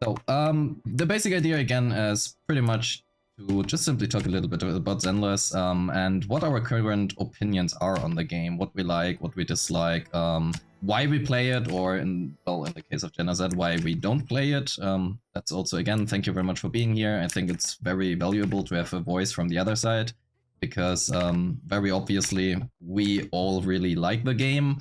So, the basic idea again is pretty much to just simply talk a little bit about Zenless, and what our current opinions are on the game, what we like, what we dislike, why we play it, or in the case of ZZZ, why we don't play it. That's also, again, thank you very much for being here. I think it's very valuable to have a voice from the other side, because very obviously we all really like the game.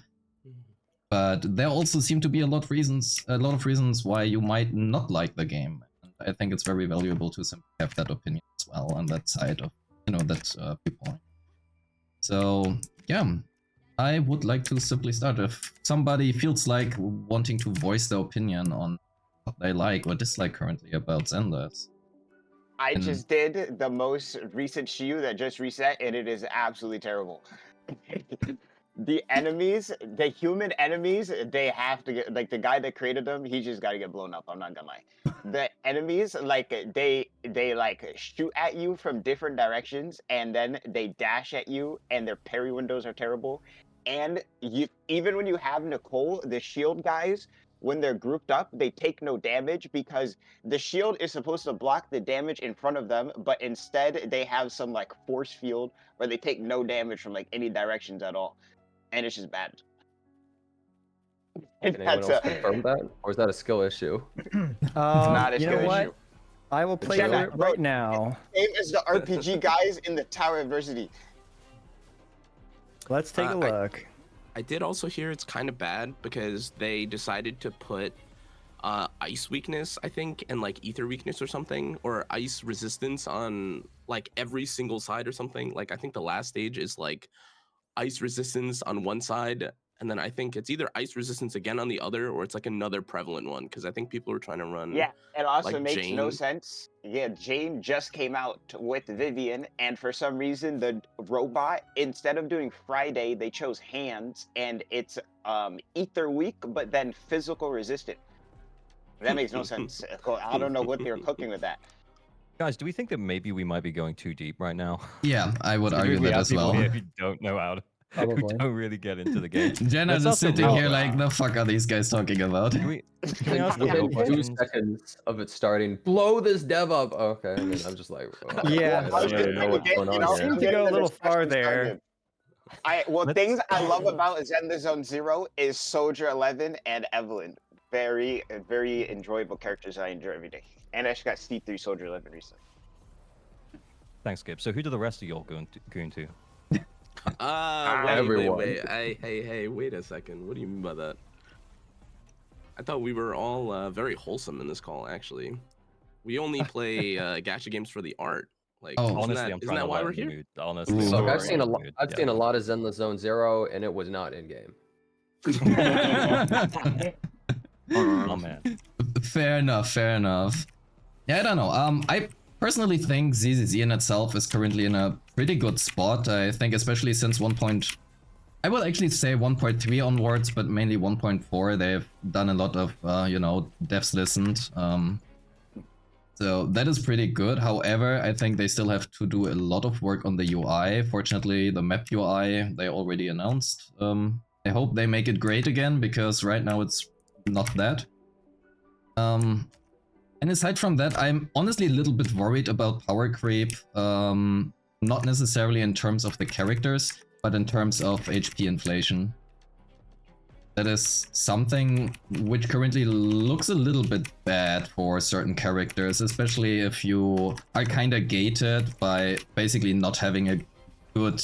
But there also seem to be a lot of reasons why you might not like the game. And I think it's very valuable to simply have that opinion as well on that side of, that viewpoint. So yeah, I would like to simply start. If somebody feels like wanting to voice their opinion on what they like or dislike currently about Zenless. I just did the most recent Shiu that just reset, and it is absolutely terrible. The enemies, the human enemies, they have to get, like, the guy that created them, he just got to get blown up. I'm not gonna lie. The enemies, like, they like shoot at you from different directions, and then they dash at you, and their parry windows are terrible. And you, even when you have Nicole, the shield guys, when they're grouped up, they take no damage because the shield is supposed to block the damage in front of them, but instead they have some like force field where they take no damage from like any directions at all. And it's just bad. Can anyone else confirm that? Or is that a skill issue? Not a you skill know what? issue. I will play Jenna, it right now. Same as the RPG guys in the Tower of Adversity. Let's take a look. I did also hear it's kind of bad because they decided to put ice weakness, I think, and like ether weakness or something, or ice resistance on like every single side or something. Like I think the last stage is like ice resistance on one side, and then I think it's either ice resistance again on the other, or it's like another prevalent one, because I think people are trying to run. Yeah, it also like makes no Jane. sense. Yeah, Jane just came out with Vivian, and for some reason the robot, instead of doing Friday, they chose hands, and it's ether weak, but then physical resistant. That makes no sense. I don't know what they were cooking with that. Guys, do we think that maybe we might be going too deep right now? Yeah, I would argue we that have as people well. here who don't know how to, who Probably. don't really get into the game. Jenna's Let's just also sitting look- here like, the fuck are these guys talking about? Can we ask a couple Within 2 questions? seconds of it starting, blow this dev up. Okay, I mean, I'm just like, oh, Yeah. I don't really know what's going You on know, here. Seem to go a little discussion far there. started. Let's- Things I love about Zenless Zone Zero is Soldier 11 and Evelyn. Very, very enjoyable characters I enjoy every day. And I just got Steve 3 Soldier 11 recently. Thanks, Skip. So who do the rest of y'all going to? Everyone. Wait. Hey, wait a second. What do you mean by that? I thought we were all very wholesome in this call, actually. We only play Gacha games for the art. Like, Oh. isn't Honestly, that, I'm isn't trying that to why we're lighten the here? mood. Honestly, Ooh. I'm Look, very I've seen a in the lot. mood. I've Yeah. seen a lot of Zenless Zone Zero, and it was not in game. Oh man. Fair enough. Yeah, I don't know. I personally think ZZZ in itself is currently in a pretty good spot. I think especially since I will actually say 1.3 onwards, but mainly 1.4, they've done a lot of, devs listened. So that is pretty good. However, I think they still have to do a lot of work on the UI. Fortunately, the map UI, they already announced. I hope they make it great again, because right now it's not that. And aside from that, I'm honestly a little bit worried about power creep. Not necessarily in terms of the characters, but in terms of HP inflation. That is something which currently looks a little bit bad for certain characters, especially if you are kinda gated by basically not having a good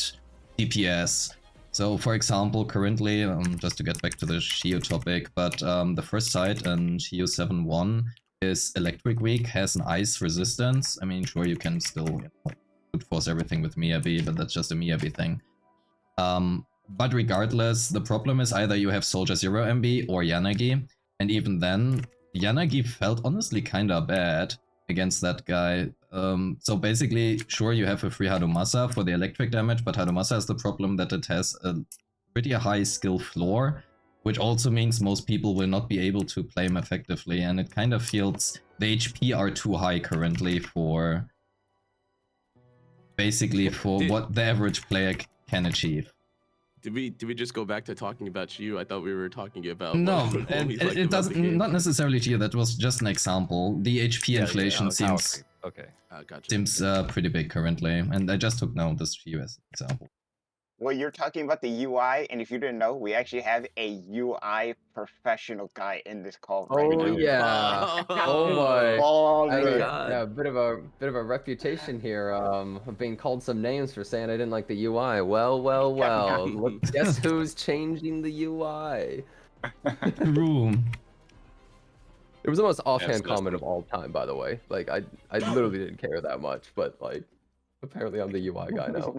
DPS. So for example, currently, just to get back to the Shiu topic, but the first site in Shiu 7.1 is electric weak, has an ice resistance. I mean, sure, you can still brute force everything with Miyabi, but that's just a Miyabi thing. But regardless, the problem is either you have Soldier 0 MB or Yanagi, and even then, Yanagi felt honestly kinda bad against that guy. So basically, sure, you have a free Hadumasa for the electric damage, but Hadumasa has the problem that it has a pretty high skill floor, which also means most people will not be able to play him effectively, and it kind of feels the HP are too high currently for basically for what the average player can achieve. Did we just go back to talking about Shiu? I thought we were talking about No, what we liked it about doesn't. the game. Not necessarily to you. That was just an example. The HP inflation power seems creep. Okay. Gotcha. pretty big currently, and I just took note of this Shiu as an example. Well, you're talking about the UI, and if you didn't know, we actually have a UI professional guy in this call right Oh now. yeah. Oh my. Yeah, bit of a reputation here. Of being called some names for saying I didn't like the UI. Well. Look, guess who's changing the UI? Room. It was the most offhand disgusting. comment of all time, by the way. Like I literally didn't care that much, but like apparently I'm the UI guy now.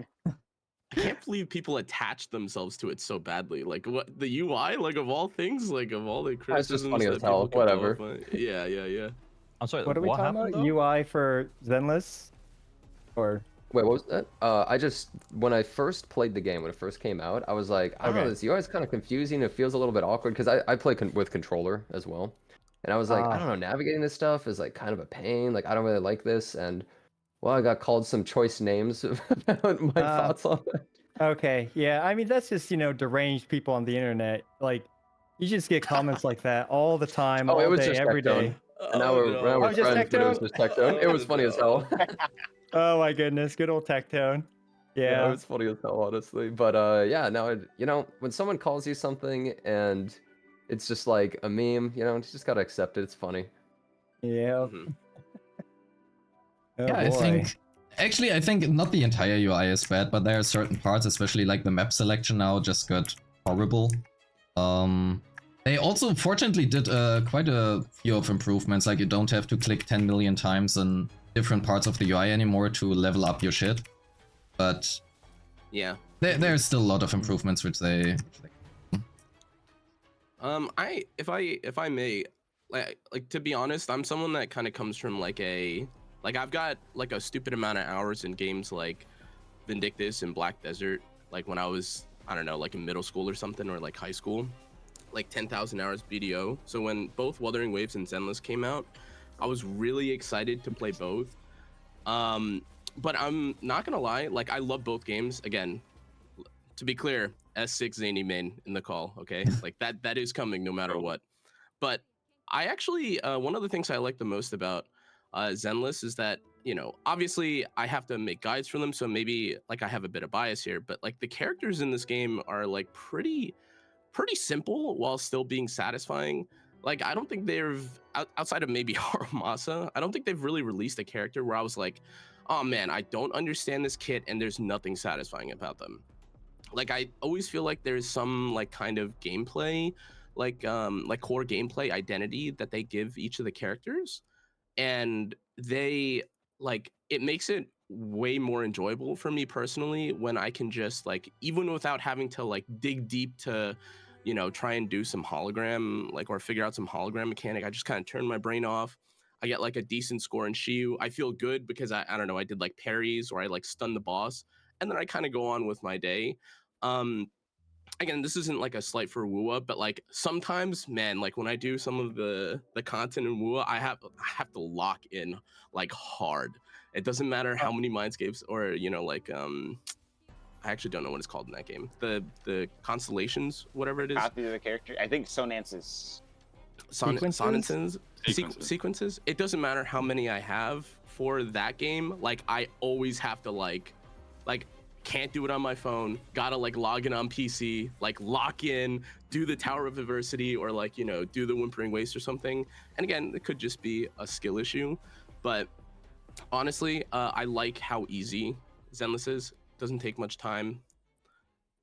I can't believe people attach themselves to it so badly. Like what the UI, like of all things, like of all the That's just criticisms funny that as hell. people can Whatever. qualify. Yeah. I'm sorry. What are we talking happened, about? though? UI for Zenless? Or Wait, what was that? I just when I first played the game when it first came out, I was like, I don't know, Okay. this UI is kind of confusing. It feels a little bit awkward because I play with controller as well, and I was like, I don't know, navigating this stuff is like kind of a pain. Like I don't really like this, and well, I got called some choice names about my thoughts on it. okay, yeah. I mean, that's just deranged people on the internet. Like, you just get comments like that all the time, Oh, all it was day, just every tech tone. day. And now we're Oh, just friends, but it was tech just tech tone. It was funny as hell. Oh my goodness, good old tech tone. Yeah, it Yeah. was funny as hell, honestly. But yeah, now when someone calls you something and it's just like a meme, you just gotta accept it. It's funny. Yeah. Mhm. Oh, Yeah, boy. I think not the entire UI is bad, but there are certain parts, especially like the map selection now, just got horrible. They also fortunately did quite a few of improvements, like you don't have to click 10 million times in different parts of the UI anymore to level up your shit. But Yeah. there's still a lot of improvements which they If I may, like to be honest, I'm someone that kind of comes from like I've got like a stupid amount of hours in games like Vindictus and Black Desert, like when I was, I don't know, like in middle school or something, or like high school, like 10,000 hours BDO. So when both Wuthering Waves and Zenless came out, I was really excited to play both. But I'm not gonna lie, like I love both games. Again, to be clear, S6 Zany main in the call, okay? Like that is coming no matter what. But I actually, one of the things I like the most about Zenless is that, obviously I have to make guides for them, so maybe like I have a bit of bias here, but like the characters in this game are like pretty simple while still being satisfying. Like I don't think they've outside of maybe Haramasa, I don't think they've really released a character where I was like, oh man, I don't understand this kit and there's nothing satisfying about them. Like I always feel like there's some like kind of gameplay, like core gameplay identity that they give each of the characters, and they like it makes it way more enjoyable for me personally when I can just like, even without having to like dig deep to try and do some hologram like or figure out some hologram mechanic, I just kind of turn my brain off. I get like a decent score in Shiu. I feel good because I don't know, I did like parries or I like stun the boss, and then I kind of go on with my day. Again, this isn't like a slight for Wua, but like sometimes, man, like when I do some of the content in Wua, I have to lock in like hard. It doesn't matter how many Mindscapes or like I actually don't know what it's called in that game. The constellations, whatever it is. Copy of the character. I think Sonance's. Sequences? Sequences. It doesn't matter how many I have for that game. Like I always have to like can't do it on my phone, gotta like log in on PC, like lock in, do the Tower of Adversity or like do the Whimpering Waste or something. And again, it could just be a skill issue, but honestly, I like how easy Zenless is. Doesn't take much time.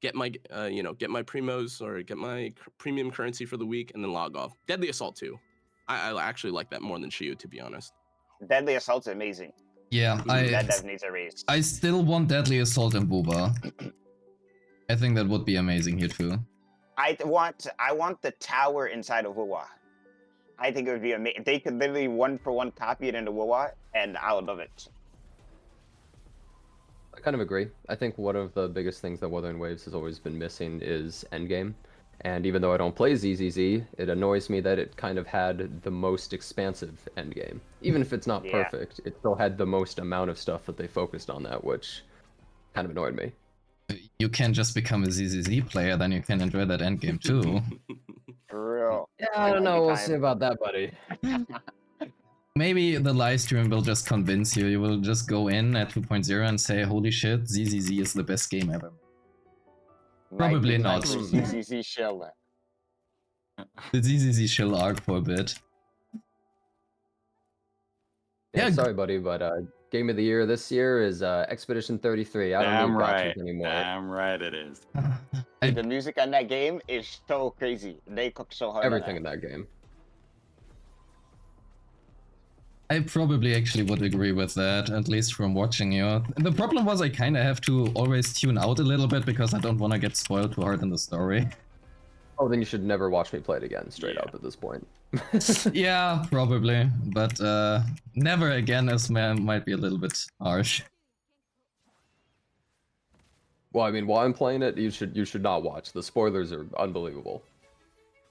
Get my get my primos or get my premium currency for the week and then log off. Deadly Assault 2. I actually like that more than Shiu, to be honest. Deadly Assault's amazing. yeah, That dev needs a raise. I still want Deadly Assault and Booba. I think that would be amazing here too. I want the tower inside of Wuwa. I think it would be amazing. They could literally 1-for-1 copy it into Wuwa, and I would love it. I kind of agree. I think one of the biggest things that Wuthering Waves has always been missing is Endgame. And even though I don't play ZZZ, it annoys me that it kind of had the most expansive endgame. Even if it's not perfect, it still had the most amount of stuff that they focused on that, which kind of annoyed me. you can just become a ZZZ player, then you can enjoy that endgame too. For real. Yeah, I don't know. We'll see Anytime. about that, buddy. Maybe the live stream will just convince you. You will just go in at 2.0 and say, holy shit, ZZZ is the best game ever. Probably not. ZZZ Shill. The ZZZ chill arc for a bit. Yeah, Yeah, sorry, buddy, but game of the year this year is Expedition 33. I don't Damn need right. gotchas anymore. Damn right it is. I- The music on that game is so crazy. They cook so hard. Everything on in that game. I probably actually would agree with that, at least from watching you. The problem was I kind of have to always tune out a little bit because I don't want to get spoiled too hard in the story. Oh, then you should never watch me play it again, straight Yeah. up at this point. Yeah, probably, but never again might be a little bit harsh. Well, I mean, while I'm playing it, you should not watch. The spoilers are unbelievable.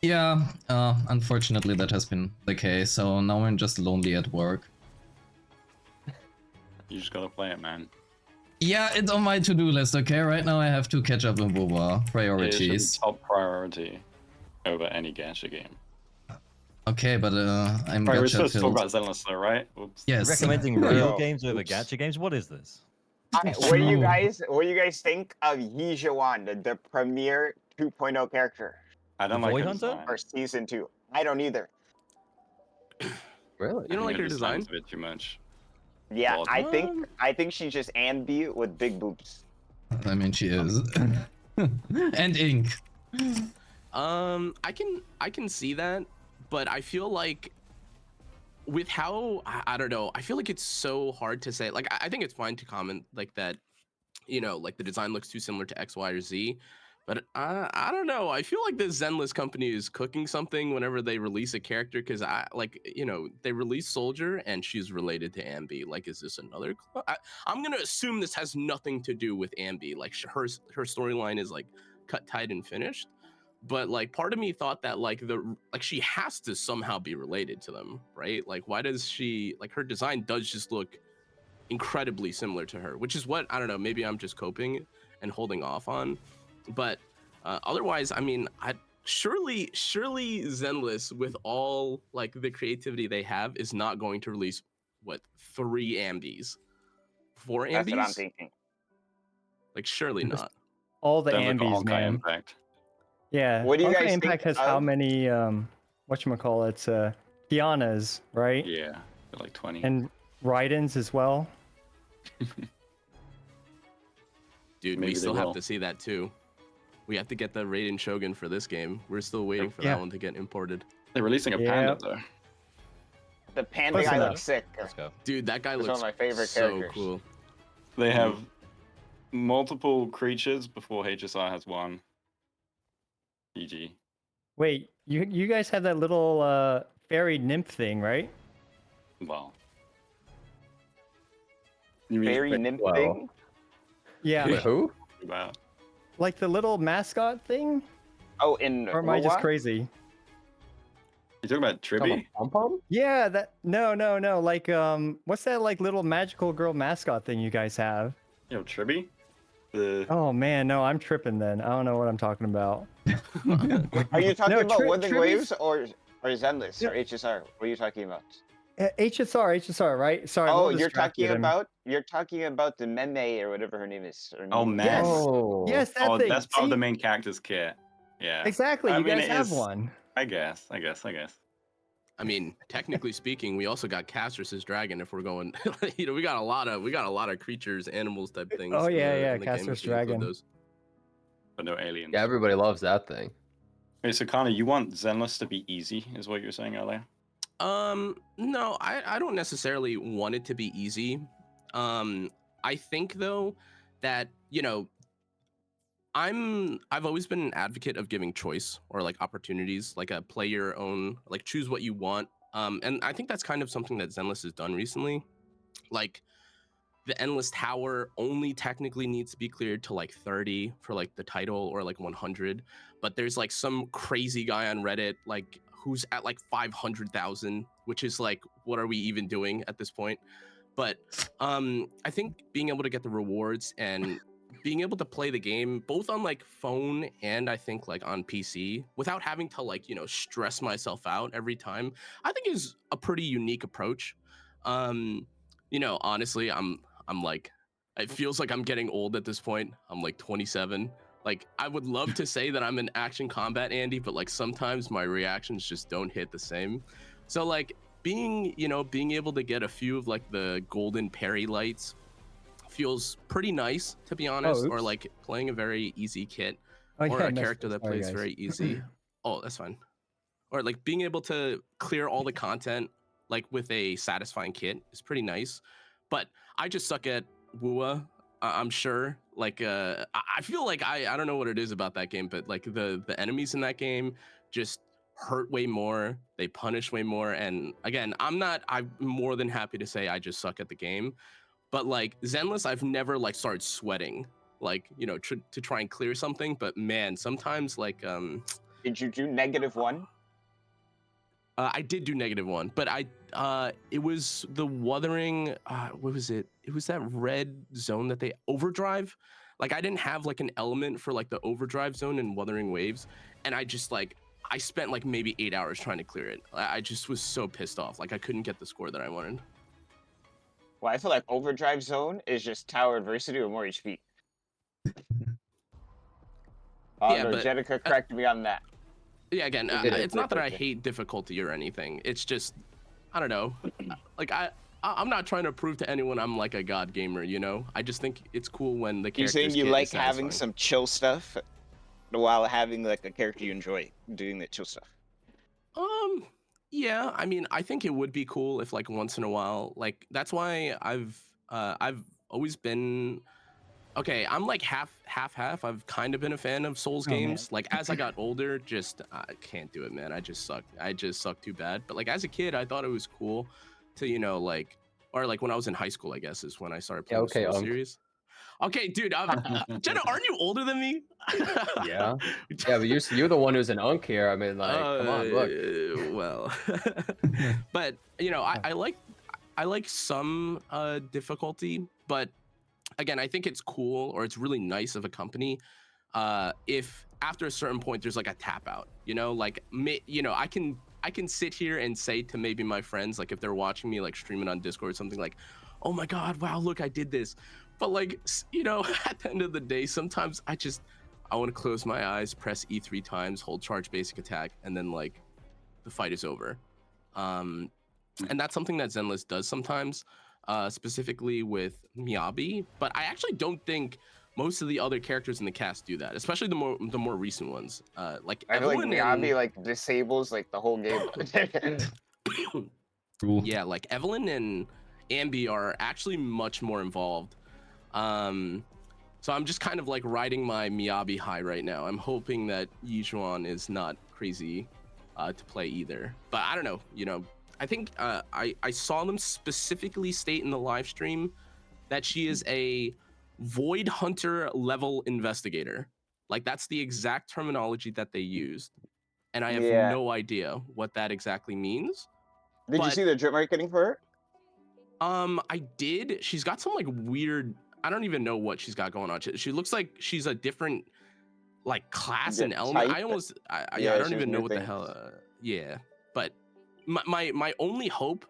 Yeah, unfortunately that has been the case, so now I'm just lonely at work. You just gotta play it, man. Yeah, it's on my to-do list, okay? Right now I have to catch up in WoWa. It is Priorities. top priority over any gacha game. Okay, but I'm Right, we're gacha supposed to talk filled. about Zenless though, right? Oops. Yes. Recommending Bro. real games over Oops. gacha games? What is this? What do you guys think of Yi Zhawan, the premier 2.0 character I don't The like Void her Hunter? design. for season 2? I don't either. Really? You don't I like think her design? design's a bit too much. Yeah, Well, I think she's just Ambi with big boobs. I mean, she is. And ink. I can see that, but I feel like with how I don't know, I feel like it's so hard to say. Like I think it's fine to comment like that, you know, like the design looks too similar to X, Y, or Z. But I don't know. I feel like the Zenless company is cooking something whenever they release a character, because they release Soldier and she's related to Ambi. Like, is this another? I'm gonna assume this has nothing to do with Ambi. Like her storyline is like cut, tied, and finished. But like part of me thought that she has to somehow be related to them, right? Like, why does she her design does just look incredibly similar to her, which is what I don't know. Maybe I'm just coping and holding off on. But otherwise, I mean, surely Zenless, with all like the creativity they have, is not going to release 3 Ambis, 4 Ambis? That's what I'm thinking. Like, surely not. All the Don't look at ambies, Honkai man. Impact. Yeah. What do you Honkai guys Impact think has how of- many whatchamacallits, Kianas, right? Yeah, they're like 20. And Raidens as well. Dude, Maybe we they still have will. to see that too. We have to get the Raiden Shogun for this game. We're still waiting for Yeah. that one to get imported. They're releasing a Yeah. panda though. The panda Close guy enough. looks sick. Let's go. Dude, that guy That's one looks of my favorite so characters. cool. They have multiple creatures before HSR has one. GG. Wait, you guys have that little fairy nymph thing, right? Well. You mean Fairy nymph wow. thing. Yeah. Wait, who? about? Like the little mascot thing? Oh, in Or am I just WoWa? crazy? You talking about Tribby? Pom Pom? Yeah, that no. Like what's that like little magical girl mascot thing you guys have? Yo, Tribby? The Oh man, no, I'm tripping then. I don't know what I'm talking about. Are you talking No, about Wuthering Tribby's- Waves or Zenless or HSR? What are you talking about? HSR, right? Sorry. I'm a Oh, little you're talking distracted. about the Meme or whatever her name is. Or Oh, Meme. Meme. Yes. Oh. Yes, that oh, thing. that's part of the See? main character's kit. Yeah. Exactly. I You mean, guys it have is- one. I guess. I mean, technically speaking, we also got Castrus's dragon. If we're going, we got a lot of creatures, animals type things. Oh, yeah, yeah, in the game if Castrus you include dragon. those. But no aliens. Yeah, everybody loves that thing. Wait, so Connor, you want Zenless to be easy, is what you were saying earlier? No, I don't necessarily want it to be easy. I think though that I've always been an advocate of giving choice or like opportunities, like a play your own, like choose what you want. And I think that's kind of something that Zenless has done recently. Like the Endless Tower only technically needs to be cleared to like 30 for like the title or like 100, but there's like some crazy guy on Reddit like who's at like 500,000, which is like, what are we even doing at this point? But I think being able to get the rewards and being able to play the game both on like phone and I think like on PC without having to like, stress myself out every time, I think is a pretty unique approach. Honestly, I'm like, it feels like I'm getting old at this point. I'm like 27. Like, I would love to say that I'm an action combat Andy, but like sometimes my reactions just don't hit the same. So like being able to get a few of like the golden parry lights feels pretty nice, to be honest. Or like playing a very easy kit or a character that plays very easy. Oh, that's fine. Or like being able to clear all the content like with a satisfying kit is pretty nice. But I just suck at Wua. I'm sure. Like I feel like I don't know what it is about that game, but like the enemies in that game just hurt way more. They punish way more. And again, I'm more than happy to say I just suck at the game. But like Zenless, I've never like started sweating, like, to try and clear something. But man, sometimes like Did you do -1? I did do -1, but it was the Wuthering. What was it? It was that red zone that they overdrive. Like I didn't have like an element for like the overdrive zone in Wuthering Waves, and I just like I spent like maybe 8 hours trying to clear it. I just was so pissed off. Like I couldn't get the score that I wanted. Well, I feel like overdrive zone is just tower adversity with more HP. Yeah, no, but Jenica corrected me on that. Yeah, again, it's not that I hate difficulty or anything. It's just, I don't know. Like I'm not trying to prove to anyone I'm like a god gamer, I just think it's cool when the characters. You saying you like having some chill stuff while having like a character you enjoy doing that chill stuff? Yeah, I mean, I think it would be cool if like once in a while, like that's why I've always been. Okay, I'm like half. I've kind of been a fan of Souls games. Like as I got older, just I can't do it, man. I just suck too bad. But like as a kid, I thought it was cool to or like when I was in high school, I guess is when I started playing the Souls series. Okay, dude, Jenna, aren't you older than me? Yeah, but you're the one who's an unk here. I mean, like, come on, look. Well, but I like some difficulty, but again, I think it's cool or it's really nice of a company if after a certain point there's like a tap out. Like I can sit here and say to maybe my friends, like if they're watching me like streaming on Discord or something, like, oh my god, wow, look, I did this. But like at the end of the day, sometimes I want to close my eyes, press E3 times, hold charge basic attack, and then like the fight is over. And that's something that Zenless does sometimes. Specifically with Miyabi, but I actually don't think most of the other characters in the cast do that, especially the more recent ones. Like I feel like Miyabi like disables like the whole game. Yeah, like Evelyn and Ambi are actually much more involved. So I'm just kind of like riding my Miyabi high right now. I'm hoping that Yijuan is not crazy to play either, but I don't know. I think I saw them specifically state in the live stream that she is a Void Hunter level investigator. Like that's the exact terminology that they used. And I have no idea what that exactly means. Did you see the drip marketing for her? I did. She's got some like weird, I don't even know what she's got going on. She looks like she's a different like class and element. I don't even know what the hell. But my only hope,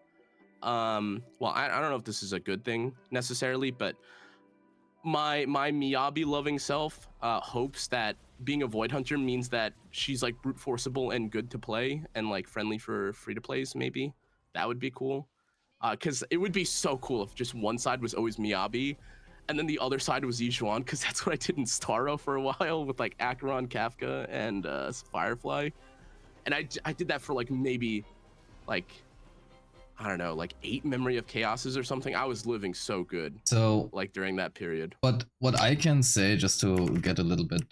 well, I don't know if this is a good thing necessarily, but my Miyabi loving self hopes that being a Void Hunter means that she's like brute forceable and good to play and like friendly for free to plays. Maybe that would be cool, because it would be so cool if just one side was always Miyabi and then the other side was Yijuan, because that's what I did in Starro for a while with like Acheron, Kafka, and Firefly. And I did that for like maybe like, I don't know, like 8 Memory of Chaoses or something. I was living so good. So like during that period. But what I can say, just to get a little bit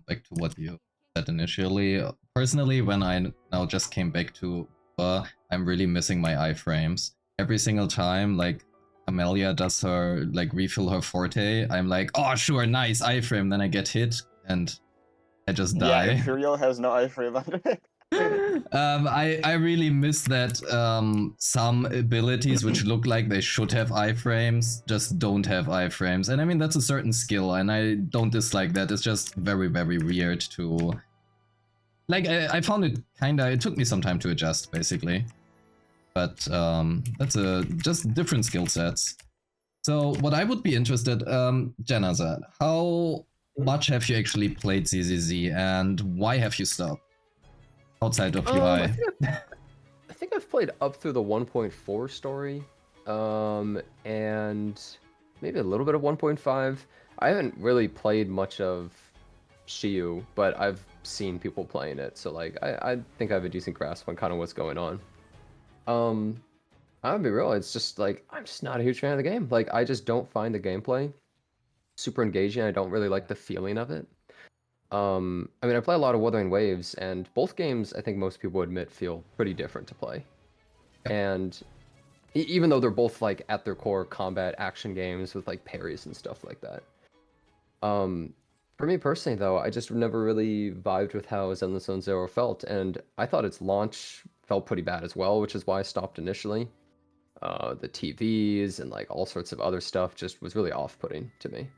back to what you said initially, personally, when I now just came back to I'm really missing my iframes. Every single time like Amelia does her like refill her forte, I'm like, oh sure, nice iframe, then I get hit and I just die. Yeah, Imperial has no iframe on it. I really miss that some abilities which look like they should have iframes just don't have iframes. And I mean, that's a certain skill, and I don't dislike that. It's just very, very weird to... Like, I found it kinda... It took me some time to adjust, basically. But that's just different skill sets. So what I would be interested, Janazad, how much have you actually played ZZZ, and why have you stopped? Outside of UI. I think I've played up through the 1.4 story, and maybe a little bit of 1.5. I haven't really played much of Shiu, but I've seen people playing it, so like I think I have a decent grasp on kind of what's going on. I'll be real, it's just like I'm just not a huge fan of the game. Like I just don't find the gameplay super engaging. I don't really like the feeling of it. I mean, I play a lot of Wuthering Waves, and both games, I think most people admit, feel pretty different to play. And even though they're both like at their core combat action games with like parries and stuff like that. For me personally, though, I just never really vibed with how Zenless Zone Zero felt, and I thought its launch felt pretty bad as well, which is why I stopped initially. The TVs and like all sorts of other stuff just was really off-putting to me.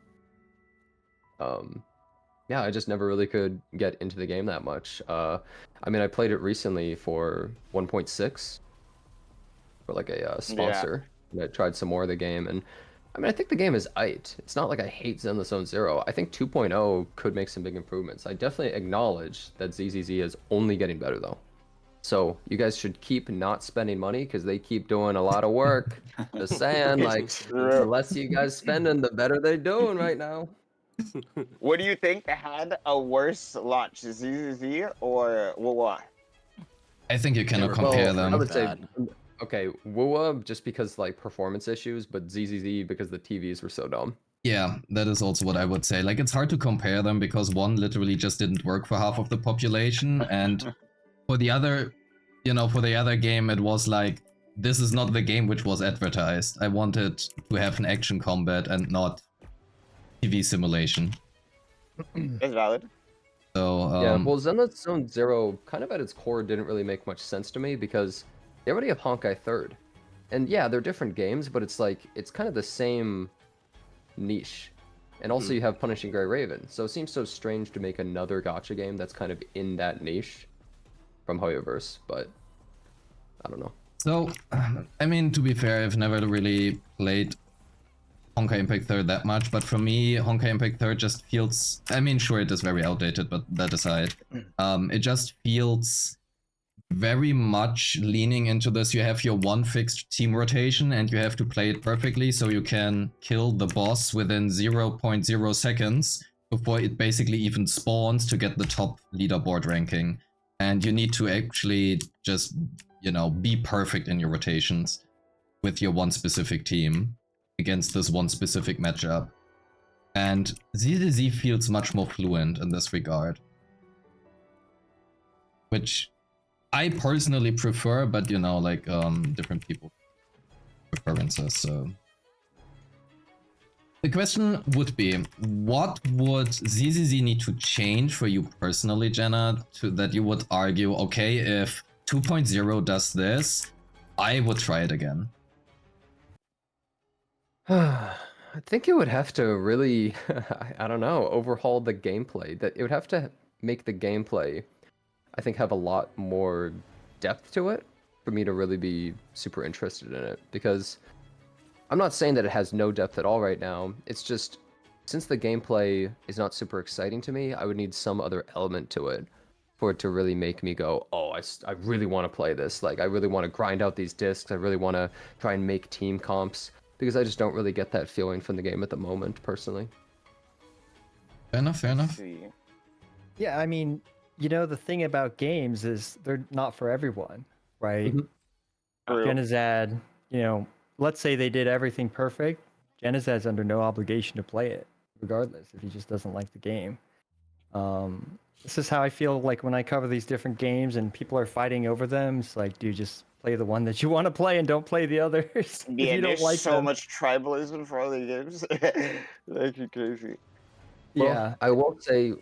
Yeah, I just never really could get into the game that much. I mean, I played it recently for 1.6 for like a sponsor. And I tried some more of the game, and I mean, I think the game is aight. It's not like I hate Zenless Zone Zero. I think 2.0 could make some big improvements. I definitely acknowledge that ZZZ is only getting better though. So you guys should keep not spending money because they keep doing a lot of work. Just saying, like, the less you guys spending, the better they're doing right now. What do you think had a worse launch, ZZZ or Wuwa? I think you cannot compare them. I would say, okay, Wuwa just because like performance issues, but ZZZ because the TVs were so dumb. Yeah, that is also what I would say. Like, it's hard to compare them because one literally just didn't work for half of the population, and for the other, you know, for the other game, it was like, this is not the game which was advertised. I wanted to have an action combat and not TV simulation. That's valid. So, yeah, well, Zenless Zone Zero kind of at its core didn't really make much sense to me because they already have Honkai 3rd. And yeah, they're different games, but it's like, it's kind of the same niche. And also you have Punishing Grey Raven. So it seems so strange to make another gacha game that's kind of in that niche from Hoyoverse, but I don't know. So, I mean, to be fair, I've never really played Honkai Impact 3rd that much, but for me, Honkai Impact 3rd just feels... I mean, sure, it is very outdated, but that aside, it just feels very much leaning into this. You have your one fixed team rotation, and you have to play it perfectly so you can kill the boss within 0.0 seconds before it basically even spawns to get the top leaderboard ranking. And you need to actually just, you know, be perfect in your rotations with your one specific team against this one specific matchup. And ZZZ feels much more fluent in this regard. Which I personally prefer, but you know, like, different people preferences, so... The question would be, what would ZZZ need to change for you personally, Jenna, that you would argue, okay, if 2.0 does this, I would try it again? I think it would have to really, I don't know, overhaul the gameplay. That it would have to make the gameplay, I think, have a lot more depth to it for me to really be super interested in it. Because I'm not saying that it has no depth at all right now. It's just, since the gameplay is not super exciting to me, I would need some other element to it for it to really make me go, oh, I really want to play this. Like, I really want to grind out these discs. I really want to try and make team comps. Because I just don't really get that feeling from the game at the moment, personally. Fair enough, fair enough. Yeah, I mean, you know, the thing about games is they're not for everyone, right? Janazad, you know, let's say they did everything perfect. Janazad's under no obligation to play it, regardless, if he just doesn't like the game. This is how I feel like when I cover these different games and people are fighting over them. It's like, dude, just play the one that you want to play and don't play the others. Yeah, you don't there's like so them. much tribalism for all the games. That's crazy. Well, Yeah. I won't say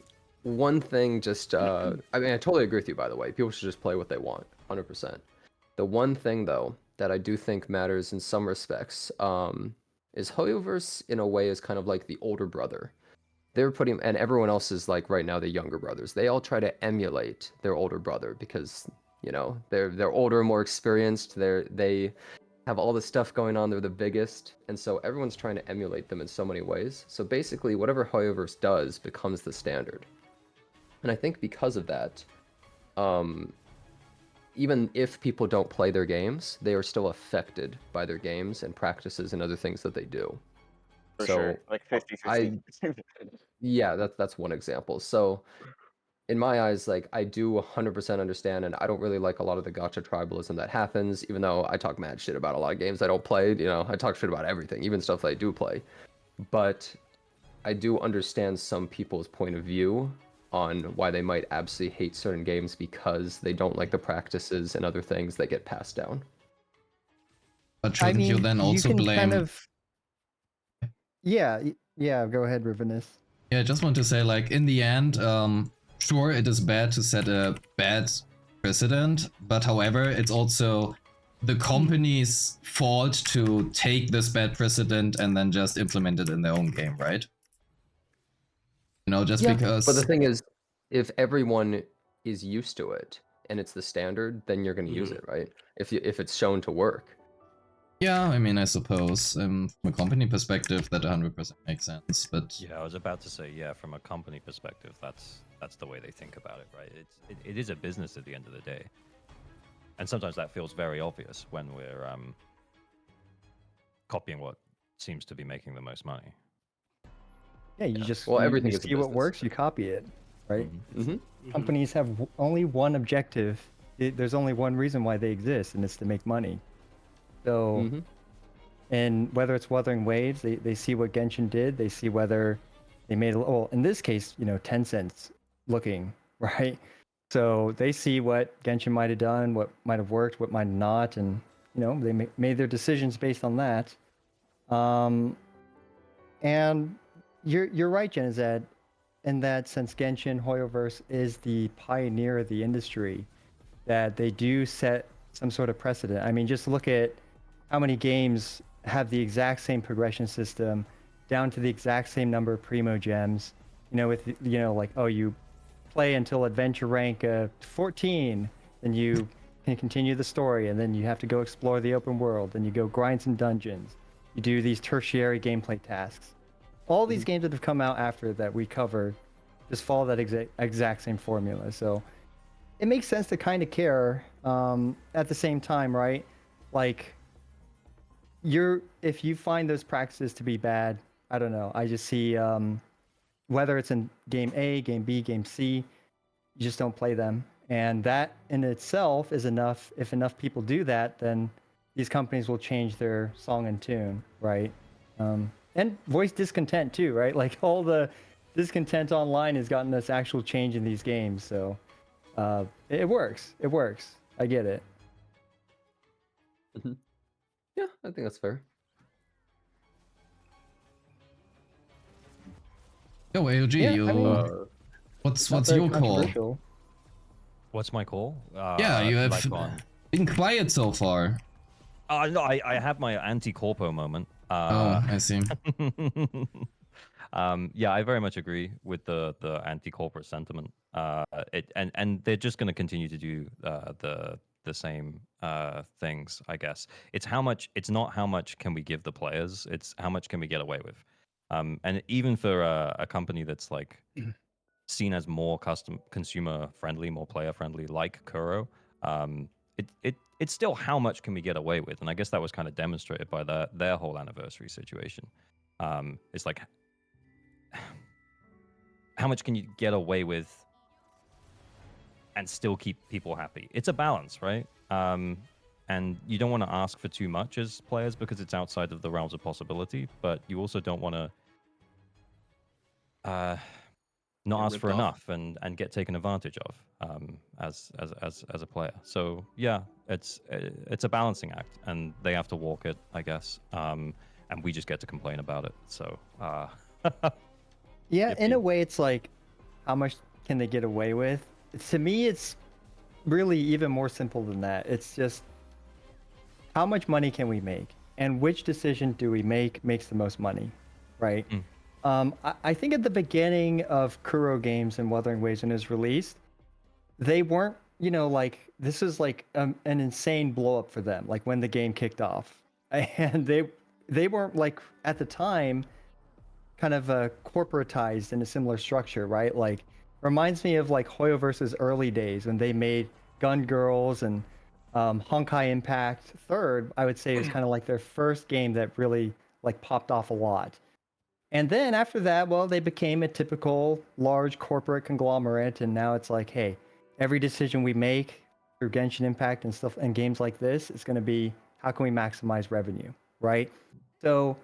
one thing just I mean, I totally agree with you, by the way. People should just play what they want, 100%. The one thing though that I do think matters in some respects is Hoyoverse in a way is kind of like the older brother. They're putting, and everyone else is like right now the younger brothers. They all try to emulate their older brother because, you know, they're older, more experienced. They have all this stuff going on. They're the biggest, and so everyone's trying to emulate them in so many ways. So basically, whatever Hoyoverse does becomes the standard. And I think because of that, even if people don't play their games, they are still affected by their games and practices and other things that they do. For So sure. Like 50-50. yeah, that's one example. So in my eyes, like I do 100% understand, and I don't really like a lot of the gacha tribalism that happens, even though I talk mad shit about a lot of games I don't play. You know, I talk shit about everything, even stuff that I do play. But I do understand some people's point of view on why they might absolutely hate certain games because they don't like the practices and other things that get passed down. But shouldn't you then also can blame? kind of... Yeah, go ahead, Rivenus. Yeah, I just want to say, like, in the end, sure, it is bad to set a bad precedent, but however, it's also the company's fault to take this bad precedent and then just implement it in their own game, right? You know, just because. But the thing is, if everyone is used to it and it's the standard, then you're going to use it, right? If it's shown to work. Yeah, I mean, I suppose from a company perspective, that 100% makes sense. But Yeah, I was about to say, yeah, from a company perspective, that's the way they think about it, right? It is a business at the end of the day, and sometimes that feels very obvious when we're copying what seems to be making the most money. Yeah, you just everything you is a see what business. works, you copy it, right? Mm-hmm. Companies have only one objective. There's only one reason why they exist, and it's to make money. So, and whether it's Wuthering Waves, they see what Genshin did. They see whether they made, well, in this case, you know, Tencent's looking, right? So they see what Genshin might have done, what might have worked, what might not, and, you know, they made their decisions based on that. And you're right, Genized, in that since Genshin Hoyoverse is the pioneer of the industry, that they do set some sort of precedent. I mean, just look at how many games have the exact same progression system, down to the exact same number of primo gems. You know, with, you know, like, oh, you play until adventure rank 14, then you can continue the story, and then you have to go explore the open world, then you go grind some dungeons, you do these tertiary gameplay tasks. All these games that have come out after that we covered just follow that exact same formula. So it makes sense to kind of care. At the same time, right? Like, if you find those practices to be bad, I don't know. I just see whether it's in game A, game B, game C, you just don't play them. And that in itself is enough. If enough people do that, then these companies will change their song and tune, right? And voice discontent too, right? Like, all the discontent online has gotten us actual change in these games. So it works. It works. I get it. Yeah, I think that's fair. yo, AOG, Yeah, you. I mean, what's not what's very your call? controversial. What's my call? Yeah, you have like on... been quiet so far. No, I have my anti-corpo moment. Oh, I see. Yeah, I very much agree with the anti-corporate sentiment. And they're just going to continue to do the same things, I guess. It's not how much can we give the players, it's how much can we get away with. And even for a company that's like seen as more consumer friendly, more player friendly, like Kuro, it's still how much can we get away with, and I guess that was kind of demonstrated by their whole anniversary situation. It's like, how much can you get away with and still keep people happy? It's a balance, right? And you don't want to ask for too much as players because it's outside of the realms of possibility, but you also don't want to not ask for enough and get taken advantage of as a player. So yeah, it's a balancing act, and they have to walk it, I guess. And we just get to complain about it. So yeah, in a way, it's like, how much can they get away with? To me, it's really even more simple than that. It's just how much money can we make, and which decision do we make makes the most money, right? I think at the beginning of Kuro games and Wuthering Waves when it was released, they weren't, like this is like an insane blow up for them, like when the game kicked off, and they weren't like at the time kind of corporatized in a similar structure, right? Like reminds me of like Hoyo versus early days when they made Gun Girls and Honkai Impact Third. I would say is kind of like their first game that really like popped off a lot. And then after that, well, they became a typical large corporate conglomerate, and now it's like, hey, every decision we make through Genshin Impact and stuff and games like this is going to be how can we maximize revenue, right? So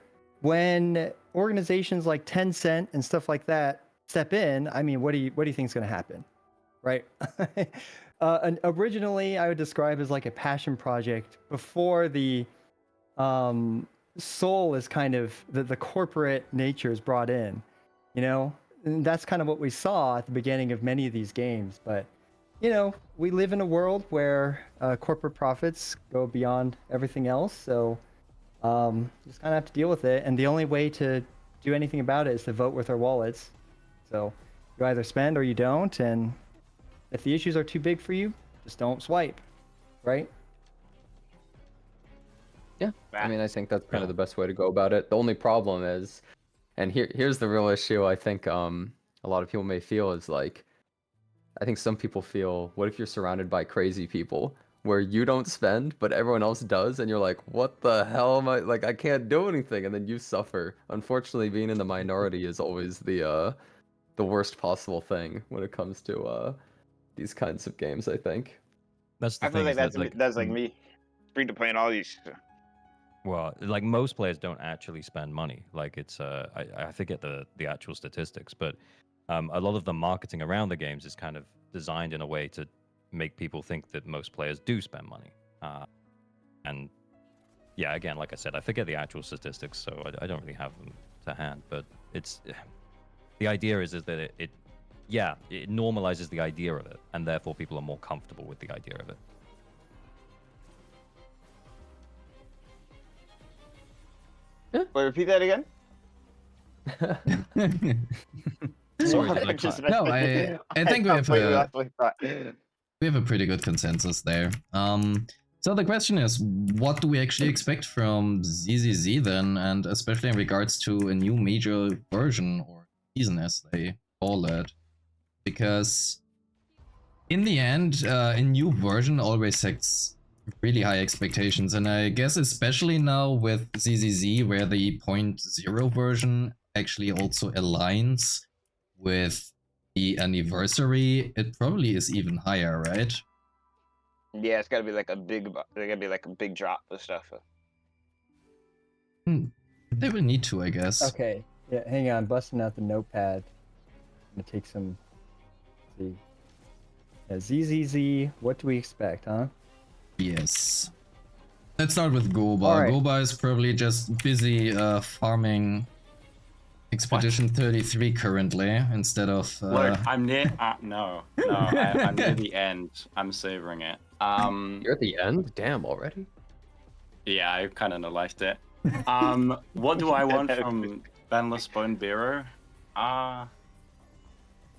when organizations like Tencent and stuff like that step in, I mean, what do you think is going to happen, right? And originally, I would describe as like a passion project before the soul is kind of the corporate nature is brought in, and that's kind of what we saw at the beginning of many of these games. But we live in a world where corporate profits go beyond everything else, so just kind of have to deal with it. And the only way to do anything about it is to vote with our wallets. So you either spend or you don't, and if the issues are too big for you, just don't swipe, right? Yeah, I mean, I think that's kind of the best way to go about it. The only problem is, and here's the real issue I think a lot of people may feel is like, I think some people feel, what if you're surrounded by crazy people where you don't spend, but everyone else does, and you're like, what the hell am I, like, I can't do anything, and then you suffer. Unfortunately, being in the minority is always the worst possible thing when it comes to these kinds of games, I think. That's the I feel thing. like that's like me. Free to play in all these. Well, like most players don't actually spend money. Like it's I forget the actual statistics, but a lot of the marketing around the games is kind of designed in a way to make people think that most players do spend money. And yeah, again, like I said, I forget the actual statistics, so I don't really have them to hand. But it's the idea is that it normalizes the idea of it, and therefore people are more comfortable with the idea of it. Wait, repeat that again. Sorry, did I Just- cut? No, I think we have completely a lost my thought. we have a pretty good consensus there. So the question is, what do we actually expect from ZZZ then, and especially in regards to a new major version or season as they call it? Because in the end, a new version always sets really high expectations, and I guess especially now with ZZZ, where the 0.0 version actually also aligns with the anniversary, it probably is even higher, right? Yeah, it's gotta be like a big drop of stuff. They will need to, I guess. Okay, yeah, hang on, busting out the notepad. I'm gonna take some. Let's see. Yeah, ZZZ, what do we expect, huh? Yes. Let's start with Goba. Alright. Goba is probably just busy farming Expedition 33 currently, instead of... Look, I'm near. I'm near the end. I'm savoring it. You're at the end? Damn, already? Yeah, I kind of liked it. What do I want from Zenless Bone Bearer?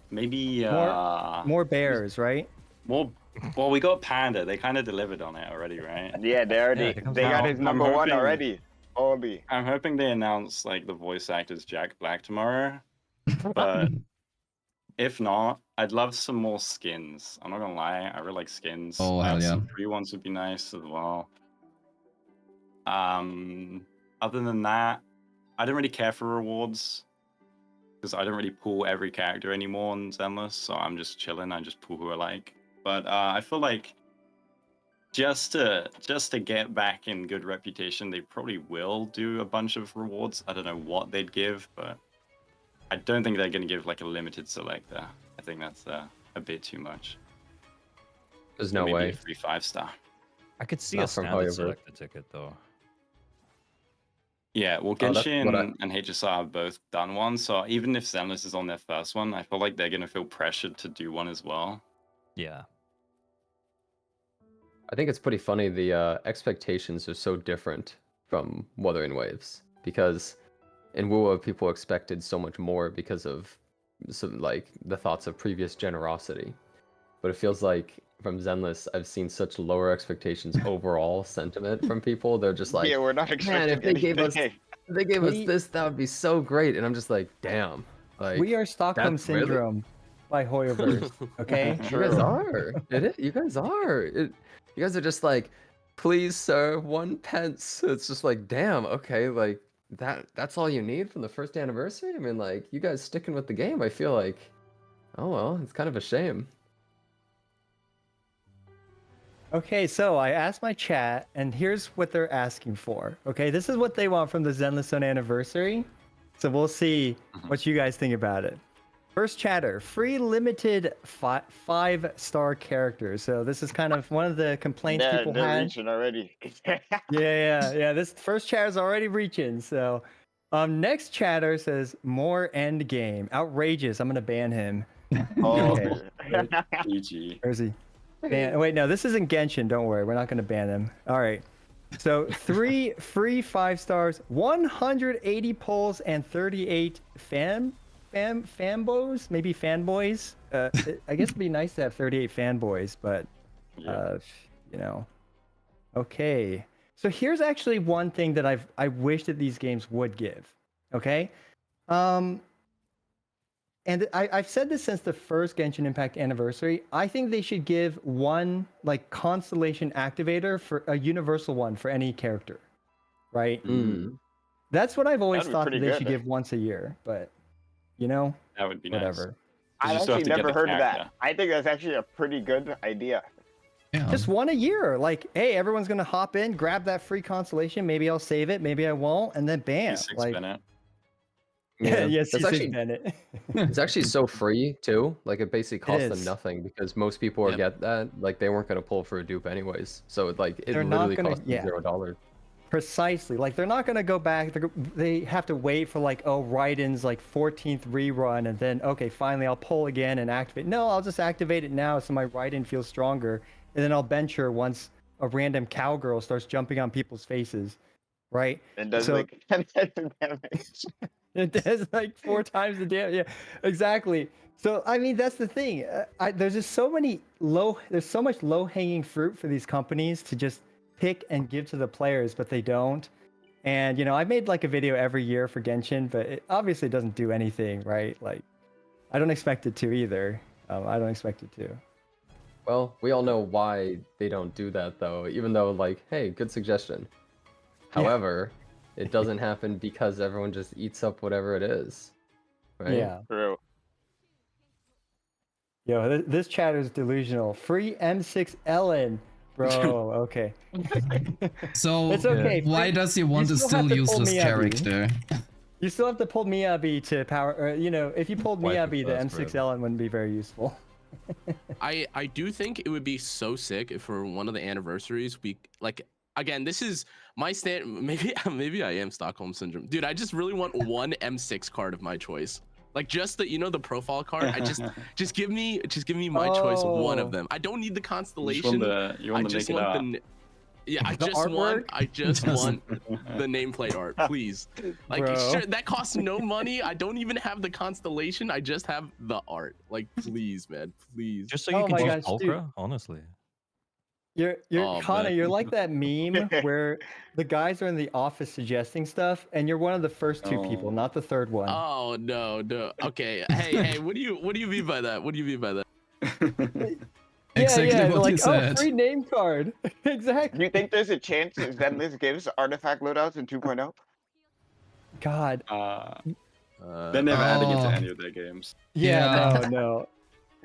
Maybe More bears, right? more. Well, we got Panda. They kind of delivered on it already, right? Yeah, they already it comes they got out. his I'm number one hoping- already. Holy. I'm hoping they announce like the voice actor's Jack Black tomorrow. But if not, I'd love some more skins. I'm not gonna lie, I really like skins. Oh, hell yeah. Some free ones would be nice as well. Other than that, I don't really care for rewards because I don't really pull every character anymore on Zenless, so I'm just chilling. I just pull who I like. But I feel like just to get back in good reputation, they probably will do a bunch of rewards. I don't know what they'd give, but I don't think they're going to give like a limited selector. I think that's a bit too much. There's no Maybe way. a free 5-star. I could see Not a from standard Hoyoverse. selector ticket though. Yeah, well, Oh, that's what Genshin and HSR have both done one, so even if Zenless is on their first one, I feel like they're gonna feel pressured to do one as well. Yeah. I think it's pretty funny the expectations are so different from Wuthering Waves because in WoW people expected so much more because of some like the thoughts of previous generosity. But it feels like from Zenless I've seen such lower expectations overall sentiment from people. They're just like, Yeah, we're not man, expecting if they gave us anything. if they gave us We- this, that would be so great. And I'm just like, damn. Like We are Stockholm that's really- Syndrome by Hoyoverse. Okay. You guys are. You guys are. You guys are just like, please, sir, 1 pence. It's just like, damn, okay, like that's all you need from the first anniversary? I mean, like, you guys sticking with the game, I feel like, oh well, it's kind of a shame. Okay, so I asked my chat, and here's what they're asking for. Okay, this is what they want from the Zenless Zone anniversary. So we'll see what you guys think about it. First chatter, free limited 5-star characters. So this is kind of one of the complaints people They're had. reaching already. Yeah. This first chatter is already reaching. So, next chatter says more Endgame. Outrageous. I'm gonna ban him. Oh, Okay. GG. Where is he? Wait, no, this isn't Genshin. Don't worry, we're not gonna ban him. All right. So 3 free 5 stars, 180 polls, and 38 fanboys, maybe fanboys. I guess it'd be nice to have 38 fanboys, but Yeah. you know. Okay. So here's actually one thing that I wish that these games would give. Okay. And I've said this since the first Genshin Impact anniversary. I think they should give one like Constellation activator for a universal one for any character, right? Mm. That's what I've always That'd be thought that pretty they good. should give once a year. But you know, That would be whatever. nice. I've You still have actually to get never the heard of that. character. I think that's actually a pretty good idea. Yeah. Just one a year. Like, hey, everyone's gonna hop in, grab that free Constellation. Maybe I'll save it, maybe I won't, and then bam. C6 Like, Bennett. yes, That's you actually Bennett. it's actually so free too. Like it basically costs them is. nothing because most people are Yep. get that. Like they weren't gonna pull for a dupe anyways. So it They're not literally gonna- costs them yeah. $0. Precisely. Like they're not gonna go back. They have to wait for like Raiden's like 14th rerun, and then okay, finally I'll pull again and activate. No, I'll just activate it now so my Raiden feels stronger, and then I'll bench her once a random cowgirl starts jumping on people's faces, right? And does So- like 10 damage. It does like 4 times the damage. Yeah, exactly. So I mean that's the thing. There's just so many there's so much low hanging fruit for these companies to just pick and give to the players, but they don't. And you know, I made like a video every year for Genshin, but it obviously doesn't do anything, right? Like, I don't expect it to either. I don't expect it to. Well, we all know why they don't do that though, even though like, hey, good suggestion. Yeah. However, it doesn't happen because everyone just eats up whatever it is. Right? Yeah. True. Yo, this chatter is delusional. Free M6 Ellen, bro. Okay. So It's okay. why does he want a still have still to pull useless Miyabi. character? You still have to pull Miyabi to power. Or, you know, if you pulled Wipe Miyabi, it the first, M6 bro. Ellen wouldn't be very useful. I do think it would be so sick if for one of the anniversaries we like again this is my stand maybe I am Stockholm Syndrome. Dude, I just really want one M6 card of my choice. Like just the the profile card. I just give me my choice of one of Oh. them. I don't need the You just Constellation. want I to just make it want up. I The just want Doesn't- the nameplate art, please. Like Bro. sure, that costs no money. I don't even have the Constellation. I just have the art. Like please, man, please. Just so you Oh can my choose gosh, dude. Pulchra, honestly. You're Oh, Kana, man. you're like that meme where the guys are in the office suggesting stuff, and you're one of the first 2 people, Oh. not the third one. Oh no. Okay. Hey, what do you mean by that? What do you mean by that? Exactly what like, you said. Oh, free name card. Do Exactly. you think there's a chance that this gives artifact loadouts in 2.0? God. They're never adding it to Oh. any of their games. Yeah. No.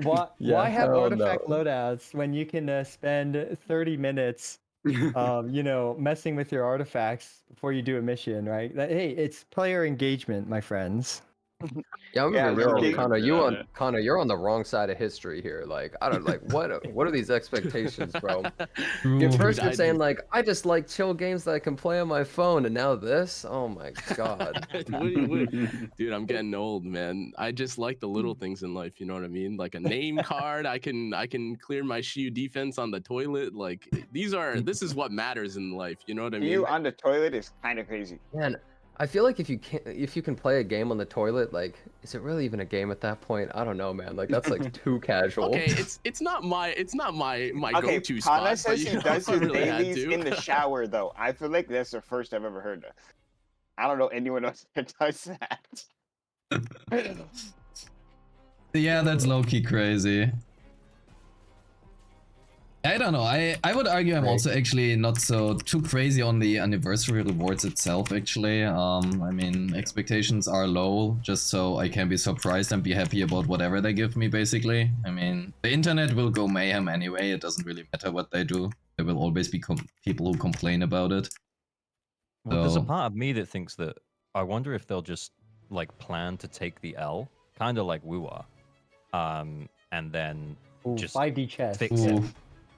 Why Yeah, have hell artifact no. loadouts when you can spend 30 minutes messing with your artifacts before you do a mission, right? Hey, it's player engagement, my friends. Yeah, I'm Yeah, gonna be real, King- Connor, you're on the wrong side of history here. Like, I don't like what are these expectations, bro? True. First Dude, you're I saying just- like I just like chill games that I can play on my phone, and now this? Oh my god. Dude, I'm getting old, man. I just like the little things in life, you know what I mean? Like a name card, I can clear my Shiu defense on the toilet. Like this is what matters in life, you know what I mean? You on the toilet is kind of crazy. Man, I feel like if you can play a game on the toilet, like, is it really even a game at that point? I don't know, man. Like that's like too casual. Okay, it's not my Okay, go-to Kana spot. But, says you he know, does I his really had dailies to. in the shower, though. I feel like that's the first I've ever heard of. I don't know anyone else that does that. Yeah, that's low-key crazy. I don't know. I would argue I'm Right. also actually not so too crazy on the anniversary rewards itself, actually. I mean, expectations are low, just so I can be surprised and be happy about whatever they give me, basically. I mean, the internet will go mayhem anyway. It doesn't really matter what they do. There will always be people who complain about it. Well, there's a So- part of me that thinks that I wonder if they'll just like plan to take the L, kind of like Wu are, and then Ooh, just 5D chess. fix Ooh. it.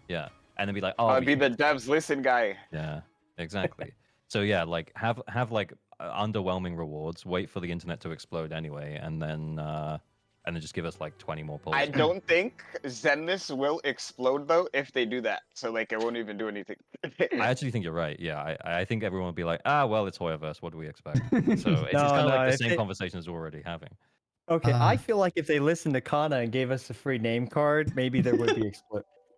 Yeah, and then be like, oh, I'll we be can- the devs listen guy. yeah, exactly. So yeah, like have like underwhelming rewards. Wait for the internet to explode anyway, and then just give us like 20 more polls. I don't think Zenless will explode though if they do that. So like it won't even do anything. I actually think you're right. Yeah, I think everyone will be like, well, it's Hoyoverse. What do we expect? So it's No, kind of no, like the if same it- conversations we're already having. Okay, Ah. I feel like if they listened to Kana and gave us a free name card, maybe there would be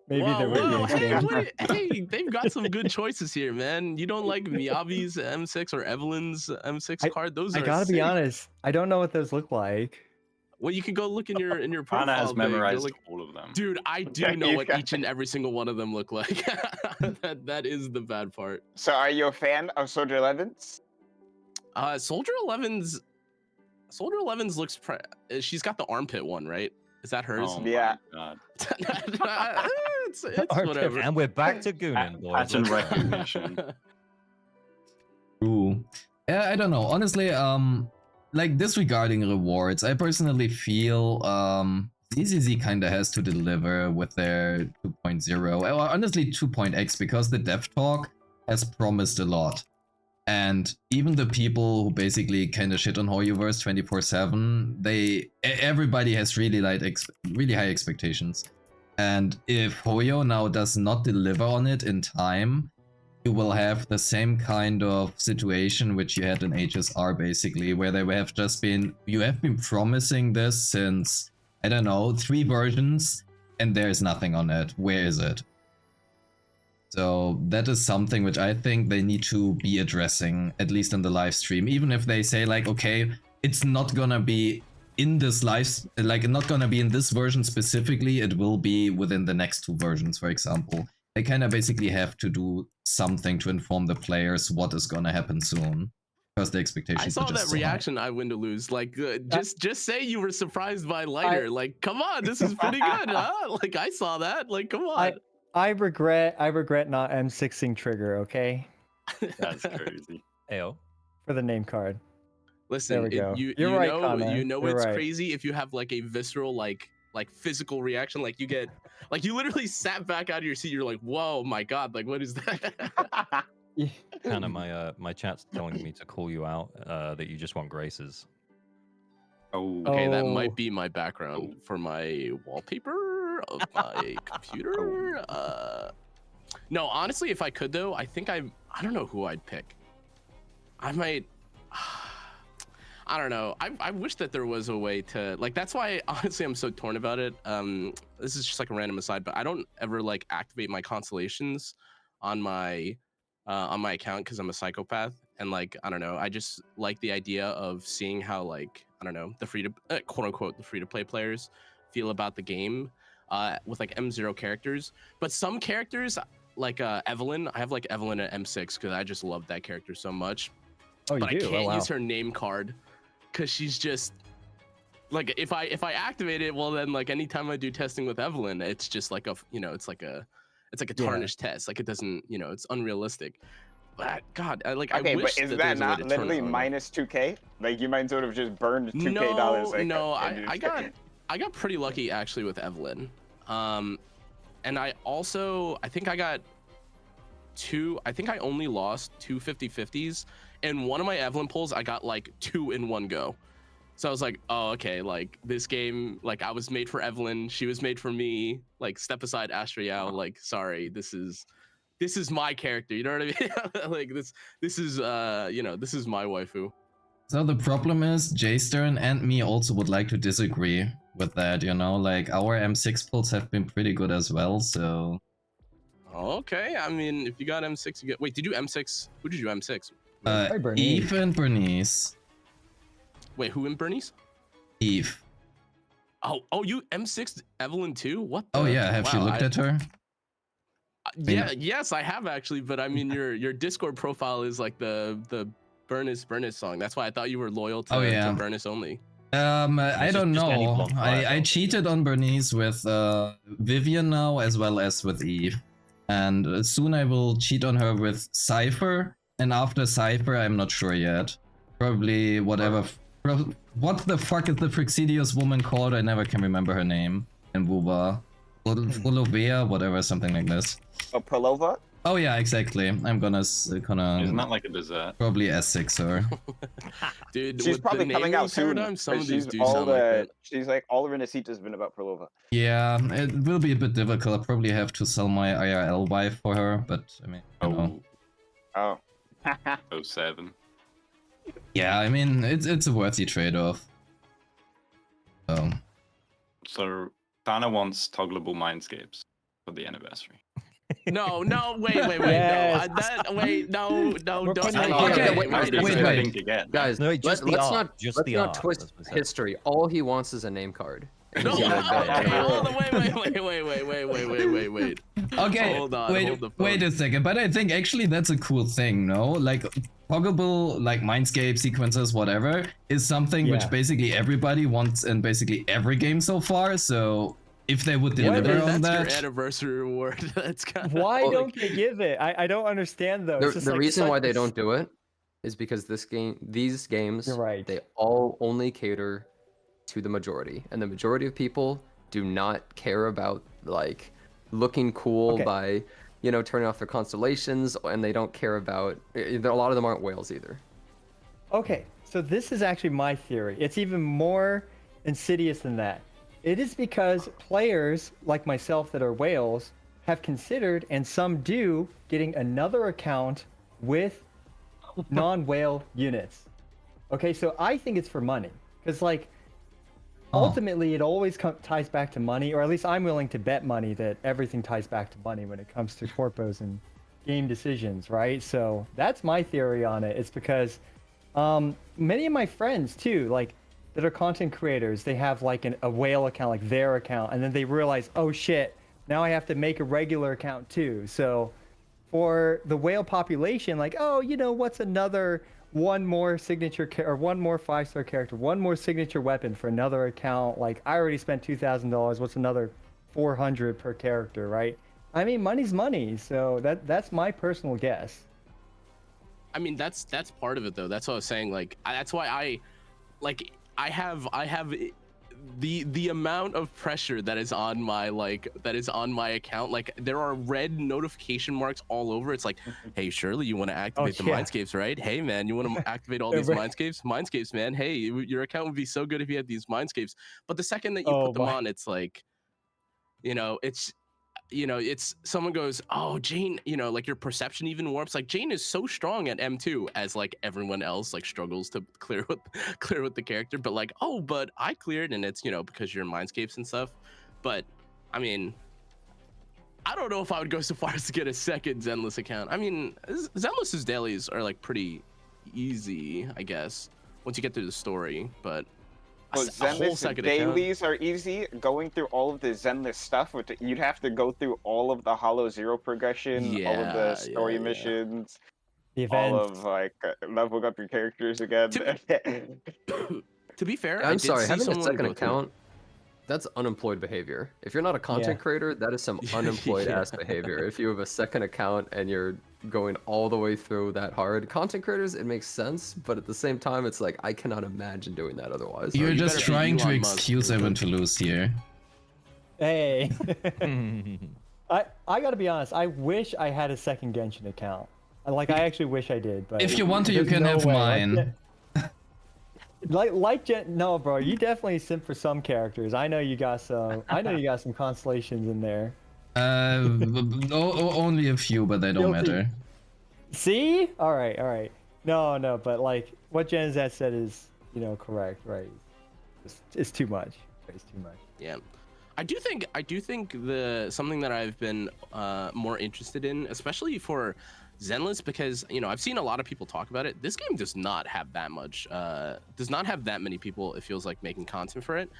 Maybe Wow, there would be an wow, hey, exchange. hey, they've got some good choices here, man. You don't like Miyabi's M6 or Evelyn's M6 card? Those I are gotta be sick. honest, I don't know what those look like. Well, you can go look in your profile. Kana has thing. Go memorized look- all of them. Dude, I Yeah, do know you what got each and every single one of them look like. that is the bad part. So are you a fan of Soldier 11s? Soldier 11's looks. She's got the armpit one, right? Is that hers? Oh Yeah. my god. it's Armpit. whatever. And we're back to Goonin, boys. Pattern Let's go. recognition. Ooh. Yeah, I don't know. Honestly, like disregarding rewards, I personally feel ZZZ kinda has to deliver with their 2.0, or honestly 2.x, because the dev talk has promised a lot. And even the people who basically kinda shit on Hoyoverse 24/7, everybody has really really high expectations. And if Hoyo now does not deliver on it in time, you will have the same kind of situation which you had in HSR, basically, where you have been promising this since, I don't know, 3 versions, and there's nothing on it. Where is it? So that is something which I think they need to be addressing, at least in the live stream. Even if they say like, okay, it's not gonna be in this not gonna be in this version specifically, it will be within the next 2 versions, for example. They kind of basically have to do something to inform the players what is gonna happen soon, because the expectations I saw are just that so high. reaction. I win to lose. Like, just say you were surprised by lighter. Like, come on, this is pretty good, huh? Like, I saw that. Like, come on. I regret not M6ing Trigger, okay? That's crazy. Ayo. For the name card. Listen, we go. you You're right, know, Connor. you know You're it's right. crazy if you have like a visceral like physical reaction. Like you get, like you literally sat back out of your seat. You're like, whoa, my god, like what is that? Kind of my chat's telling me to call you out that you just want graces. Oh. Okay, that Oh. might be my background for my wallpaper of my computer. No, honestly, if I could though, I think I don't know who I'd pick. I might. I don't know. I wish that there was a way to like. That's why honestly I'm so torn about it. This is just like a random aside, but I don't ever like activate my constellations on my account because I'm a psychopath, and like I don't know. I just like the idea of seeing how like I don't know the quote unquote the free to play players feel about the game with like M0 characters, but some characters like Evelyn. I have like Evelyn at M6 because I just love that character so much. Oh, you But do? I can't Oh, wow. use her name card because she's just like if I activate it, well then like anytime I do testing with Evelyn, it's just like it's like a Yeah. tarnished test. Like it doesn't, it's unrealistic. God, I Okay, wish but is that that there was a way not to turn literally it on. minus 2K? Like you might sort of just burned 2K No, dollars. Like, no, and you I just- got pretty lucky actually with Evelyn. And I also, I think I got I think I only lost 2 50/50s. And one of my Evelyn pulls, I got like 2 in one go. So I was like, oh, okay, like this game, like I was made for Evelyn. She was made for me. Like step aside, Astriel. Like, sorry, this is my character. You know what I mean? Like this is, this is my waifu. So the problem is, J-Stern and me also would like to disagree with that, you know? Like, our M6 pulls have been pretty good as well, so... Okay, I mean, if you got M6, you get... Wait, did you M6? Who did you M6? Eve and Bernice. Wait, who in Bernice? Eve. Oh, you M6 Evelyn too? What the... Oh yeah, have you looked at her? Yeah, yes, I have actually, but I mean, your Discord profile is like the Bernice song. That's why I thought you were loyal to, to Bernice only. I don't know. I cheated on Bernice with Vivian now as well as with Eve. And soon I will cheat on her with Cypher. And after Cypher, I'm not sure yet. Probably whatever. What the fuck is the Frixidius woman called? I never can remember her name. And Wuba. Fulovea, whatever, something like this. Oh, Prolova? Oh yeah, exactly. I'm gonna Isn't that like a dessert? probably S6 her. Dude, She's probably coming out soon. Some of these do all sound like that. She's like all of her Nacita's been about Prolova. Yeah, it will be a bit difficult. I'll probably have to sell my IRL wife for her, but I mean, you know. Oh. 07. Yeah, I mean, it's a worthy trade-off. So Dana wants toggleable mindscapes for the anniversary. No, wait, Yes. no, don't. Wait. Guys, No, just the let's art, not just let's the not art, twist that's what I said. history. All he wants is a name card. No, He's gonna okay, go. hold on, wait. Okay, Hold on, hold the phone. wait a second, but I think actually that's a cool thing, no? Like, toggleable, like, Mindscape sequences, whatever, is something which Yeah. basically everybody wants in basically every game so far, so if they would deliver on That's your that... anniversary reward. That's kind of... Why don't they give it? I don't understand though. It's just The like reason such why a they don't do it is because these games, You're right. they all only cater to the majority, and the majority of people do not care about like looking cool Okay. by turning off their constellations, and they don't care about a lot of them aren't whales either. Okay, so this is actually my theory. It's even more insidious than that. It is because players like myself that are whales have considered, and some do, getting another account with non-whale units. Okay, so I think it's for money. Because, like, ultimately it always ties back to money, or at least I'm willing to bet money that everything ties back to money when it comes to corpos and game decisions, right? So that's my theory on it. It's because many of my friends, too, like, that are content creators, they have like a whale account, like their account, and then they realize, oh shit, now I have to make a regular account too. So for the whale population, like, oh, what's another one more signature or one more 5-star character, one more signature weapon for another account? Like, I already spent $2,000. What's another 400 per character, right? I mean, money's money. So that's my personal guess. I mean, that's part of it though. That's what I was saying. Like, that's why I have the amount of pressure that is on my account. Like, there are red notification marks all over. It's like, hey, surely you want to activate the Mindscapes, right? Hey man, you want to activate all these Mindscapes, man. Hey, your account would be so good if you had these Mindscapes. But the second that you put them on, it's like, it's someone goes, oh, Jane, like your perception even warps. Like, Jane is so strong at M2 as like everyone else like struggles to clear with the character, but like, oh, but I cleared, and it's because you're in Mindscapes and stuff. But I mean, I don't know if I would go so far as to get a second Zenless account. I mean, Zenless's dailies are like pretty easy, I guess, once you get through the story, but a whole second dailies are easy. Going through all of the Zenless stuff, you'd have to go through all of the Hollow Zero progression, all of the story missions, all of like leveling up your characters again. To be fair, I'm sorry, having a second account that's unemployed behavior. If you're not a content creator, that is some unemployed ass behavior. If you have a second account and you're going all the way through that hard, content creators, it makes sense, but at the same time, it's like I cannot imagine doing that otherwise. You're you just better be trying to Elon Musk, excuse you're everyone good. to lose here. Hey. I gotta be honest. I wish I had a second Genshin account. Like I actually wish I did. But If you want to, you there's can no have way. mine. No, bro. You definitely simp for some characters. I know you got some. I know you got some constellations in there. Only a few, but they don't Guilty. matter. See? All right. No, but like what ZZZ said is, correct, right? It's too much. It's too much. Yeah. I do think the something that I've been more interested in, especially for Zenless, because I've seen a lot of people talk about it. This game does not have that much, does not have that many people. It feels like making content for it.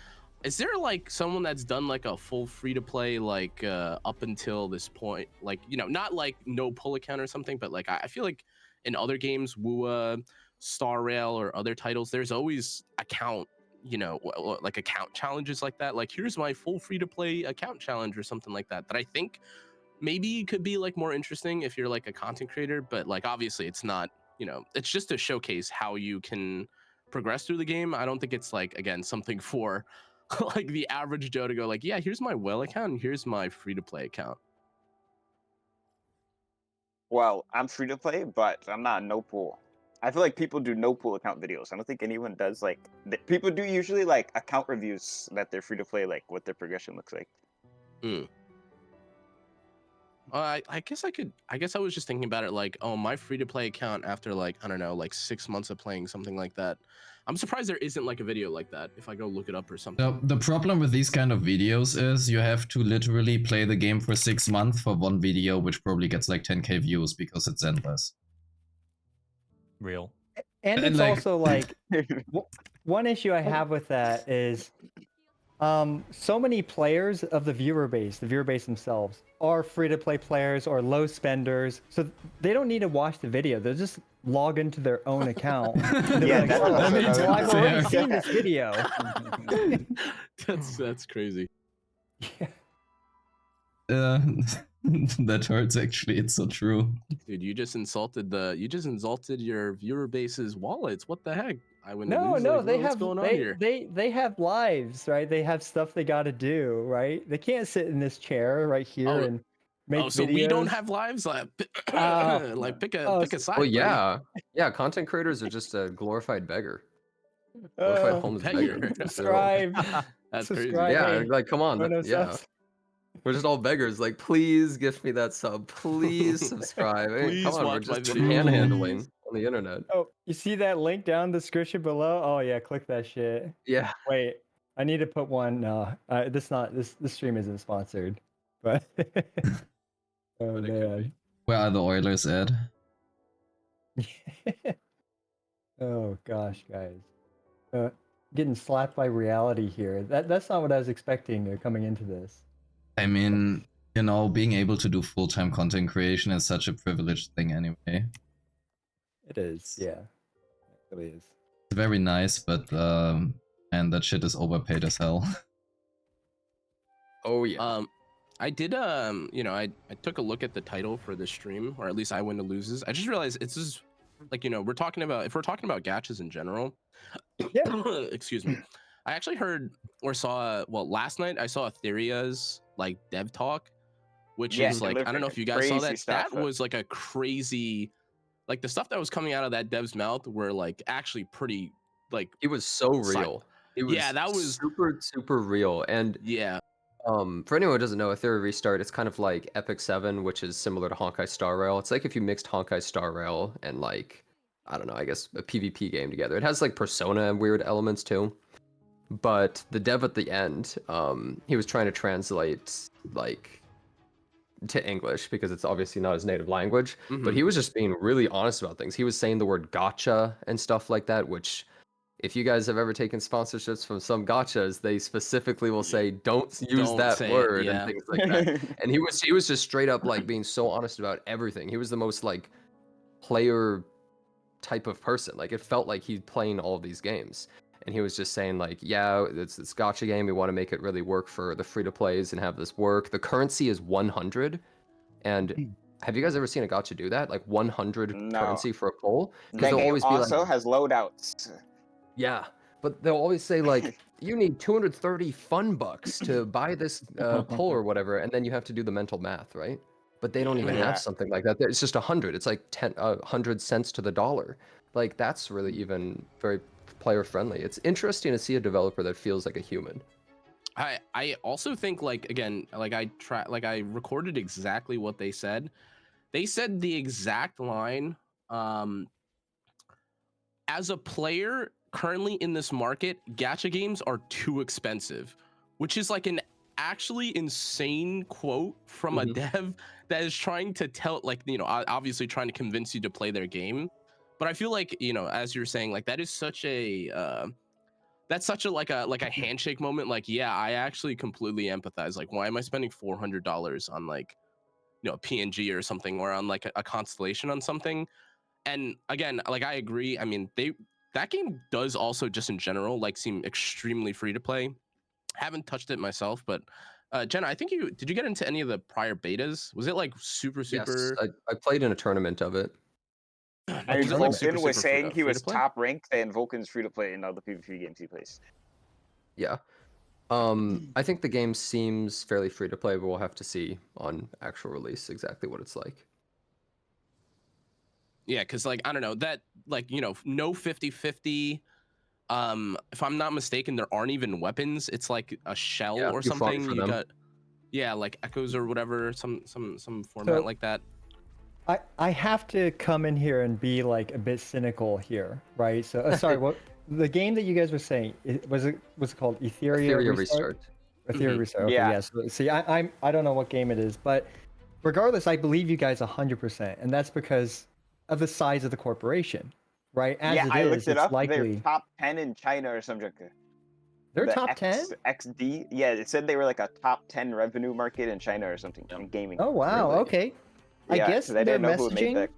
Is there like someone that's done like a full free to play like up until this point, like not like no pull account or something, but like I feel like in other games, WUA, Star Rail, or other titles, there's always account. Like account challenges like that. Like here's my full free to play account challenge or something like that. That I think maybe could be like more interesting if you're like a content creator, but like obviously it's not. It's just to showcase how you can progress through the game. I don't think it's like again something for like the average Joe to go like, yeah, here's my well account and here's my free to play account. Well, I'm free to play, but I'm not no pool. I feel like people do no pool account videos. I don't think anyone does like people do usually like account reviews that they're free to play, like what their progression looks like. I guess I was just thinking about it like, oh, my free to play account after like, I don't know, like 6 months of playing something like that. I'm surprised there isn't like a video like that if I go look it up or something. The problem with these kind of videos is you have to literally play the game for 6 months for one video, which probably gets like 10k views because it's endless. Real. And it's also like one issue I have with that is so many players of the viewer base themselves are free to play players or low spenders, so they don't need to watch the video. They'll just log into their own account. Yeah, like, that's oh, also another well, I've already fair. seen this video. That's crazy. That hurts actually. It's so true. Dude, you just insulted your viewer base's wallets. What the heck? No, they what's have going on here? they have lives, right? They have stuff they got to do, right? They can't sit in this chair right here and make videos. So we don't have lives? Like pick a side. Well, buddy. yeah. Content creators are just a glorified beggar. Glorified homeless beggar. Subscribe. That's subscribe. Yeah, Hey, like come on. no Yeah. subs. We're just all beggars. Like, please gift me that sub. Please subscribe. Hey, Please come on, we're watch my just video. panhandling on the internet. Oh, you see that link down in the description below? Oh yeah, click that shit. Yeah. Wait, I need to put one. This stream isn't sponsored, but oh man. Where are the Oilers at? Oh gosh, guys. Getting slapped by reality here. That's not what I was expecting coming into this. I mean, being able to do full-time content creation is such a privileged thing anyway. It is, yeah. It really is. It's very nice, but man, that shit is overpaid as hell. Oh yeah. I did I took a look at the title for this stream, or at least I Win to Loses. I just realized it's just like, if we're talking about gachas in general. Yeah. Excuse me. I actually heard or saw last night I saw Etherea's like dev talk, which is like, I don't know if you guys saw that. That was like a crazy, like the stuff that was coming out of that dev's mouth were like actually pretty like, it was so real. It was that was super real. And yeah. For anyone who doesn't know, Ethereum Restart, it's kind of like Epic 7, which is similar to Honkai Star Rail. It's like if you mixed Honkai Star Rail and like, I don't know, I guess a PvP game together. It has like Persona and weird elements too. But the dev at the end, he was trying to translate like to English because it's obviously not his native language. Mm-hmm. But he was just being really honest about things. He was saying the word gacha and stuff like that, which if you guys have ever taken sponsorships from some gachas, they specifically will say don't use that word and things like that. And he was just straight up like being so honest about everything. He was the most like player type of person. Like it felt like he's playing all of these games. and he was just saying like, yeah, it's this gacha game. We want to make it really work for the free to plays and have this work. The currency is 100, and have you guys ever seen a gacha do that? Like 100 No. currency for a pull? The Because they'll game always be also like, has loadouts. yeah, but they'll always say like, you need 230 fun bucks to buy this pull or whatever, and then you have to do the mental math, right? But they don't even Yeah. have something like that. It's just 100. It's like 100 cents to the dollar. Like that's really even very player friendly. It's interesting to see a developer that feels like a human. I also think like again like I recorded exactly what they said. They said the exact line. As a player currently in this market, gacha games are too expensive, which is like an actually insane quote from a dev that is trying to tell, like, you know, obviously trying to convince you to play their game. But I feel like, you know, as you're saying, like that is such a that's such a like a handshake moment. Like, yeah, I actually completely empathize. Like, why am I spending $400 on like, you know, a PNG or something, or on like a Constellation on something? And again, like I agree. I mean, that game does also just in general like seem extremely free to play. Haven't touched it myself, but Jenna, I think did you get into any of the prior betas? Was it like super? Yes, I played in a tournament of it. I mean, Was it, like, Vulcan was saying he was free-to-play? top ranked, and Vulcan's free to play in all the PvP games he plays. Yeah. I think the game seems fairly free to play, but we'll have to see on actual release exactly what it's like. Yeah, because like I don't know that, like, you know, no 50-50. If I'm not mistaken, there aren't even weapons. It's like a shell or you farm something. for You them. got, yeah, like echoes or whatever, some format like that. I have to come in here and be like a bit cynical here, right? So sorry, what the game that you guys were saying, was it called Etheria Restart? Etheria Restart. Okay, Yeah. yes. See, I don't know what game it is, but regardless, I believe you guys 100%, and that's because of the size of the corporation, right? As yeah, it I is, looked it it's up. likely They're top 10 in China or something. they're The top 10. XD. Yeah, it said they were like a top 10 revenue market in China or something in gaming. Oh wow, Really? okay. I Yeah, guess 'cause I their didn't know who made messaging. that.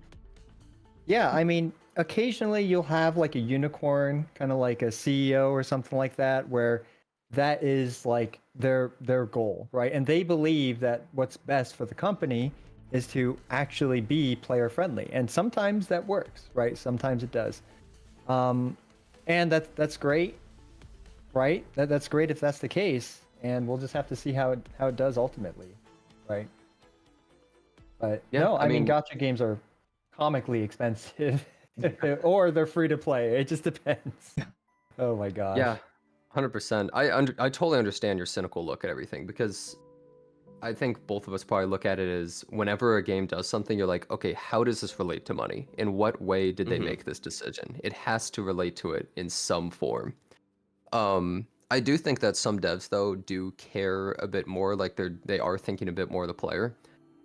Yeah, I mean, occasionally you'll have like a unicorn, kind of like a CEO or something like that, where that is like their goal, right? And they believe that what's best for the company is to actually be player friendly, and sometimes that works, right? Sometimes it does, and that's great, right? That's great if that's the case, and we'll just have to see how it does ultimately, right? But Yeah, no, I I mean, mean- gacha games are comically expensive, or they're free to play. It just depends. Oh my gosh. Yeah, 100%. I totally understand your cynical look at everything, because I think both of us probably look at it as whenever a game does something, you're like, okay, how does this relate to money? In what way did they make this decision? It has to relate to it in some form. I do think that some devs though do care a bit more, like they are thinking a bit more of the player.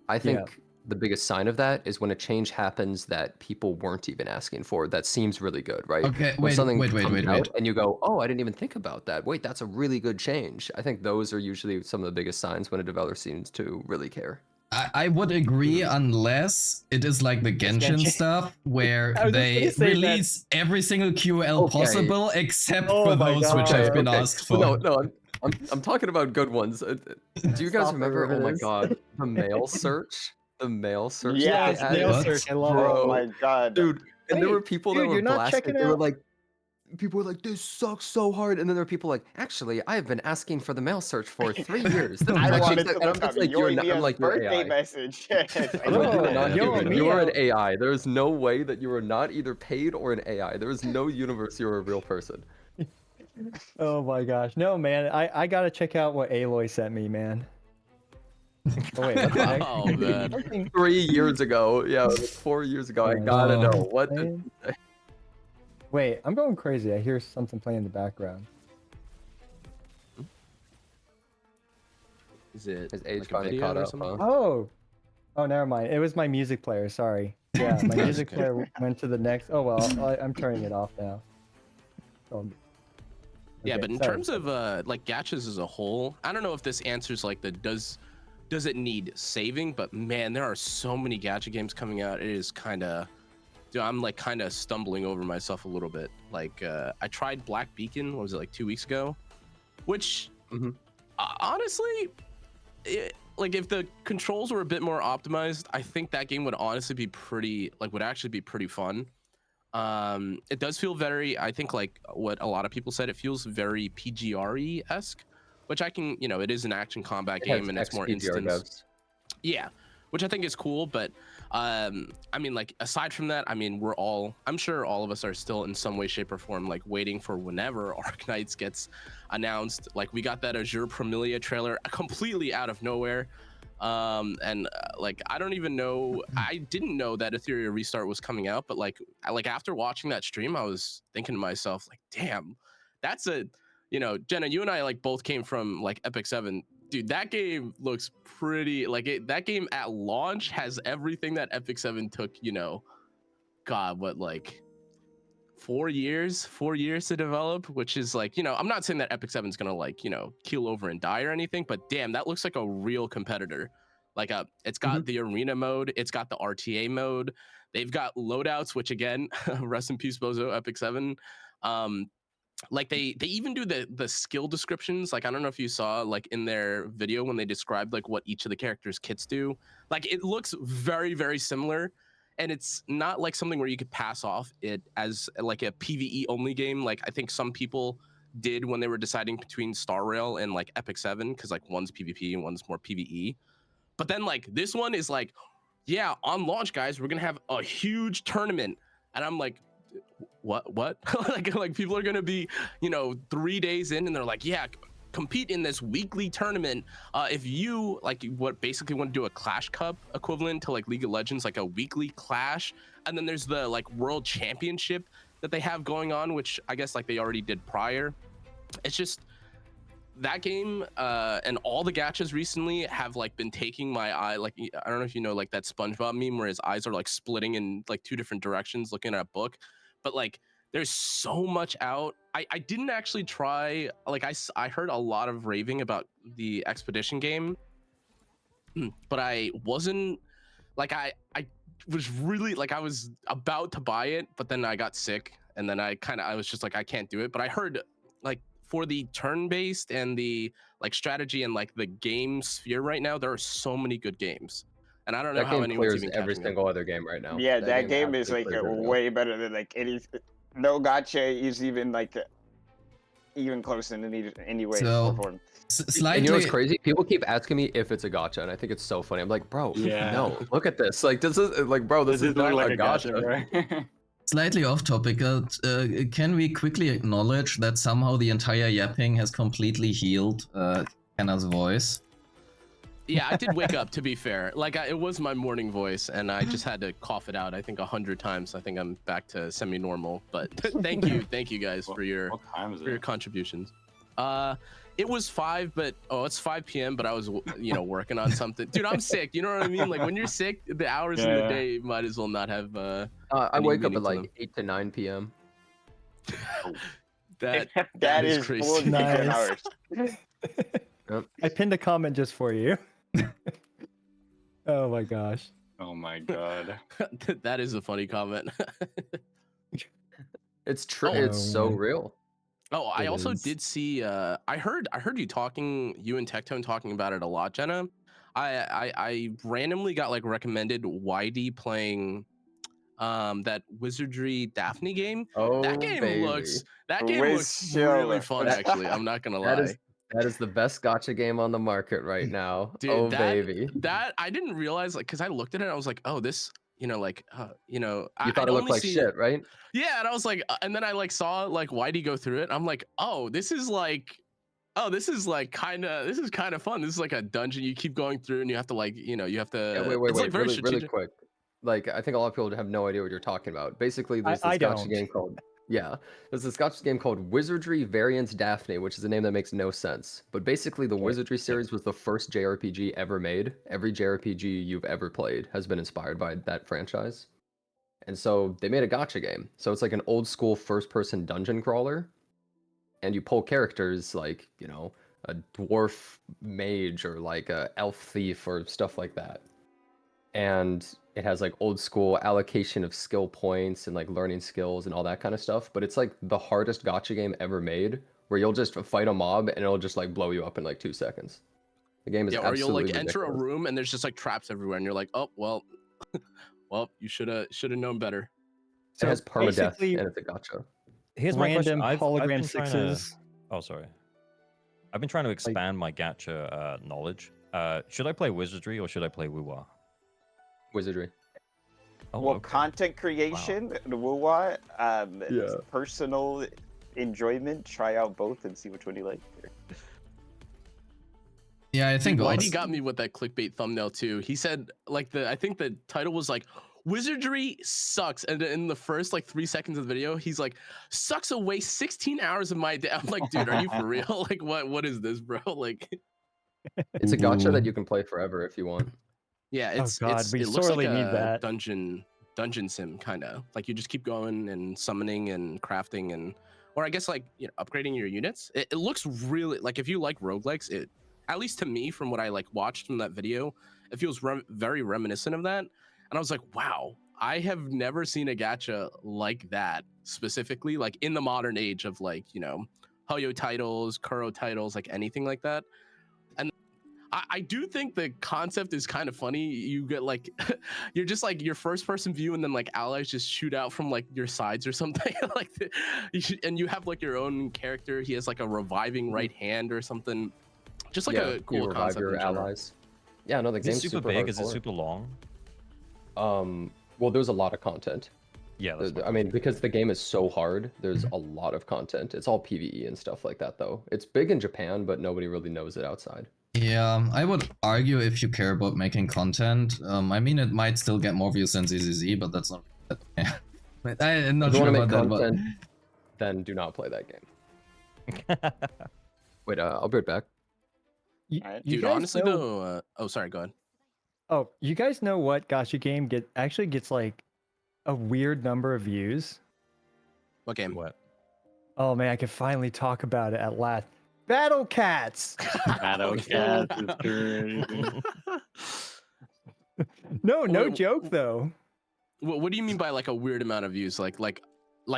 I think the biggest sign of that is when a change happens that people weren't even asking for. That seems really good, right? Okay, When something wait, comes out and you go, oh, I didn't even think about that. Wait, that's a really good change. I think those are usually some of the biggest signs when a developer seems to really care. I would agree unless it is like the Genshin Genshin. stuff where I was just they gonna say that. release every single QL Okay. possible except Oh for my those which God. have been Okay. asked for. Well, no, I'm talking about good ones. Do you guys Stop it, remember? Oh my Rivers. god, the mail search. The mail search. Yeah, that they mail added? What? search. I love Oh it. my god. Dude, and there Wait, were people that dude, were you're not blasting. checking They were out- like, people were like, this sucks so hard. And then there were people like, actually, I've been asking for the mail search for 3 years. This is I actually wanted exact-" to and I'm look just up like, you're not, I'm Yoimiya's like, you're birthday AI. message. I'm like, you are Yo, not yo, human. Mia. You are an AI. There is no way that you are not either paid or an AI. There is no universe you're a real person. Oh my gosh. No, man. I gotta check out what Aloy sent me, man. Oh wait, what the heck? Oh man. Something- 3 years ago. Yeah, like 4 years ago. I gotta know. What did Man. Wait, I'm going crazy. I hear something playing in the background. Is it His age like a finally video caught or up, something? huh? Oh, never mind. It was my music player. Sorry. Yeah, my That's music okay. player went to the next. Oh well, I'm turning it off now. Oh, Yeah, okay, but in sorry. terms of like gachas as a whole, I don't know if this answers like the does it need saving, but man, there are so many gacha games coming out. It is kind of dude, I'm like kind of stumbling over myself a little bit. Like I tried Black Beacon, what was it, like 2 weeks ago, which honestly, like if the controls were a bit more optimized, I think that game would honestly be pretty, like would actually be pretty fun. It does feel very, I think like what a lot of people said, it feels very PGR-esque, which I can, you know, it is an action combat game and it's more instance. Yeah, which I think is cool, but I mean, like aside from that, I mean, I'm sure all of us are still in some way, shape, or form like waiting for whenever Arknights gets announced. Like we got that Azure Promilia trailer completely out of nowhere. Like I don't even know, I didn't know that Ethereal Restart was coming out, but like after watching that stream, I was thinking to myself, like, damn, that's a, you know, Jenna, you and I like both came from like Epic 7. Dude, that game looks pretty, like that game at launch has everything that Epic 7 took, you know, God, what, like 4 years to develop, which is like, you know, I'm not saying that Epic 7's gonna like, you know, keel over and die or anything, but damn, that looks like a real competitor. Like it's got the arena mode, it's got the RTA mode, they've got loadouts, which again, rest in peace Bozo, Epic 7. Like they even do the skill descriptions. Like I don't know if you saw like in their video when they described like what each of the characters' kits do. Like it looks very, very similar, and it's not like something where you could pass off it as like a PvE only game. Like I think some people did when they were deciding between Star Rail and like Epic 7, because like one's PvP and one's more PvE. But then like this one is like, yeah, on launch, guys, we're gonna have a huge tournament, and I'm like, what like people are gonna be, you know, 3 days in and they're like, yeah, compete in this weekly tournament. If you like what basically want to do a Clash Cup equivalent to like League of Legends, like a weekly clash, and then there's the like world championship that they have going on, which I guess like they already did prior. It's just that game and all the gachas recently have like been taking my eye. Like I don't know if you know like that SpongeBob meme where his eyes are like splitting in like 2 different directions looking at a book. But like there's so much out. I didn't actually try, like I heard a lot of raving about the Expedition game, but I wasn't like, I was really like, I was about to buy it, but then I got sick, and then I was just like, I can't do it. But I heard like for the turn-based and the like strategy and like the game sphere right now, there are so many good games. And I don't know how anyone's even every single other game right now. Yeah, that game is like way better than like any. No gacha is even like even close in any way. So slightly. And you know what's crazy? People keep asking me if it's a gacha, and I think it's so funny. I'm like, bro, no, look at this. Like this is like, bro, this is not like a gacha. right? Slightly off topic, can we quickly acknowledge that somehow the entire yapping has completely healed Kenna's voice? Yeah, I did wake up, to be fair. Like it was my morning voice, and I just had to cough it out, I think 100 times. I think I'm back to semi-normal, but thank you guys for your contributions. It was 5, but it's 5 p.m. But I was, you know, working on something. Dude, I'm sick. You know what I mean? Like when you're sick, the hours in the day might as well not have. I wake up at like 8 to 9 p.m. that is crazy. full nice. Hours. I pinned a comment just for you. Oh my gosh. Oh my god. That is a funny comment. It's true. It's so real. Oh, I also did see. I heard you talking. You and Tectone talking about it a lot, Jenna. I randomly got like recommended YD playing that Wizardry Daphne game. Oh, that game looks Show. really fun. Actually, I'm not gonna lie. That is the best gacha game on the market right now. Dude, baby. That I didn't realize, like, because I looked at it, and I was like, oh, this, you know, like, you know, you thought it looked like shit, right? Yeah, and I was like, and then I like saw like YD go through it. I'm like, oh, this is kind of fun. This is like a dungeon you keep going through, and you have to like, you know, you have to. Yeah, wait, like really quick. Like, I think a lot of people have no idea what you're talking about. Basically, there's this gacha game called. Yeah, there's this gacha game called Wizardry Variants Daphne, which is a name that makes no sense. But basically, the Wizardry series was the first JRPG ever made. Every JRPG you've ever played has been inspired by that franchise. And so they made a gacha game. So it's like an old school first-person dungeon crawler. And you pull characters like, you know, a dwarf mage or like a elf thief or stuff like that. And it has like old school allocation of skill points and like learning skills and all that kind of stuff. But it's like the hardest gacha game ever made, where you'll just fight a mob and it'll just like blow you up in like 2 seconds. The game is or you'll absolutely like enter a ridiculous. room and there's just like traps everywhere, and you're like, oh well, well you should have known better. It has permadeath basically, and it's a gacha. Here's my question. random I've hologram been trying to- sixes. Oh, sorry. I've been trying to expand my gacha knowledge. Should I play Wizardry or should I play Wuwa? Wizardry. Oh, Well, okay. content creation, the Wuwa, Yeah. personal enjoyment. Try out both and see which one you like. Yeah, I think Whitey also, got me with that clickbait thumbnail too. He said like I think the title was like Wizardry sucks, and in the first like 3 seconds of the video, he's like, sucks away 16 hours of my day. I'm like, dude, are you for real? Like, what is this, bro? Like, It's a gacha Ooh. that you can play forever if you want. yeah, it's God, it's we it looks sorely like need a that. dungeon sim kind of like you just keep going and summoning and crafting and, or I guess like, you know, upgrading your units. It looks really like, if you like roguelikes, it, at least to me from what I like watched from that video, it feels very reminiscent of that. And I was like, wow, I have never seen a gacha like that specifically, like in the modern age of like, you know, Hoyo titles, Kuro titles, like anything like that. And I do think the concept is kind of funny. You get like, you're just like your first person view, and then like allies just shoot out from like your sides or something. Like, and you have like your own character. He has like a reviving right hand or something. Just like a cool you revive concept. your in general. allies. Yeah, no, the Is it game's super big? Is it hardcore. super long? Well, there's a lot of content. Yeah, that's I mean, because the game is so hard, there's a lot of content. It's all PvE and stuff like that, though. It's big in Japan, but nobody really knows it outside. yeah, I would argue if you care about making content, I mean, it might still get more views than ZZZ, but that's not. I'm not If you sure want to about make that, content, then do not play that game. Wait, I'll be right back. You, Alright. you Dude, guys honestly know- though, oh sorry, go ahead. Oh, you guys know what gacha game actually gets like a weird number of views? What game? What? Oh man, I can finally talk about it at last. Battle Cats. Battle Cat is crazy. No Wait, joke though. What do you mean by like a weird amount of views? Like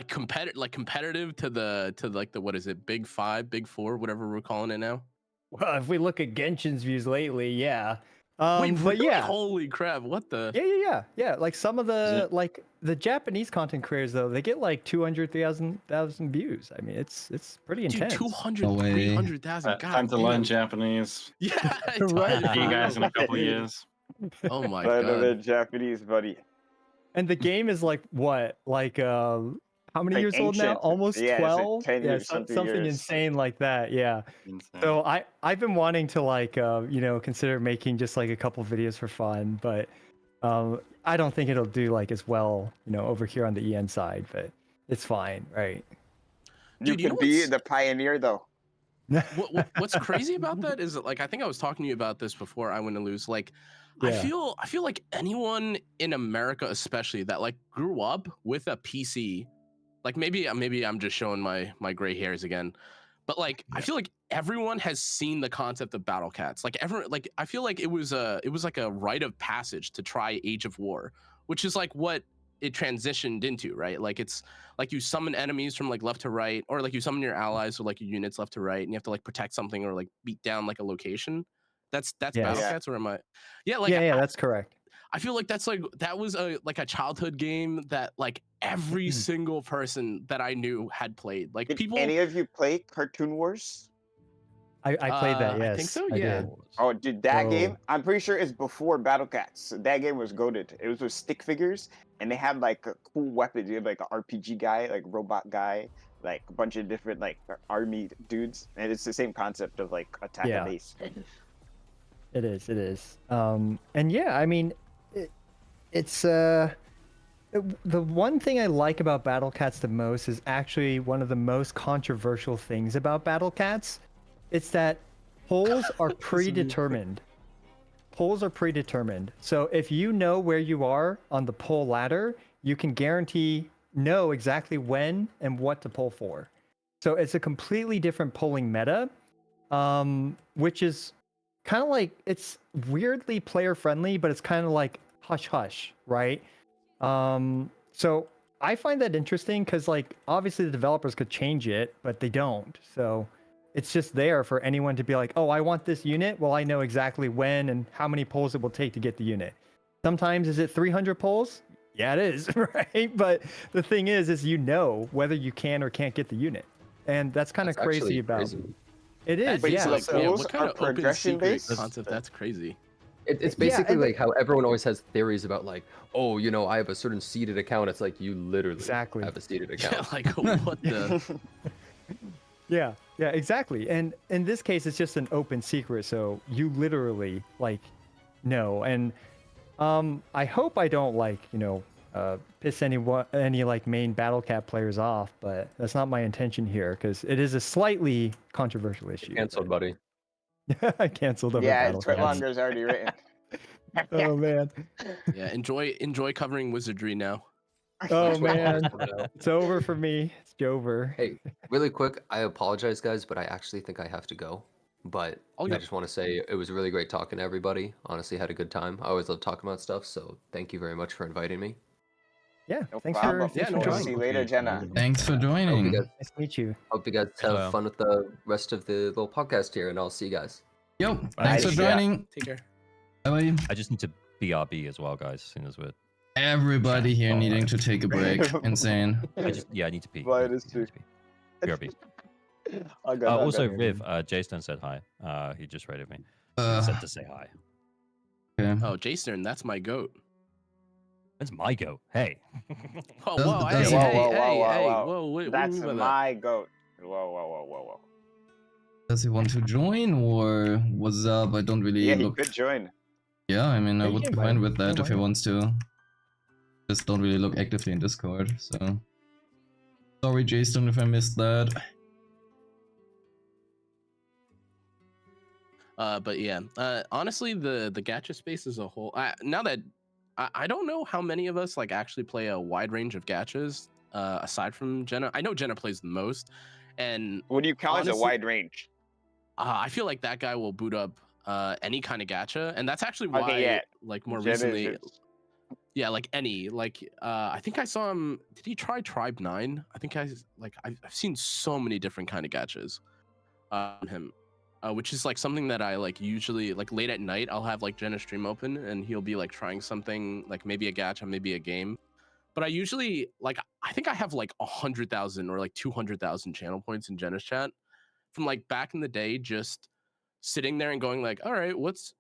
competitive to the what is it? Big 5, Big 4, whatever we're calling it now. Well, if we look at Genshin's views lately, yeah. Wait, But really? yeah. Holy crap! What the? Yeah. Like some of the like the Japanese content creators though, they get like 200,000 views. I mean, it's pretty Dude, intense. 200, No way. 300,000. Time to learn Japanese. Yeah, Right. See you guys in a couple of years. Oh my But god. the Japanese, buddy. And the game is like what? Like how many Like years old now? ancient. Almost Yeah, it's like 12? 10 Yeah, years, something something years. insane like that. Yeah. Insane. So I've been wanting to like you know, consider making just like a couple videos for fun, but I don't think it'll do like as well, you know, over here on the EN side, but it's fine, right? Dude, you You know could be what's- the pioneer though. What's crazy about that is that, like, I think I was talking to you about this before I went to lose. Like, Yeah. I feel like anyone in America, especially that like grew up with a PC, like maybe I'm just showing my gray hairs again, but like I feel like everyone has seen the concept of Battle Cats. Like I feel like it was like a rite of passage to try Age of War, which is like what it transitioned into, right? Like it's like you summon enemies from like left to right, or like you summon your allies or like your units left to right, and you have to like protect something or like beat down like a location. That's Yes. Battle Yeah. Cats, or am I? Yeah, like yeah, that's correct. I feel like that's like that was a like a childhood game that like every single person that I knew had played. Like Did people. any of you play Cartoon Wars? I played that, yes. I think so. I Yeah. did. Oh, dude, that Oh. game, I'm pretty sure it's before Battle Cats. That game was goated. It was with stick figures, and they had like cool weapons. You had like an RPG guy, like robot guy, like a bunch of different like army dudes, and it's the same concept of like attack Yeah. a base. It is. And yeah, I mean, it's the one thing I like about Battle Cats the most is actually one of the most controversial things about Battle Cats. It's that polls are predetermined. Polls are predetermined. So if you know where you are on the poll ladder, you can know exactly when and what to poll for. So it's a completely different polling meta, which is kind of like, it's weirdly player friendly, but it's kind of like hush hush, right? So I find that interesting because like obviously the developers could change it, but they don't. So it's just there for anyone to be like, oh, I want this unit. Well, I know exactly when and how many polls it will take to get the unit. Sometimes is it 300 polls? Yeah, it is, right? But the thing is you know whether you can or can't get the unit, and that's kind of crazy actually about. crazy. It is, Wait, yeah. so the So, polls what kind are of open progression secret based? concept? That's crazy. It's Yeah, basically and like how everyone always has theories about like, oh, you know, I have a certain seeded account. It's like you literally Exactly. have a seeded Yeah, account. like what the? yeah, exactly. And in this case, it's just an open secret, so you literally like know. And I hope I don't like piss any like main battle cat players off, but that's not my intention here because it is a slightly controversial issue. Canceled, buddy. I canceled over Yeah, battle cats. Twitmonger's already written. Oh man. Yeah, enjoy covering Wizardry now. Oh man. Hey, It's over for me. It's over. really quick, I apologize, guys, but I actually think I have to go. But Oh, I yeah. just want to say it was really great talking to everybody. Honestly, had a good time. I always love talking about stuff, so thank you very much for inviting me. Yeah. No Thanks problem. for thanks Yeah, for no We'll joining. see you later, Jenna. Thanks for Hope you joining. guys, Nice to meet you. hope you guys have fun with the rest of the little podcast here, and I'll see you guys. Yo, thanks for Nice. joining. Take care. Bye. I just need to BRB as well, guys. As soon as we're, Everybody here Oh, needing right. to take a break. Insane. I need to pee. Well, I it is need to pee. BRB. I'll go. Also, Riv, Jason said hi. He just rated me. He said to say hi. Okay. Oh, Jason, that's my goat. That's my goat. Hey. Oh, Does- whoa, does- hey, Whoa, hey, whoa, what do you That's mean by that? my goat. Whoa. Does he want to join or what's up? I don't really Yeah, he look. could join. Yeah, I mean, I Yeah, would you be can fine invite with him. that Yeah, if he why not? wants to. Just don't really look actively in Discord, so. Sorry, Jason, if I missed that. But yeah, honestly, the gacha space as a whole. Now that I don't know how many of us like actually play a wide range of gachas. Aside from Jenna, I know Jenna plays the most, and What do you count as a Honestly- wide range? I feel like that guy will boot up any kind of gacha, and that's actually why, Okay, yeah. like more Jenna is recently, just- yeah, like any, like I think I saw him. Did he try Tribe 9? I think I've seen so many different kind of gachas on him. Which is like something that I like usually like late at night. I'll have like Jenna stream open and he'll be like trying something like maybe a gacha, maybe a game. But I usually like I think I have like 100,000 or like 200,000 channel points in Jenna's chat from like back in the day, just sitting there and going like, all right, what's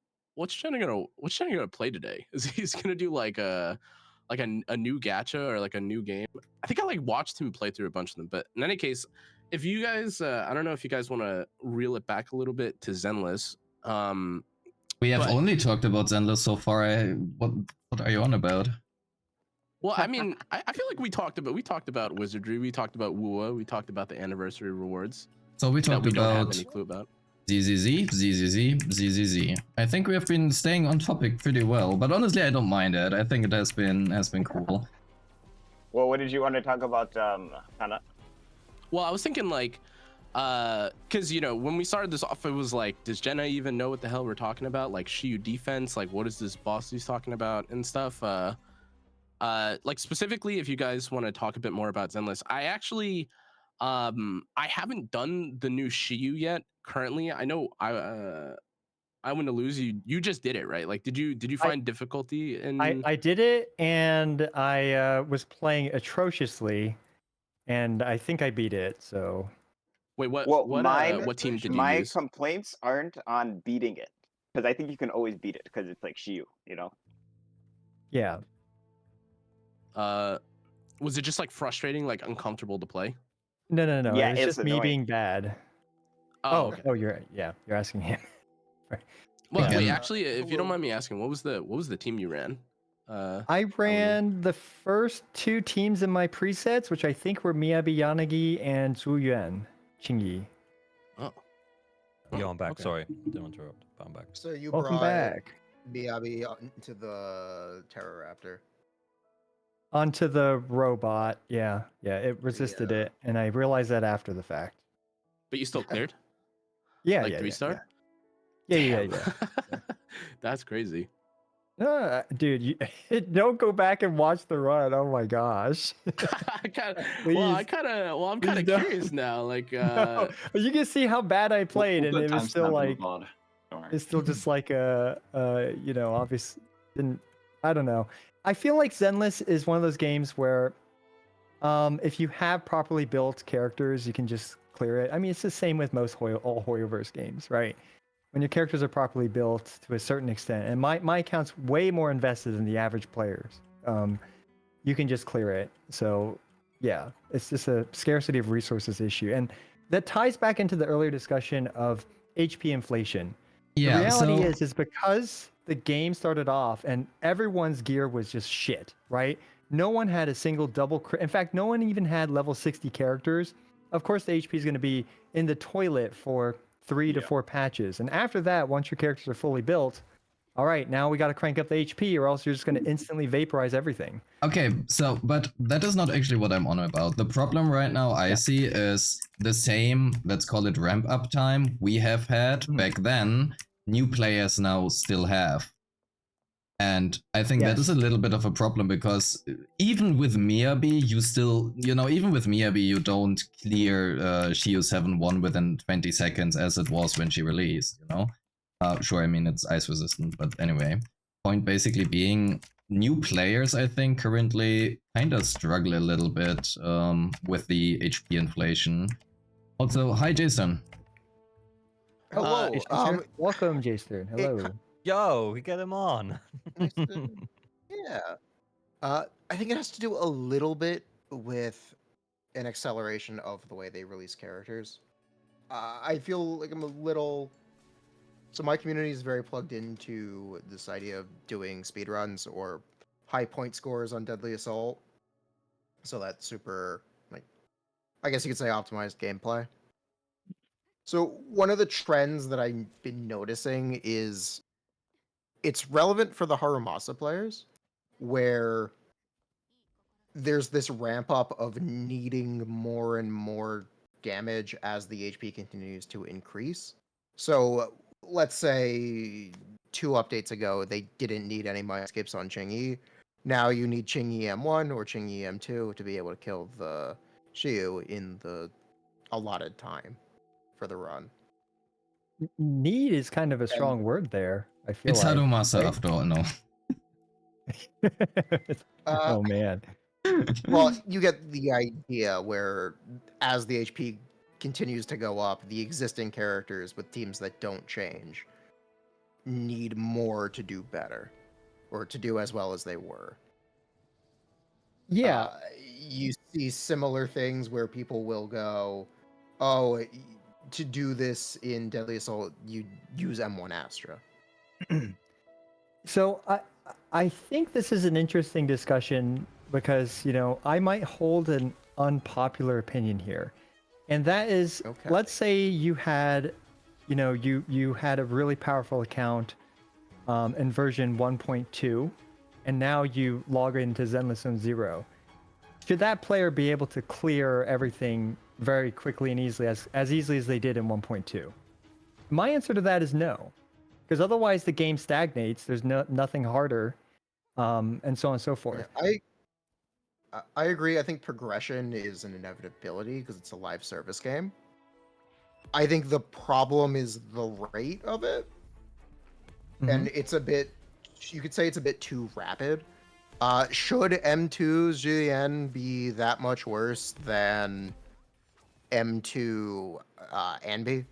Jenna gonna play today? Is he's gonna do like a new gacha or like a new game? I think I like watched him play through a bunch of them. But in any case, if you guys, I don't know if you guys want to reel it back a little bit to Zenless. We have But- only talked about Zenless so far. What are you on about? Well, I mean, I feel like we talked about Wizardry, we talked about Wua, we talked about the anniversary rewards So we that talked we don't have about any clue about. ZZZ. I think we have been staying on topic pretty well, but honestly, I don't mind it. I think it has been cool. Well, what did you want to talk about, Hannah? Well, I was thinking like, because you know when we started this off, it was like, does Jenna even know what the hell we're talking about? Like Shiu defense, like what is this boss he's talking about and stuff. Like specifically, if you guys want to talk a bit more about Zenless, I actually, I haven't done the new Shiu yet. Currently, I know I want to lose you. You just did it, right? Like, did you find difficulty in? I did it, and I was playing atrociously, and I think I beat it. So Wait, what? Well, What team did you my use? complaints aren't on beating it, because I think you can always beat it because it's like Shiu, you know. yeah, Was it just like frustrating, like uncomfortable to play? no, Yeah, it's it's just me annoying. being bad. Oh, okay. You're asking him. Well, Again- wait, actually, if you don't mind me asking, what was the team you ran? I ran the first two teams in my presets, which I think were Miyabi Yanagi and Zhu Yuan Qingyi. Oh, Yeah, I'm back. okay. Sorry, didn't interrupt. But I'm back. So you Welcome brought back Miyabi into the Terroraptor. onto the robot. Yeah, it resisted Yeah. it, and I realized that after the fact. But you still cleared? Yeah, Like yeah, 3-star? yeah. Damn. That's crazy. Dude, don't go back and watch the run. Oh my gosh. I'm kind Please. of Please don't. curious now. Like, No, but you can see how bad I played, We'll and put it was still timestamp in the like VOD. Don't worry. it's still just like obvious. Didn't I don't know. I feel like Zenless is one of those games where, if you have properly built characters, you can just clear it. I mean, it's the same with most all Hoyoverse games, right? When your characters are properly built to a certain extent, and my account's way more invested than the average players, you can just clear it. So yeah, it's just a scarcity of resources issue, and that ties back into the earlier discussion of HP inflation. Yeah, The reality so is because the game started off and everyone's gear was just shit, right? No one had a single double crit. In fact, no one even had level 60 characters. Of course, the HP is going to be in the toilet for 3 to 4 patches. And after that, once your characters are fully built, all right, now we got to crank up the HP or else you're just going to instantly vaporize everything. okay, so but that is not actually what I'm on about. The problem right now I see is the same, let's call it ramp up time we have had back then, new players now still have. And I think that is a little bit of a problem because even with Miyabi, you still, even with Miyabi, you don't clear Shiu 7-1 within 20 seconds as it was when she released, Sure, I mean, it's ice resistant, but anyway. Point basically being, new players, I think, currently kind of struggle a little bit with the HP inflation. Also, hi, Jason. Hello. Welcome, Jason. Hello. Yo, we get him on. Yeah. I think it has to do a little bit with an acceleration of the way they release characters. I feel like I'm a little. So my community is very plugged into this idea of doing speedruns or high point scores on Deadly Assault. So that's super, I guess you could say optimized gameplay. So one of the trends that I've been noticing is it's relevant for the Harumasa players, where there's this ramp up of needing more and more damage as the HP continues to increase. So let's say 2 updates ago, they didn't need any Mindscapes on Qingyi. Now you need Qingyi M1 or Qingyi M2 to be able to kill the Shiu in the allotted time for the run. Need is kind of a strong word there. I feel It's like. Harumasa right? after all, no. Oh man. Well, you get the idea where as the HP continues to go up, the existing characters with teams that don't change need more to do better or to do as well as they were. Yeah. You see similar things where people will go, oh, to do this in Deadly Assault, you use M1 Astra. So I think this is an interesting discussion because, I might hold an unpopular opinion here. And that is, let's say you had, you had a really powerful account in version 1.2, and now you log into Zenless Zone 0. Should that player be able to clear everything very quickly and easily, as easily as they did in 1.2? My answer to that is no. Because otherwise the game stagnates. There's nothing harder, and so on and so forth. Yeah, I agree. I think progression is an inevitability because it's a live service game. I think the problem is the rate of it, and it's a bit. You could say it's a bit too rapid. Should M2's GN be that much worse than M2 Anby?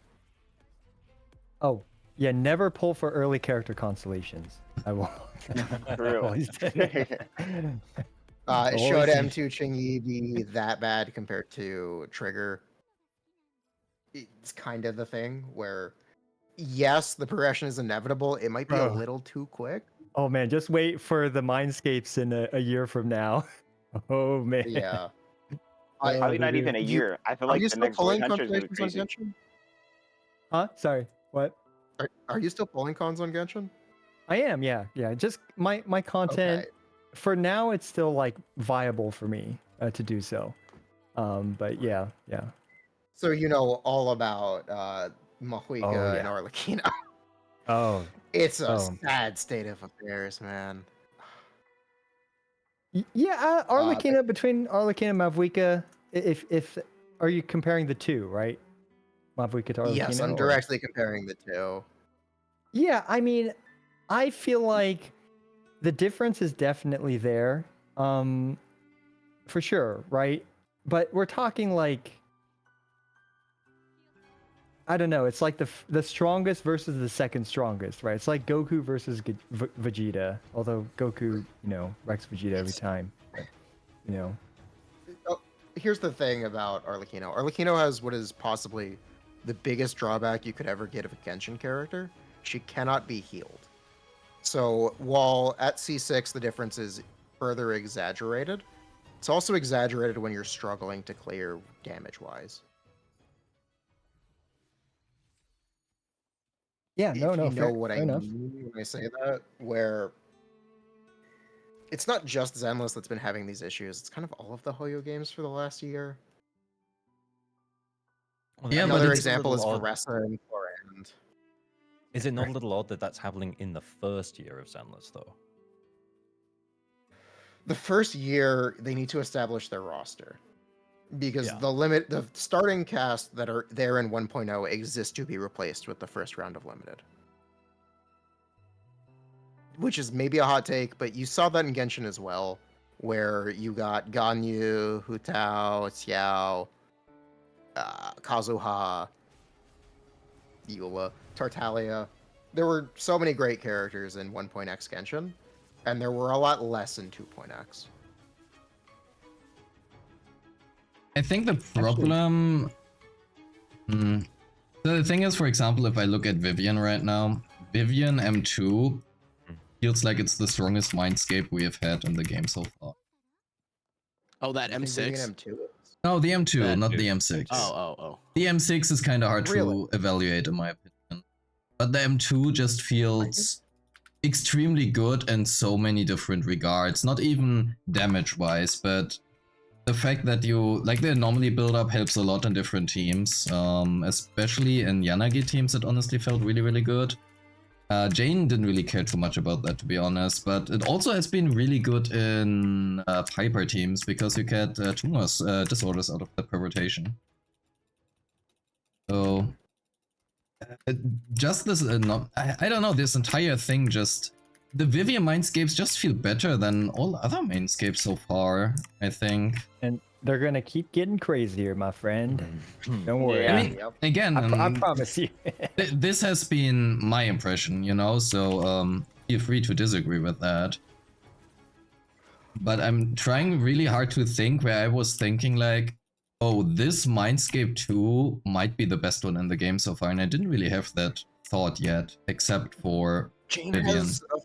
Oh, yeah, never pull for early character constellations. I will. True. Should M2 Qingyi be that bad compared to Trigger? It's kind of the thing where, yes, the progression is inevitable. It might be a little too quick. Oh man, just wait for the Mindscapes in a year from now. Oh man. Yeah. Probably not even a year. I feel like the next Void Hunter is going to be crazy. Huh? Sorry. What? Are you still pulling cons on Genshin? I am. Yeah. Yeah. Just my content. For now, it's still like viable for me to do so. But yeah. So you know all about Mahuika and Arlecchino. Oh, It's a Oh. sad state of affairs, man. Yeah, Arlecchino, between Arlecchino and Mavwika, if are you comparing the two, right? Mavwika to Arlecchino? Yes, I'm or- directly comparing the two. Yeah, I mean, I feel like the difference is definitely there, for sure, right? But we're talking like, I don't know. It's like the strongest versus the second strongest, right? It's like Goku versus Vegeta. Although Goku, wrecks Vegeta every time. But, Oh, here's the thing about Arlecchino. Arlecchino has what is possibly the biggest drawback you could ever get of a Genshin character. She cannot be healed. So while at C6 the difference is further exaggerated, it's also exaggerated when you're struggling to clear damage-wise. Yeah, If no, you know fair, what I fair enough. mean when I say that, where it's not just Zenless that's been having these issues. It's kind of all of the Hoyo games for the last year. Well, Yeah, but Another it's- example is a little odd. Veresa and Florand. Is it not a little odd that that's happening in the first year of Zenless, though? The first year, they need to establish their roster. Because Yeah. the starting cast that are there in 1.0 exist to be replaced with the first round of Limited. Which is maybe a hot take, but you saw that in Genshin as well, where you got Ganyu, Hu Tao, Xiao, Kazuha, Eula, Tartaglia. There were so many great characters in 1.x Genshin, and there were a lot less in 2.x. I think the problem. So the thing is, for example, if I look at Vivian right now, Vivian M2 feels like it's the strongest Mindscape we have had in the game so far. Oh, that I think Vivian M6. M2 is. No, the M2, That not too. the M6. Oh. The M6 is kind of hard Really? to evaluate, in my opinion. But the M2 just feels extremely good in so many different regards. Not even damage-wise, but the fact that the anomaly build-up helps a lot in different teams. Especially in Yanagi teams, it honestly felt really, really good. Jane didn't really care too much about that, to be honest, but it also has been really good in Piper teams because you get tumors, disorders out of the permutation. So, just this, I don't know, this entire thing just... The Vivian Mindscapes just feel better than all other Mindscapes so far, I think. And they're gonna keep getting crazier, my friend. Don't worry. Yeah. I mean, again, I promise you. this has been my impression, so feel free to disagree with that. But I'm trying really hard to think where I was thinking like, oh, this Mindscape 2 might be the best one in the game so far, and I didn't really have that thought yet, except for Jane Vivian. has a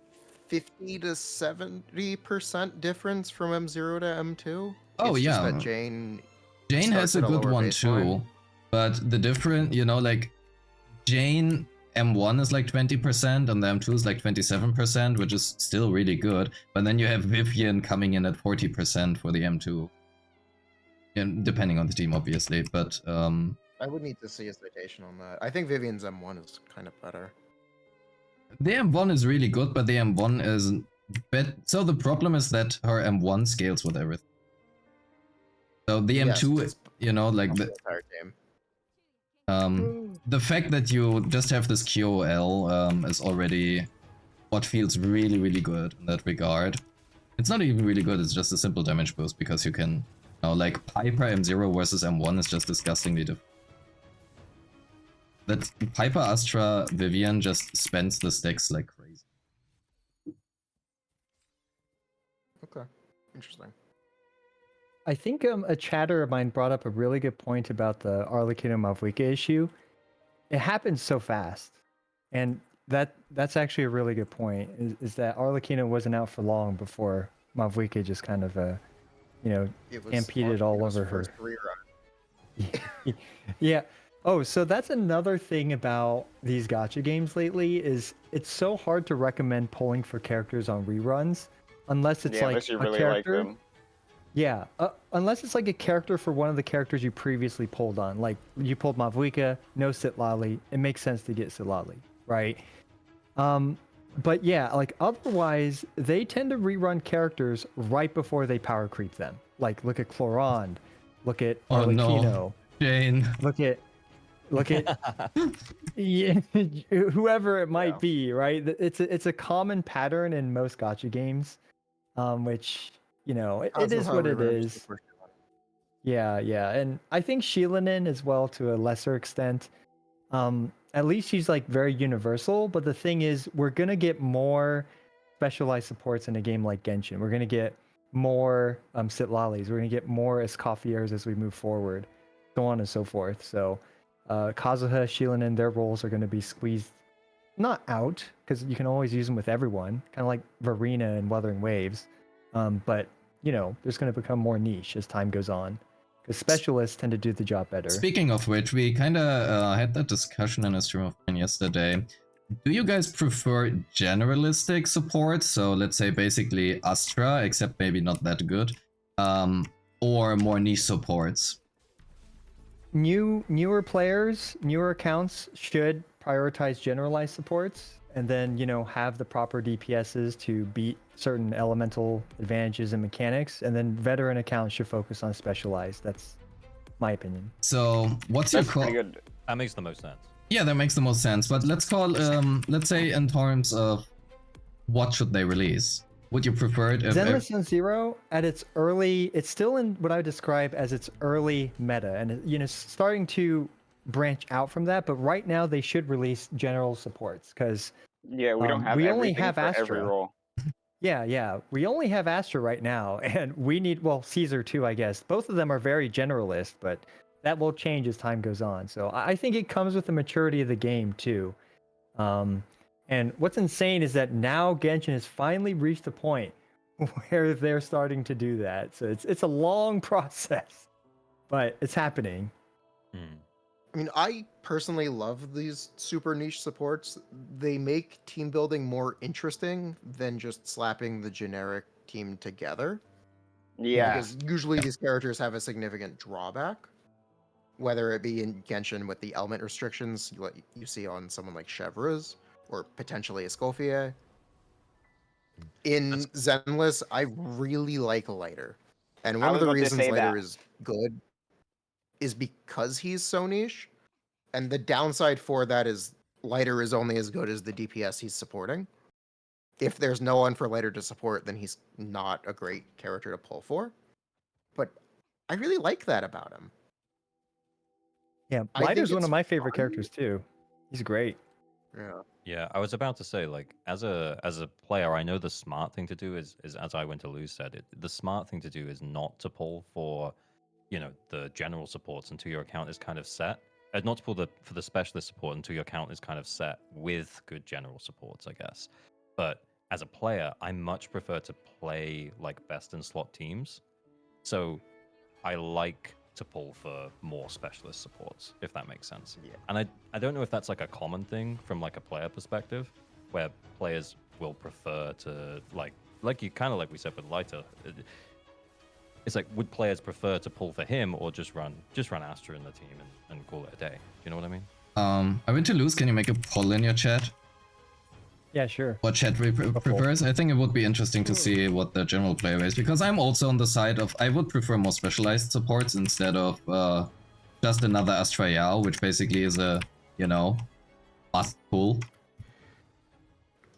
50 to 70% difference from M0 to M2. Oh, It's just yeah. that Jane Jane starts has a at a good lower one baseline. too, but the different, like Jane M1 is like 20% and the M2 is like 27%, which is still really good. But then you have Vivian coming in at 40% for the M2, and depending on the team, obviously. But I would need to see a citation on that. I think Vivian's M1 is kind of better. the M1 is really good, but the M1 is so the problem is that her M1 scales with everything. So the Yes, M2, it's like the the entire game. the fact that you just have this QOL is already what feels really, really good in that regard. It's not even really good, it's just a simple damage boost because you can, like Piper M0 versus M1 is just disgustingly different. That Piper, Astra, Vivian just spends the stacks like crazy. Okay, interesting. I think a chatter of mine brought up a really good point about the Arlecchino Mavwika issue. It happens so fast, and that's actually a really good point. Is that Arlecchino wasn't out for long before Mavwika just kind of It was stampeded all Arlecchino's over her. first rerun. Yeah. Oh, so that's another thing about these gacha games lately is it's so hard to recommend pulling for characters on reruns unless it's Yeah, like unless you a really like character. them. Yeah, unless it's like a character for one of the characters you previously pulled on. Like you pulled Mavwika, no Sitlali, it makes sense to get Sitlali, right? But yeah, like otherwise, they tend to rerun characters right before they power creep them. Like look at Chlorond, look at Oh no, Arlecchino, Jane. look at yeah, whoever it might be, right? It's a common pattern in most gacha games, which it is what it is. Yeah, and I think Shilinin as well to a lesser extent. At least she's like very universal, but the thing is, we're gonna get more specialized supports in a game like Genshin. We're gonna get more Sitlalis. We're gonna get more Escoffiers as we move forward, so on and so forth. So, Kazuha, Shilinin, their roles are gonna be squeezed, not out, because you can always use them with everyone, kind of like Varina and Wuthering Waves. But there's gonna become more niche as time goes on. Because specialists tend to do the job better. Speaking of which, we kind of had that discussion in a stream of mine yesterday. Do you guys prefer generalistic support? So let's say basically Astra, except maybe not that good, or more niche supports? Newer players, newer accounts should prioritize generalized supports, and then have the proper DPSs to beat certain elemental advantages and mechanics, and then veteran accounts should focus on specialized. That's my opinion. So what's your call? That makes the most sense. Yeah, that makes the most sense. But let's say in terms of what should they release? Would you prefer it if Zenless and Zero at its early, it's still in what I would describe as its early meta, and starting to branch out from that. But right now they should release general supports because we don't have we only everything have for Astra. every role. Yeah. We only have Astra right now, and we need Caesar too, I guess. Both of them are very generalist, but that will change as time goes on. So I think it comes with the maturity of the game too. And what's insane is that now Genshin has finally reached the point where they're starting to do that. So it's a long process, but it's happening. I mean, I personally love these super niche supports. They make team building more interesting than just slapping the generic team together. Yeah. Because usually these characters have a significant drawback, whether it be in Genshin with the element restrictions you see on someone like Chevreuse, or potentially Escoffier. In Zenless, I really like Lighter. And one of the reasons Lighter is good is because he's so niche. And the downside for that is Lighter is only as good as the DPS he's supporting. If there's no one for Lighter to support, then he's not a great character to pull for. But I really like that about him. Yeah, Lighter's one of my favorite characters too. He's great. Yeah, I was about to say, like, as a player, I know the smart thing to do is as I went to lose said it. The smart thing to do is not to pull for, the general supports until your account is kind of set. Not to pull for the specialist support until your account is kind of set with good general supports, I guess. But as a player, I much prefer to play like best in slot teams. So I like to pull for more specialist supports, if that makes sense. Yeah. And I don't know if that's like a common thing from like a player perspective, where players will prefer to like you kind of like we said with Lighter. It's like, would players prefer to pull for him or just run Astra in the team and call it a day? You know what I mean? I went to lose. Can you make a poll in your chat? Yeah, sure. What chat prefers? I think it would be interesting to see what the general player is, because I'm also on the side of I would prefer more specialized supports instead of just another Astra Yao, which basically is a must pull.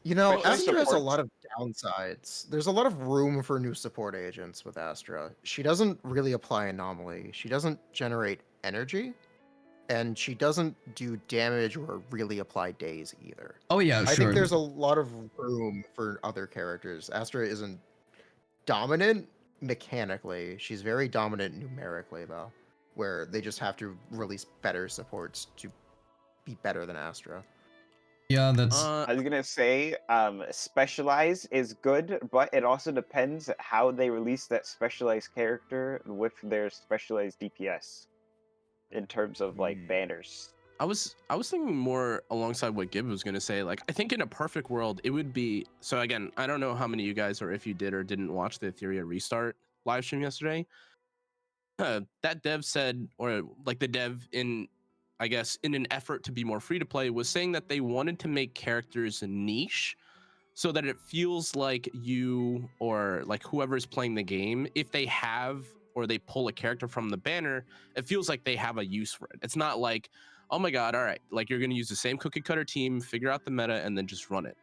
Astra has a lot of downsides. There's a lot of room for new support agents with Astra. She doesn't really apply anomaly. She doesn't generate energy. And she doesn't do damage or really apply days either. Oh yeah, I sure. think there's a lot of room for other characters. Astra isn't dominant mechanically. She's very dominant numerically, though, where they just have to release better supports to be better than Astra. Yeah, that's... I was gonna say, specialized is good, but it also depends how they release that specialized character with their specialized DPS. In terms of like banners. I was thinking more alongside what Gib was gonna say. Like, I think in a perfect world, it would be so. Again, I don't know how many of you guys, or if you did or didn't watch the Etheria restart live stream yesterday. That dev said, or like the dev in I guess in an effort to be more free to play, was saying that they wanted to make characters niche so that it feels like you or like whoever's playing the game, if they have or they pull a character from the banner, it feels like they have a use for it. It's not like, oh my god, all right, like you're going to use the same cookie cutter team, figure out the meta, and then just run it.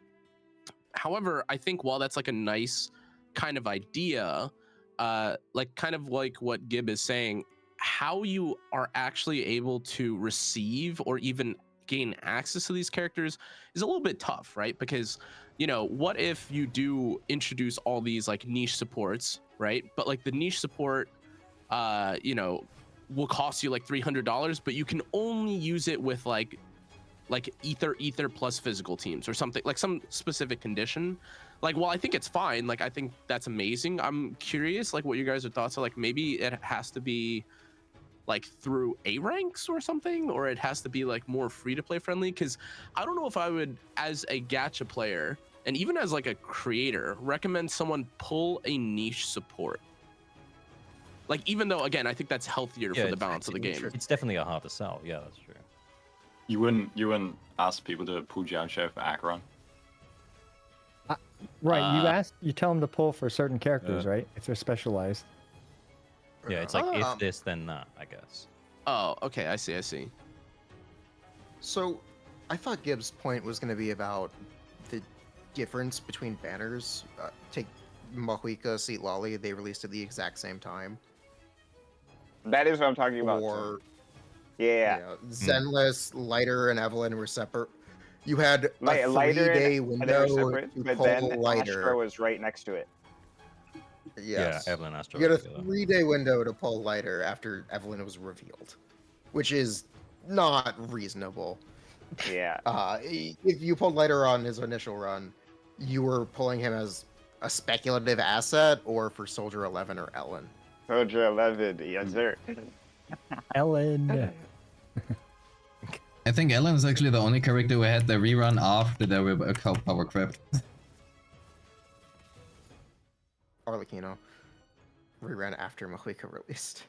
However, I think while that's like a nice kind of idea, like kind of like what Gib is saying, how you are actually able to receive or even gain access to these characters is a little bit tough, right? Because, you know, what if you do introduce all these like niche supports, right? But like the niche support, you know, will cost you like $300, but you can only use it with like ether plus physical teams or something, like some specific condition. Like, well, I think it's fine. Like, I think that's amazing. I'm curious, like, what you guys' thoughts are. Like, maybe it has to be like through A ranks or something, or it has to be like more free to play friendly. Because I don't know if I would, as a gacha player and even as like a creator, recommend someone pull a niche support. Like, even though, again, I think that's healthier for the balance of the game. It's definitely a hard to sell. Yeah, that's true. You wouldn't ask people to pull Jiansha for Acheron? Right, you tell them to pull for certain characters, right? If they're specialized. Yeah, it's like if this, then that, I guess. Oh, okay, I see. So, I thought Gibbs' point was going to be about the difference between banners. Take Mahuika, Seat Lolly, they released at the exact same time. That is what I'm talking about. Or, yeah. Zenless, Lighter, and Evelyn were separate. You had a Lighter 3-day window to but pull then Lighter. Astra was right next to it. Yes. Yeah, Evelyn Astra. You had a 3-day window to pull Lighter after Evelyn was revealed, which is not reasonable. Yeah. If you pulled Lighter on his initial run, you were pulling him as a speculative asset or for Soldier 11 or Ellen. Soldier 11, yes sir. Ellen. I think Ellen is actually the only character who had the rerun after they were power crept. Arlecchino reran after Mahuika released.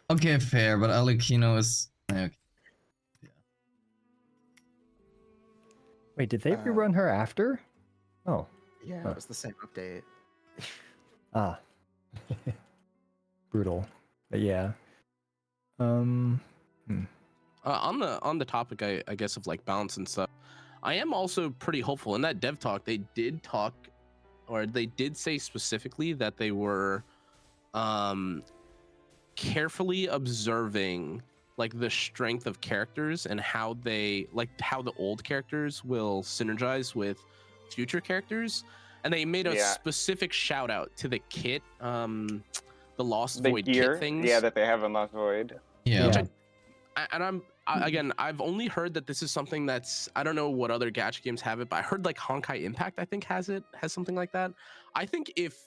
Okay, fair, but Arlecchino is... Okay. Yeah. Wait, did they rerun her after? Oh. Yeah, it was the same update. Ah. Brutal. But yeah. On the topic, I guess, of like balance and stuff, I am also pretty hopeful. In that dev talk, they did talk, or they did say specifically that they were carefully observing like the strength of characters and how the old characters will synergize with future characters. And they made a specific shout out to the kit, the Lost Void kit things. Yeah, that they have in Lost Void. Yeah. Which again, I've only heard that this is something that's, I don't know what other gacha games have it, but I heard like Honkai Impact, I think, has something like that. I think if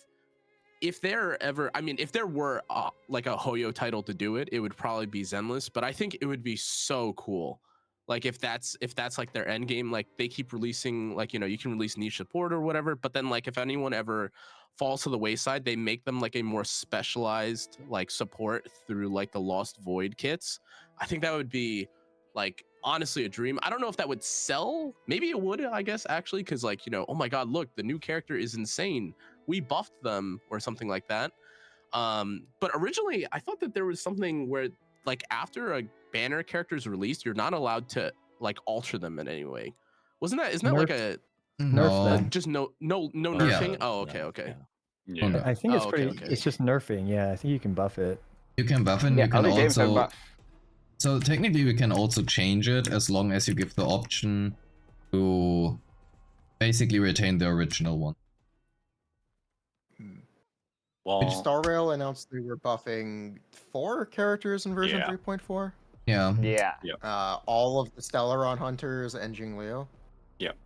there ever, I mean, if there were like a Hoyo title to do it, it would probably be Zenless, but I think it would be so cool. Like if that's like their end game, like they keep releasing, like, you know, you can release niche support or whatever, but then like if anyone ever falls to the wayside, they make them like a more specialized like support through like the Lost Void kits. I think that would be like honestly a dream. I don't know if that would sell. Maybe it would, I guess, actually, because like, you know, oh my god, look, the new character is insane, we buffed them or something like that. But originally I thought that there was something where like after a banner character is released, you're not allowed to like alter them in any way. Isn't that like a No. just no nerfing? Oh, okay. Yeah. I think it's okay. it's just nerfing. Yeah, I think you can buff it. You can buff it, and you can other games have also... buff. So technically we can also change it as long as you give the option to basically retain the original one. Well, Star Rail announced they were buffing 4 characters in version Yeah. 3.4. Yeah. Yeah. All of the Stellaron Hunters and Jingliu. Yep.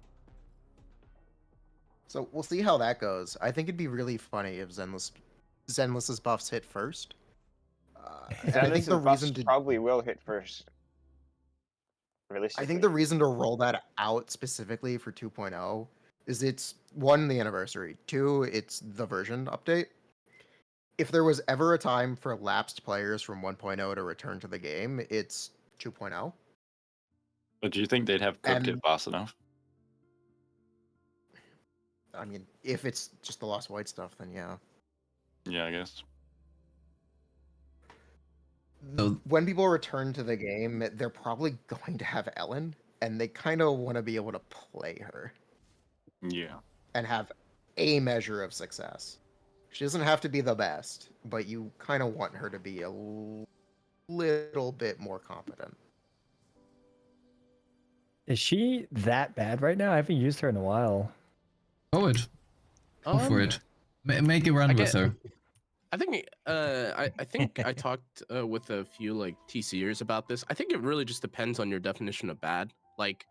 So we'll see how that goes. I think it'd be really funny if Zenless's buffs hit first. I think the reason to probably will hit first. I think the reason to roll that out specifically for 2.0 is it's 1, the anniversary, 2, it's the version update. If there was ever a time for lapsed players from 1.0 to return to the game, it's 2.0. But do you think they'd have cooked it And- fast enough? I mean, if it's just the Lost White stuff, then yeah. Yeah, I guess. So- When people return to the game, they're probably going to have Ellen, and they kind of want to be able to play her Yeah. and have a measure of success. She doesn't have to be the best, but you kind of want her to be a little bit more competent. Is she that bad right now? I haven't used her in a while. Go it. Go for it. Make a run I with get- her. I think I think I talked with a few like TCers about this. I think it really just depends on your definition of bad. Like,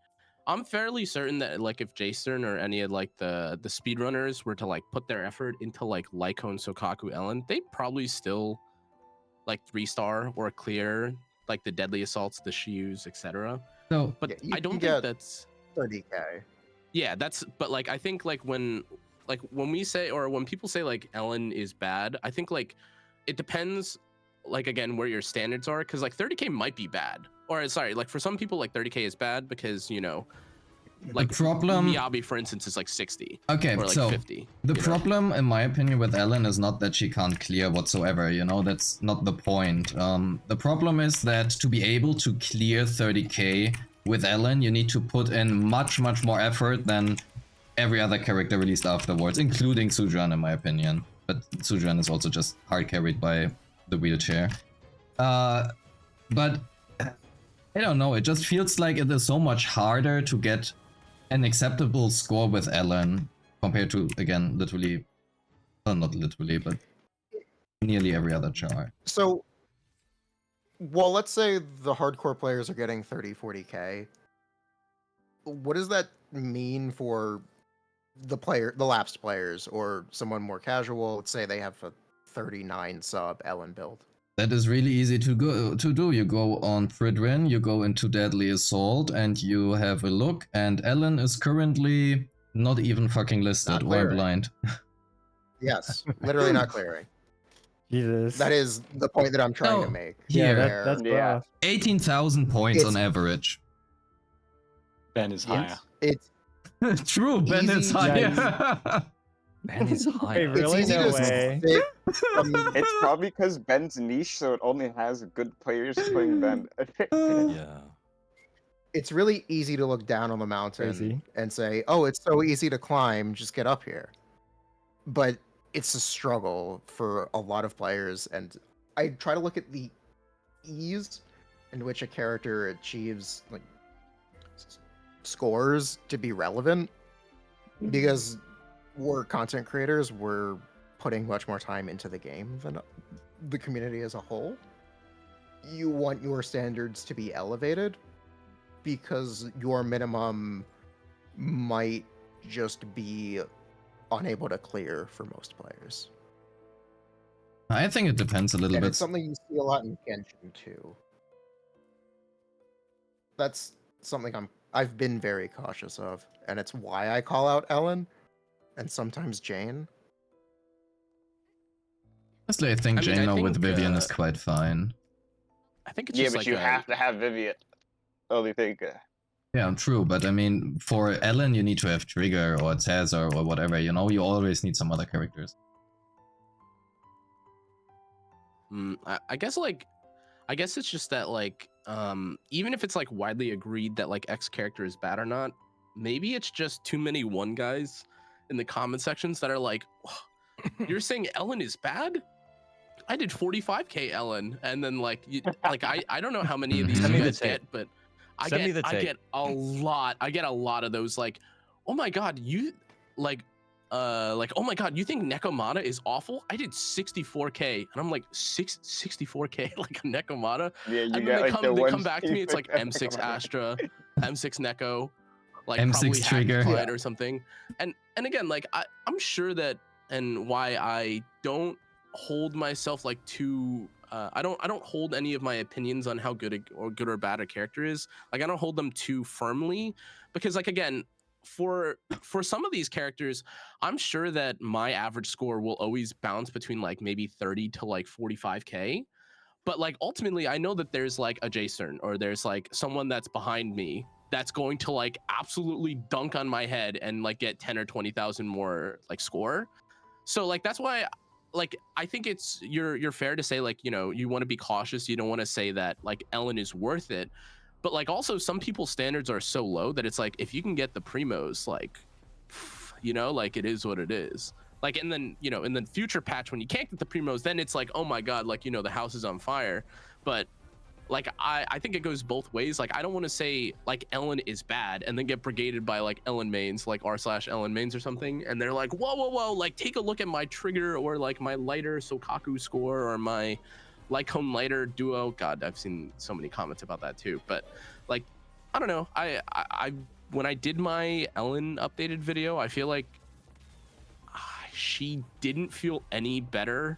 I'm fairly certain that like if Jason or any of like the speedrunners were to like put their effort into like Lycone, Sokaku, Ellen, they'd probably still like 3-star or clear like the deadly assaults, the Shius, etc. So But Yeah, you I don't can think get- that's 30k. yeah, that's but like I think like when we say or when people say like Ellen is bad, I think like it depends like again where your standards are, because like 30k might be bad, or sorry, like for some people like 30k is bad because you know like the problem. Miyabi for instance is like 60 Okay, or like so 50. the you know? problem, in my opinion, with Ellen is not that she can't clear whatsoever. You know, that's not the point. The problem is that to be able to clear 30k with Ellen, you need to put in much more effort than every other character released afterwards, including Sujuan, in my opinion. But Sujuan is also just hard carried by the wheelchair. But I don't know. It just feels like it is so much harder to get an acceptable score with Ellen compared to, again, literally, well, not literally, but nearly every other char. So, well, let's say the hardcore players are getting 30, 40k. What does that mean for the lapsed players or someone more casual? Let's say they have a 39 sub Ellen build. That is really easy to do. You go on Predetermined, you go into Deadly Assault, and you have a look. And Ellen is currently not even fucking listed. Not Or I'm clearing. blind. Yes, literally not clearing. Jesus. That is the point that I'm trying No, to make. yeah, here. that's Yeah. rough. 18,000 points on It's- average. Ben is higher. It's True, Ben is Easy, higher. Ben is Wait, high. really? it's easy No to way. sit from- It's probably because Ben's niche, so it only has good players playing Ben. Yeah. it's really easy to look down on the mountain Crazy. and say, "Oh, it's so easy to climb, just get up here." But it's a struggle for a lot of players, and I try to look at the ease in which a character achieves like scores to be relevant, because we're content creators, we're putting much more time into the game than the community as a whole. You want your standards to be elevated because your minimum might just be unable to clear for most players. I think it depends a little And bit. it's something you see a lot in Genshin too. That's something I've been very cautious of, and it's why I call out Ellen and sometimes Jane. Honestly, I think I mean, I Jaina with think, Vivian is quite fine. I think it's Yeah, just but like you a- have to have Vivian. Only thing. Yeah, true, but I mean, for Ellen, you need to have Trigger or Cesar or whatever, you know? You always need some other characters. I guess like I guess it's just that like even if it's like widely agreed that like X character is bad or not, maybe it's just too many one guys in the comment sections that are like, you're saying Ellen is bad? I did 45k Ellen, and then like like I don't know how many of these Send you me the guys tape. get, but I Send me the I tape. get a lot. I get a lot of those like, oh my god, you like oh my god, you think Nekomata is awful? I did 64k, and I'm like 64k like a Nekomata. Yeah, you And then get like the they one come back to me. It's like Come M6 on. Astra, M6 Neko, like M6 probably Trigger. Hackfied or something. And again, like I'm sure that, and why I don't hold myself like too. I don't hold any of my opinions on how good or bad a character is. Like I don't hold them too firmly, because like again, for some of these characters, I'm sure that my average score will always bounce between like maybe 30 to like 45k. But like ultimately, I know that there's like a Jason or there's like someone that's behind me that's going to like absolutely dunk on my head and like get 10 or 20,000 more like score. So like that's why like I think it's you're fair to say like, you know, you want to be cautious. You don't want to say that like Ellen is worth it. But like also some people's standards are so low that it's like if you can get the primos, like, you know, like it is what it is. Like, and then, you know, in the future patch when you can't get the primos, then it's like, oh my god, like, you know, the house is on fire. But like I think it goes both ways. Like I don't want to say like Ellen is bad and then get brigaded by like Ellen mains, like r/Ellen mains or something, and they're like, whoa, like take a look at my trigger or like my lighter Sokaku score or my Lycone lighter duo. God, I've seen so many comments about that too. But like I don't know, I when I did my Ellen updated video, I feel like she didn't feel any better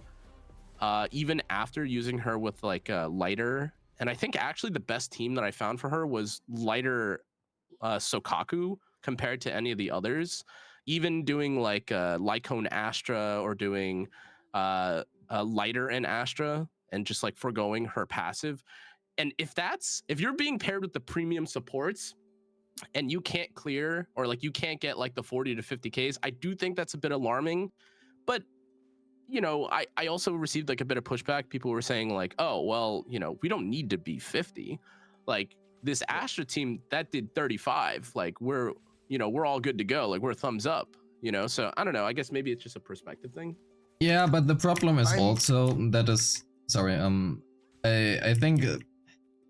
even after using her with like a lighter. And I think actually the best team that I found for her was lighter Sokaku compared to any of the others. Even doing like Lycone Astra or doing lighter and Astra and just like foregoing her passive. And if you're being paired with the premium supports and you can't clear or like you can't get like the 40 to 50Ks, I do think that's a bit alarming. But you know, I also received like a bit of pushback. People were saying like, oh, well, you know, we don't need to be 50. Like this Astra team that did 35, like we're all good to go. Like we're thumbs up, you know? So I don't know. I guess maybe it's just a perspective thing. Yeah, but the problem is also that is, sorry, I think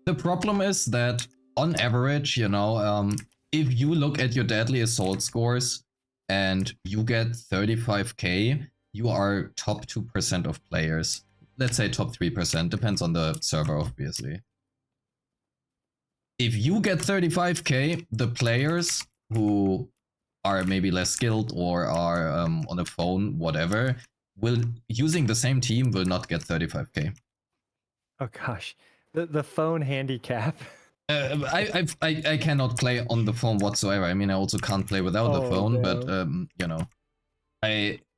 the problem is that on average, you know, if you look at your deadly assault scores and you get 35k, you are top 2% of players. Let's say top 3%, depends on the server, obviously. If you get 35k, the players who are maybe less skilled or are on a phone, whatever, will using the same team will not get 35k. Oh gosh, the phone handicap. I cannot play on the phone whatsoever. I mean, I also can't play without the phone, but you know,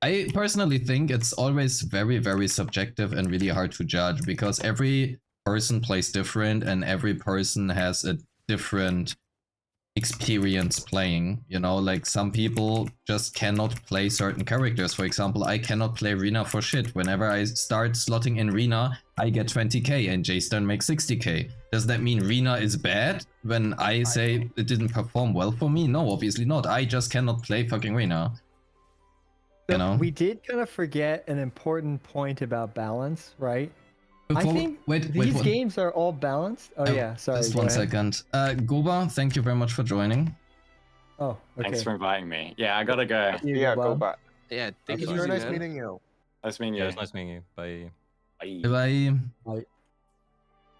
I personally think it's always very, very subjective and really hard to judge because every person plays different and every person has a different experience playing, you know, like some people just cannot play certain characters. For example, I cannot play Rina for shit. Whenever I start slotting in Rina, I get 20k and J-Stern makes 60k. Does that mean Rina is bad when I say it didn't perform well for me? No, obviously not. I just cannot play fucking Rina. You know? We did kind of forget an important point about balance, right? Before, I think these games are all balanced. Oh yeah, sorry. Just 1 second. Goba, thank you very much for joining. Oh, okay. Thanks for inviting me. Yeah, I gotta go. Yeah, Goba. Yeah, thank It you. was very nice meeting you. Nice meeting you. Yeah, it's nice meeting you. Bye. Bye.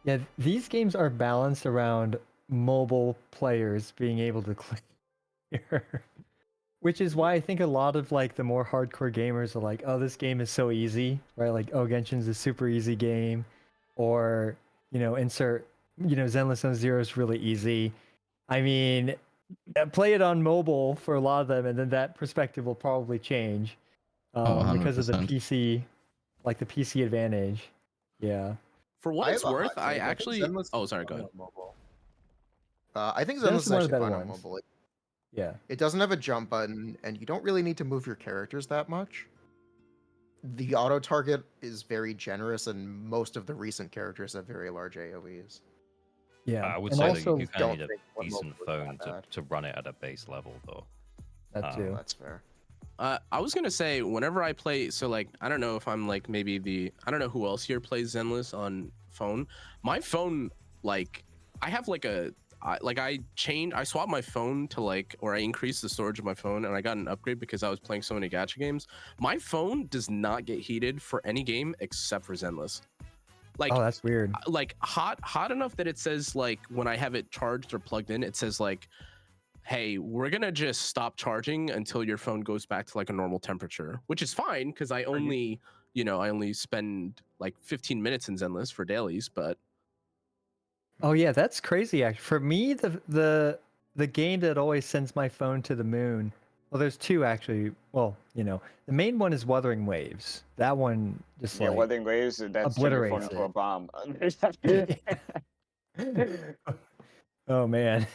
Yeah, these games are balanced around mobile players being able to clear. Which is why I think a lot of like the more hardcore gamers are like, oh, this game is so easy, right? Like, oh, Genshin's a super easy game, or you know, insert, you know, Zenless on Zero is really easy. I mean, play it on mobile for a lot of them, and then that perspective will probably change because of the PC, like the PC advantage. Yeah. For what it's worth, I actually. Oh, sorry, go ahead. I think Zenless is actually fine on mobile. Yeah. It doesn't have a jump button, and you don't really need to move your characters that much. The auto target is very generous, and most of the recent characters have very large AoEs. Yeah, I would say that you kind of need a decent phone to run it at a base level, though. That too. That's fair. I was gonna say whenever I play, so like I don't know if I'm like maybe I don't know who else here plays Zenless on phone. My phone, like I have like I swapped my phone to like, or I increased the storage of my phone and I got an upgrade because I was playing so many gacha games. My phone does not get heated for any game except for Zenless. Like, oh, that's weird. Like hot enough that it says like when I have it charged or plugged in, it says like, hey, we're gonna just stop charging until your phone goes back to like a normal temperature, which is fine because I only spend like 15 minutes in Zenless for dailies, but. Oh yeah, that's crazy. Actually, for me, the game that always sends my phone to the moon Well, there's two actually. Well, the main one is Wuthering Waves. That one just Yeah, like Wuthering Waves, that's turn your phone obliterates into a it. bomb. Oh man.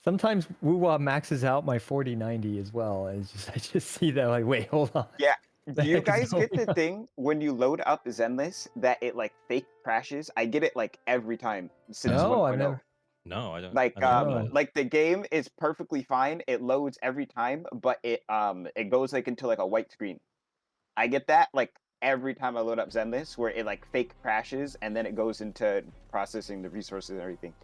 Sometimes Wuwa maxes out my 4090 as well. And I just see that like, wait, hold on. Yeah. The Do you heck is guys get the going on? thing when you load up Zenless that it like fake crashes? I get it like every time since No, I've 1.0. never. No, I don't. Like I don't know No. that. like the game is perfectly fine. It loads every time, but it goes like into like a white screen. I get that like every time I load up Zenless where it like fake crashes and then it goes into processing the resources and everything.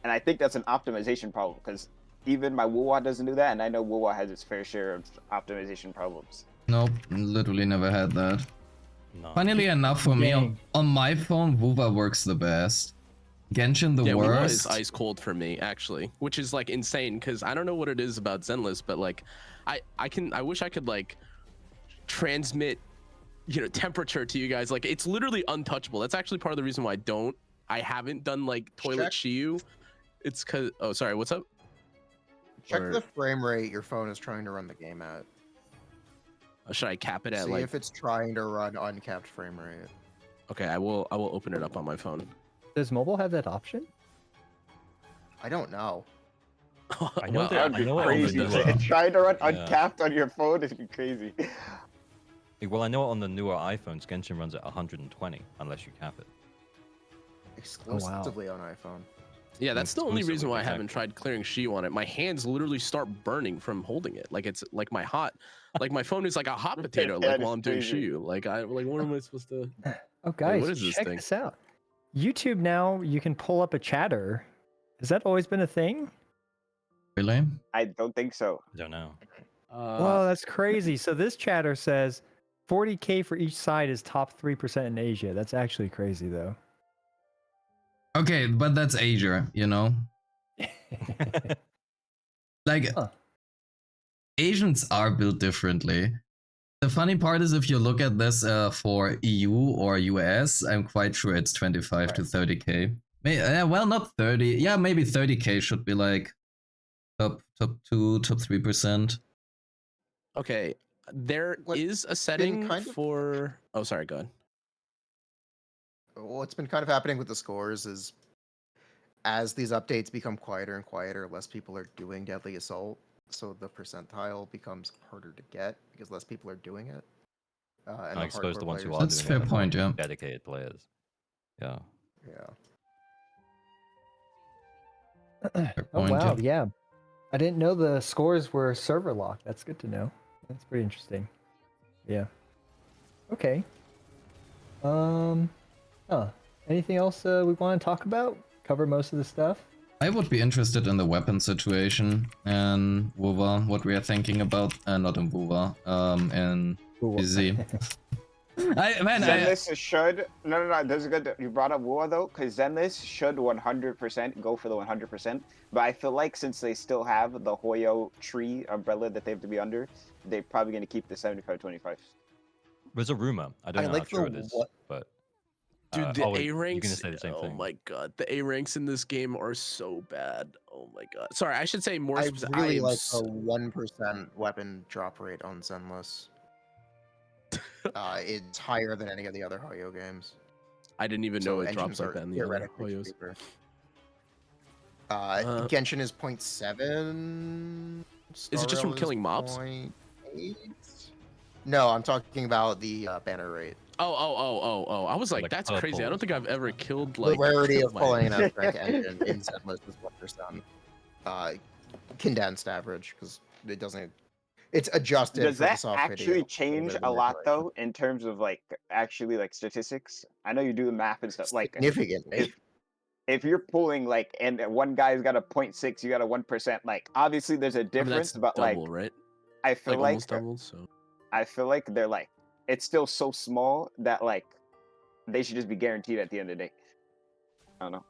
And I think that's an optimization problem because even my Wuwa doesn't do that, and I know Wuwa has its fair share of optimization problems. Nope, literally never had that. No. Funnily enough, for me, Dang. on my phone, Wuva works the best. Genshin the Yeah, Wuwa worst. is ice cold for me actually, which is like insane because I don't know what it is about Zenless, but like I wish I could like transmit temperature to you guys. Like it's literally untouchable. That's actually part of the reason why I haven't done like toilet Shiu. It's because sorry, what's up? Check Or- the frame rate your phone is trying to run the game at. Should I cap it at See like if it's trying to run uncapped frame rate. okay, I will open it up on my phone. Does mobile have that option? I don't know. I know Well, that- That would I be know it on the crazy. newer- Trying to run Yeah. uncapped on your phone is crazy. Well, I know on the newer iPhones, Genshin runs at 120 unless you cap it. Exclusively on iPhone. Yeah, that's the only reason Exclusively, why I haven't exactly. tried clearing Shiu on it. My hands literally start burning from holding it. Like it's like my phone is like a hot potato. That Like is while I'm doing crazy. Shiu. Like what am I supposed to? Oh, guys, what is this check thing? this out. YouTube now, you can pull up a chatter. Has that always been a thing? Really? I don't think so. I don't know. Whoa, that's crazy. So this chatter says 40K for each side is top 3% in Asia. That's actually crazy, though. Okay, but that's Asia, Like, Huh. Asians are built differently. The funny part is if you look at this for EU or US, I'm quite sure it's 25 to 30K. Well, not 30. Yeah, maybe 30K should be like top 2, top 3%. Okay, there What is a setting kind of- for. Oh, sorry, go ahead. What's been kind of happening with the scores is as these updates become quieter and quieter, less people are doing Deadly Assault. So the percentile becomes harder to get because less people are doing it. And I suppose the ones who players- are That's doing fair it are more point, yeah. dedicated players. Yeah. Yeah. Fair Oh, point, wow. Yeah. I didn't know the scores were server locked. That's good to know. That's pretty interesting. Yeah. Okay. Anything else we want to talk about? Cover most of the stuff? I would be interested in the weapon situation and Wuva, what we are thinking about, not in Wuva, in Cool. BZ. Zenless should no. That's good that you brought up War though, because Zenless should 100% go for the 100%. But I feel like since they still have the Hoyo tree umbrella that they have to be under, they're probably going to keep the 75-25. There's a rumor. I don't I know like how true the it is, what- but Dude, the wait, A you're ranks. gonna say the same Oh thing. my god, the A ranks in this game are so bad. Oh my god. Sorry, I should say more. I really like so- the 1% weapon drop rate on Zenless. It's higher than any of the other Hoyo games. I didn't even know it drops like that in the other theoretically Hoyos. cheaper. Uh, Genshin is 0.7. Is it just from Star killing Rail is mobs? 0.8. No, I'm talking about the banner rate. Oh. I was like, Like that's purple crazy. I or don't think I've ever killed The like rarity of my- pulling an outrank engine in Zenless is 1%. Condensed average, because it doesn't... It's adjusted Does for the that soft actually video, change bit of a lot manipulation. though in terms of like actually like statistics? I know you do the math and stuff. Like Significantly. if you're pulling like and one guy's got a 0.6, you got a 1%. Like obviously there's a I mean, difference, that's but like double, right? I feel Like like almost double. So I feel like they're like it's still so small that like they should just be guaranteed at the end of the day. I don't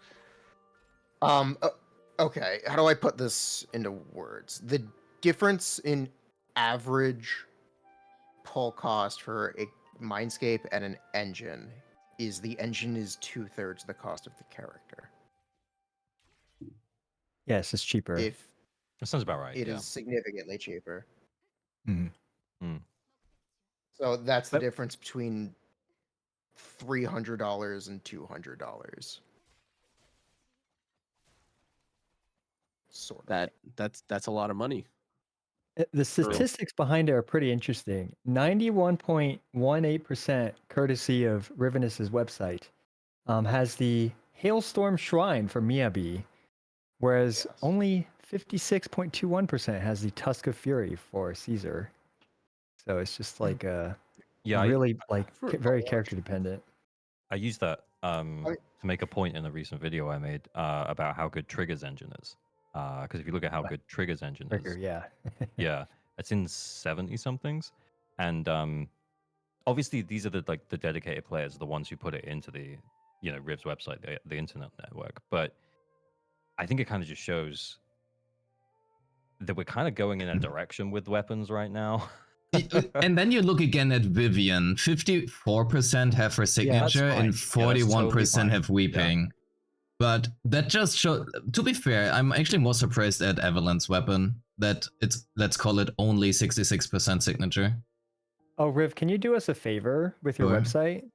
know. Okay, how do I put this into words? The difference in average pull cost for a Mindscape and an engine is the engine is 2/3 the cost of the character. Yes, it's cheaper. If That sounds about right. it yeah. is significantly cheaper. So that's the difference between $300 and $200. Sort of. That's a lot of money. The statistics behind it are pretty interesting. 91.18%, courtesy of Rivenus's website, has the Hailstorm Shrine for Miyabi, whereas only 56.21% has the Tusk of Fury for Caesar. So it's just like really very character dependent. I used that to make a point in a recent video I made about how good Trigger's engine is. Because if you look at how good Trigger's engine is, yeah, it's in 70 somethings, and obviously these are the dedicated players, the ones who put it into the Riv's website, the internet network. But I think it kind of just shows that we're kind of going in a direction with weapons right now. And then you look again at Vivian. 54% have her signature and 41% have weeping. Yeah. But that just shows, to be fair, I'm actually more surprised at Evelyn's weapon, that it's, let's call it, only 66% signature. Oh, Riv, can you do us a favor with your website?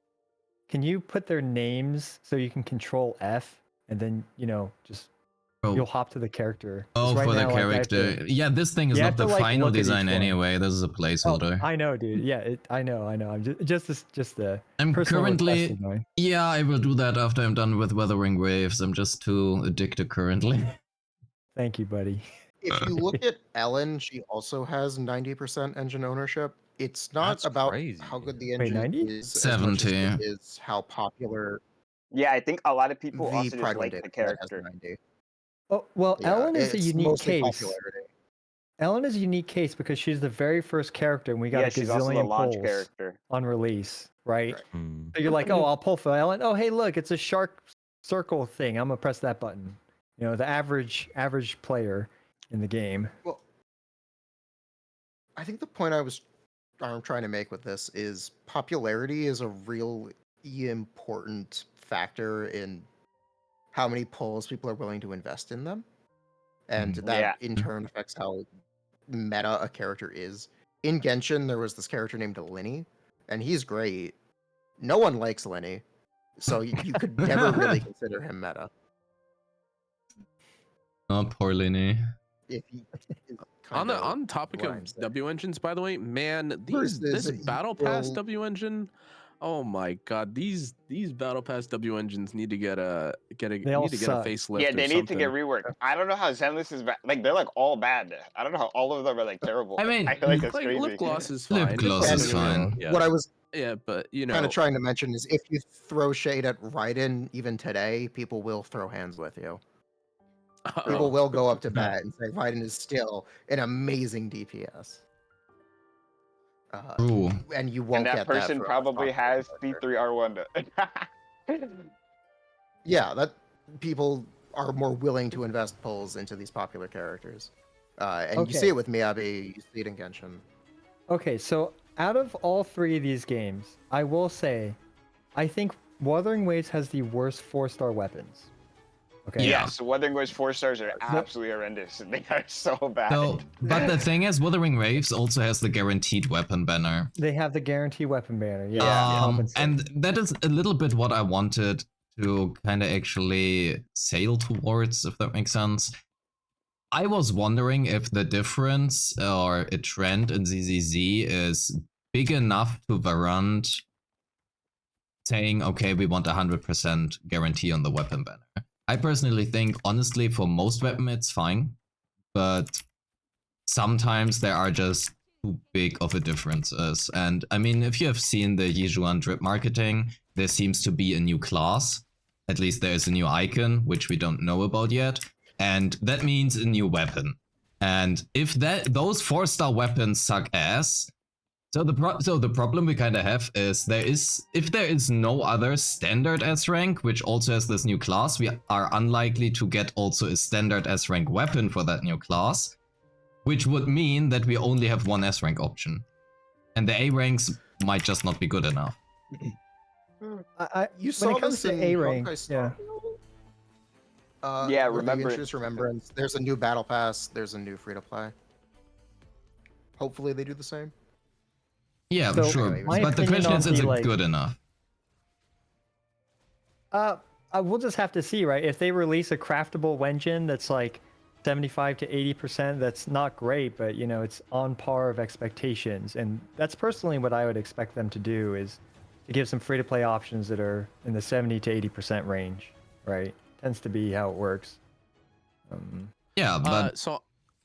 Can you put their names so you can control F and then, just you'll hop to the character. Oh, right for the character. Yeah, this thing is not the final design anyway. This is a placeholder. Oh, I know, dude. Yeah, I know. I'm just the. I'm currently. Yeah, I will do that after I'm done with Wuthering Waves. I'm just too addicted currently. Thank you, buddy. If you look at Ellen, she also has 90% engine ownership. It's not about how good the engine is. 70. As much as it is how popular. Yeah, I think a lot of people also just like the character. Oh, well, Ellen is a unique case. Ellen is a unique case because she's the very first character, and we got a gazillion polls on release, right? So you're like, oh, I'll pull for Ellen. Oh, hey, look, it's a shark circle thing. I'm gonna press that button. The average player in the game. Well, I think the point I'm trying to make with this is popularity is a really important factor in how many polls people are willing to invest in them. And that in turn affects how meta a character is. In Genshin, there was this character named Lenny, and he's great. No one likes Lenny, so you could never really consider him meta. Oh, poor Lenny. On the topic of W engines, by the way, man, this Battle Pass W engine. Oh my god, these Battle Pass W engines need to get a facelift. Yeah, they need to get something. reworked. I don't know how Zenless is bad. Like, they're like all bad. I don't know how all of them are like terrible. I mean, I feel like that's crazy. Lip gloss is fine. Lip gloss is fine. Yeah. What I was but kind of trying to mention is if you throw shade at Raiden even today, people will throw hands with you. People will go up to bat and say Raiden is still an amazing DPS. And you won't get that. And that person probably has C3R1. Yeah, that people are more willing to invest polls into these popular characters. And you see it with Miyabi, you see it in Genshin. Okay, so out of all three of these games, I will say, I think Wuthering Waves has the worst 4-star weapons. Okay. Yeah, so Wuthering Waves 4 stars are absolutely horrendous. They are so bad. So, but the thing is, Wuthering Waves also has the guaranteed weapon banner. They have the guaranteed weapon banner, and that is a little bit what I wanted to kind of actually sail towards, if that makes sense. I was wondering if the difference or a trend in ZZZ is big enough to warrant saying, okay, we want 100% guarantee on the weapon banner. I personally think, honestly, for most weapon, it's fine. But sometimes there are just too big of a differences. And I mean, if you have seen the Yijuan drip marketing, there seems to be a new class. At least there is a new icon, which we don't know about yet. And that means a new weapon. And if those 4-star weapons suck ass, so the problem we kind of have is if there is no other standard S rank, which also has this new class, we are unlikely to get also a standard S rank weapon for that new class, which would mean that we only have one S rank option, and the A ranks might just not be good enough. You saw this in A rank, Remembrance. Remembrance. There's a new battle pass. There's a new free to play. hopefully they do the same. Yeah, So, sure. my But the opinion question is on the, it like- good enough? We'll just have to see, right? If they release a craftable Wenjin that's like 75 to 80%, that's not great, but you know, it's on par of expectations. And that's personally what I would expect them to do, is to give some free-to-play options that are in the 70 to 80% range, right? Tends to be how it works. Yeah, but So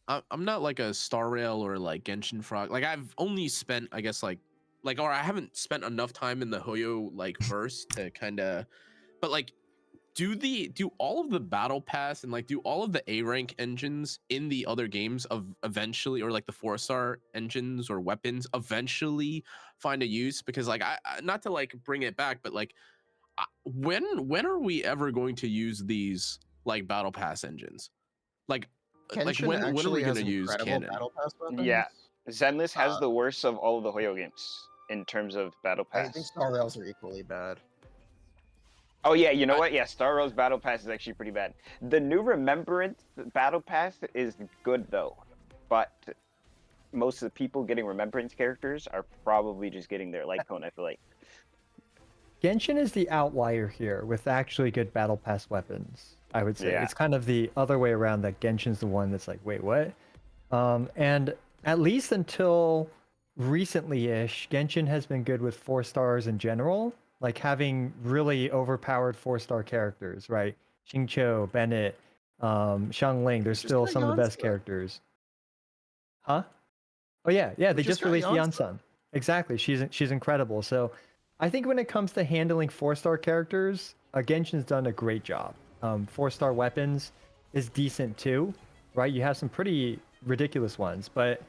I'm not like a Star Rail or like Genshin Frog. Like I've only spent, I guess, or I haven't spent enough time in the Hoyo like verse to kind of, but like, do all of the battle pass and like do all of the A rank engines in the other games of eventually, or like the 4-star engines or weapons eventually find a use? Because like I not to like bring it back, but like when are we ever going to use these like battle pass engines? Like Genshin when are actually we has gonna use incredible canon? battle pass weapons. Yeah, Zenless has Uh, the worst of all of the Hoyo games in terms of battle I pass. think Star Rails are equally bad. Oh yeah, you know what? Yeah, Star Rail's battle pass is actually pretty bad. The new Remembrance battle pass is good though, but most of the people getting Remembrance characters are probably just getting their light cone. I feel like. Genshin is the outlier here with actually good battle pass weapons, I would say. Yeah. It's kind of the other way around, that Genshin's the one that's like, wait, what? And at least until recently-ish, Genshin has been good with 4 stars in general, like having really overpowered 4-star characters, right? Xingqiu, Bennett, Xiangling, they're Just still got some of the best Yansa. characters. Huh? Oh yeah, they We just just got released Yansa. Yansun. Exactly, she's incredible. So I think when it comes to handling 4-star characters, Genshin's done a great job. 4-star weapons is decent too, right? You have some pretty ridiculous ones, but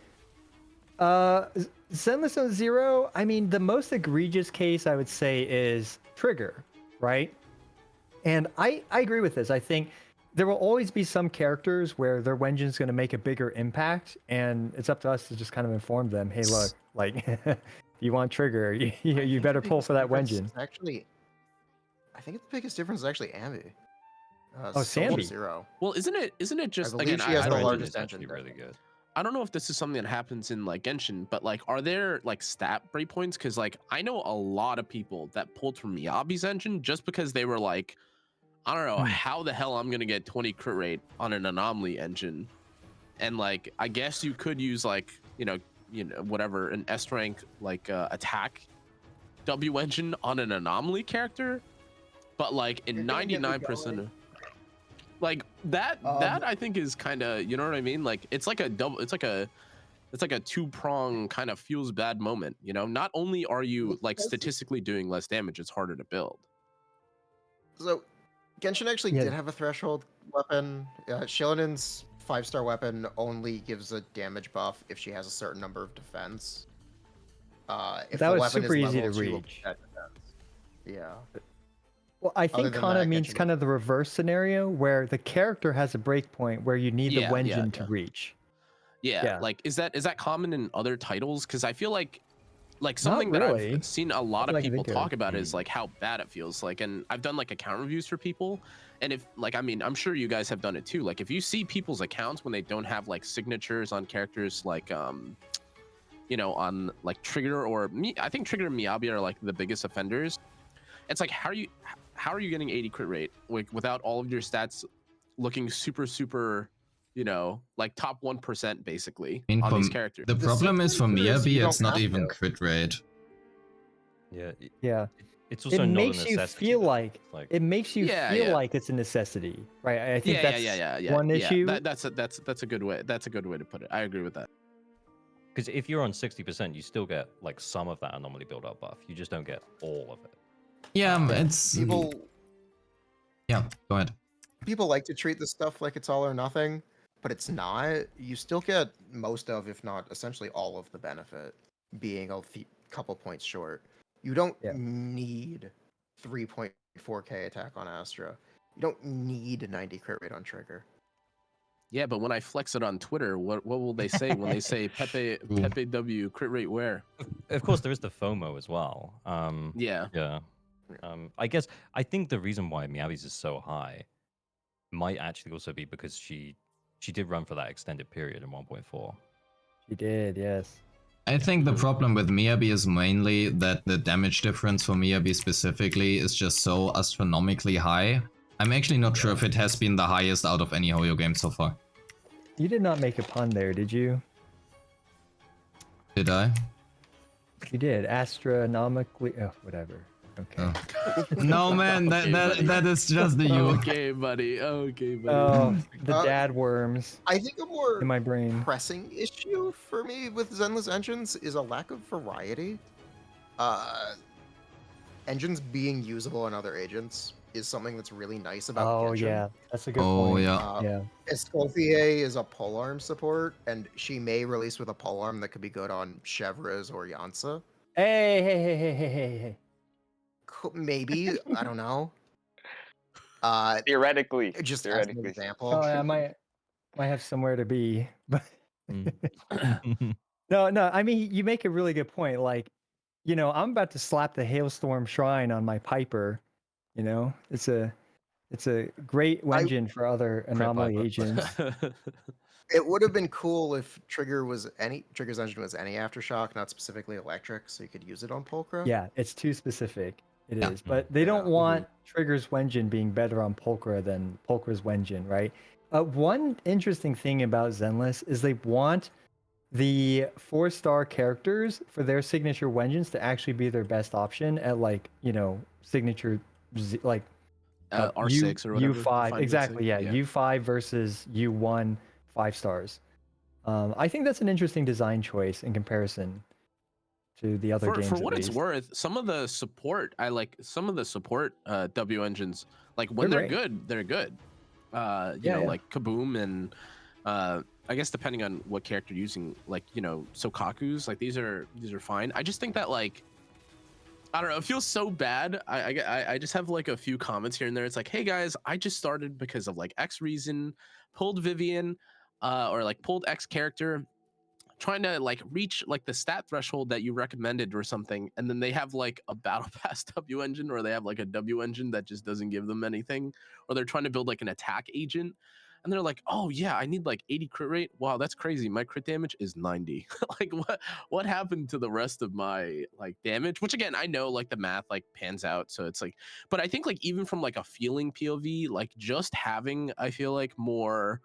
Zenless on Zero, I mean, the most egregious case I would say is Trigger, right? And I agree with this. I think there will always be some characters where their Wenjin's going to make a bigger impact, and it's up to us to just kind of inform them, hey, look, like, you want Trigger, I you think better the pull biggest for that difference Wenjin. is Actually, I think the biggest difference is actually Ambi. Oh, Soldier Sambi. Zero. Well, isn't it just I believe again? she has Her the engine largest is actually engine really good. I don't know if this is something that happens in like Genshin, but like, are there like stat breakpoints? Because like, I know a lot of people that pulled from Miyabi's engine just because they were like, I don't know how the hell I'm gonna get 20 crit rate on an anomaly engine, and like, I guess you could use like, you know, whatever, an S rank like attack W engine on an anomaly character, but like in You're gonna get me 99% going. of like that I think is kind of, you know what I mean? Like it's like a double, it's like a two-prong kind of feels bad moment, you know? Not only are you like statistically doing less damage, it's harder to build. So, Genshin actually Yeah. did have a threshold weapon. Shillinen's 5-star weapon only gives a damage buff if she has a certain number of defense. If That the was weapon super is easy to leveled, she will reach. get defense. Yeah. Well, I think than Kana that, means Genshin kind of the reverse scenario where the character has a breakpoint where you need Yeah, the yeah, Wenjin to yeah. reach. Yeah, Yeah. like is that common in other titles? Because I feel like something that really. I've seen a lot Nothing I of can people think of. talk about is like how bad it feels like, and I've done like account reviews for people, and if like, I mean, I'm sure you guys have done it too, like if you see people's accounts when they don't have like signatures on characters like you know, on like Trigger or me, I think Trigger and Miyabi are like the biggest offenders. It's like, how are you getting 80 crit rate without all of your stats looking super, you know, like top 1% basically I mean, on these characters? the problem is for simple answer is you Miyabi, it's don't not have even to. crit rate. Yeah, Yeah. it's also It not a makes you necessity. feel though. like Like it makes you Yeah, feel yeah. like it's a necessity, right? I think Yeah, that's one issue. That's a good way. That's a good way to put it. I agree with that. because if you're on 60%, you still get like some of that anomaly build-up buff. You just don't get all of it. Yeah, it's People Yeah, go ahead. people like to treat this stuff like it's all or nothing, but it's not. You still get most of, if not essentially all of the benefit, being a couple points short. You don't Yeah. need 3.4k attack on Astra. You don't need 90 crit rate on Trigger. Yeah, but when I flex it on Twitter, what will they say when they say Pepe W crit rate where? Of course, there is the FOMO as well. Yeah. Yeah. I think the reason why Miyabi's is so high might actually also be because she did run for that extended period in 1.4. He did, yes. I think the problem with Miyabi is mainly that the damage difference for Miyabi specifically is just so astronomically high. I'm actually not sure if it has been the highest out of any Hoyo game so far. You did not make a pun there, did you? Did I? You did. Astronomically. Oh, whatever. Okay. Oh. No, man, that is just the you. Okay, buddy. Okay, buddy. Oh, the dad worms I think a more in my brain. pressing issue for me with Zenless engines is a lack of variety. Engines being usable on other agents is something that's really nice about Oh Genshin. yeah, that's a good Oh, point. yeah. Yeah. Escoffier is a polearm support, and she may release with a polearm that could be good on Chevres or Yansa. Hey. Maybe, I don't know. Theoretically. Just as an Theoretically. example. Oh, I might have somewhere to be, but no. I mean, you make a really good point. Like, I'm about to slap the Hailstorm Shrine on my Piper. It's a great engine for other anomaly Piper. agents. It would have been cool if Trigger's engine was any aftershock, not specifically electric, so you could use it on Pulchra. Yeah, it's too specific. It is, Yeah. but they don't Yeah. want Trigger's Wenjin being better on Pulchra than Pulchra's Wenjin, right? One interesting thing about Zenless is they want the 4-star characters for their signature Wenjins to actually be their best option at signature R6 or whatever. U5, 5, exactly. U6, Yeah, U5 versus U1 5 stars. I think that's an interesting design choice in comparison to the other games. For what at it's least. worth, some of the support W engines, like when they're great. good, they're good. Yeah. Like Kaboom and I guess depending on what character you're using, like Sokaku's, like these are fine. I just think that like I don't know, it feels so bad. I just have like a few comments here and there. It's like, hey guys, I just started because of like X reason, pulled Vivian, or like pulled X character, trying to like reach like the stat threshold that you recommended or something, and then they have like a battle pass W engine, or they have like a W engine that just doesn't give them anything, or they're trying to build like an attack agent, and they're like, oh yeah, I need like 80 crit rate. Wow, that's crazy. My crit damage is 90. Like what happened to the rest of my like damage? Which again, I know like the math like pans out, so it's like, but I think like even from like a feeling POV, like just having, I feel like more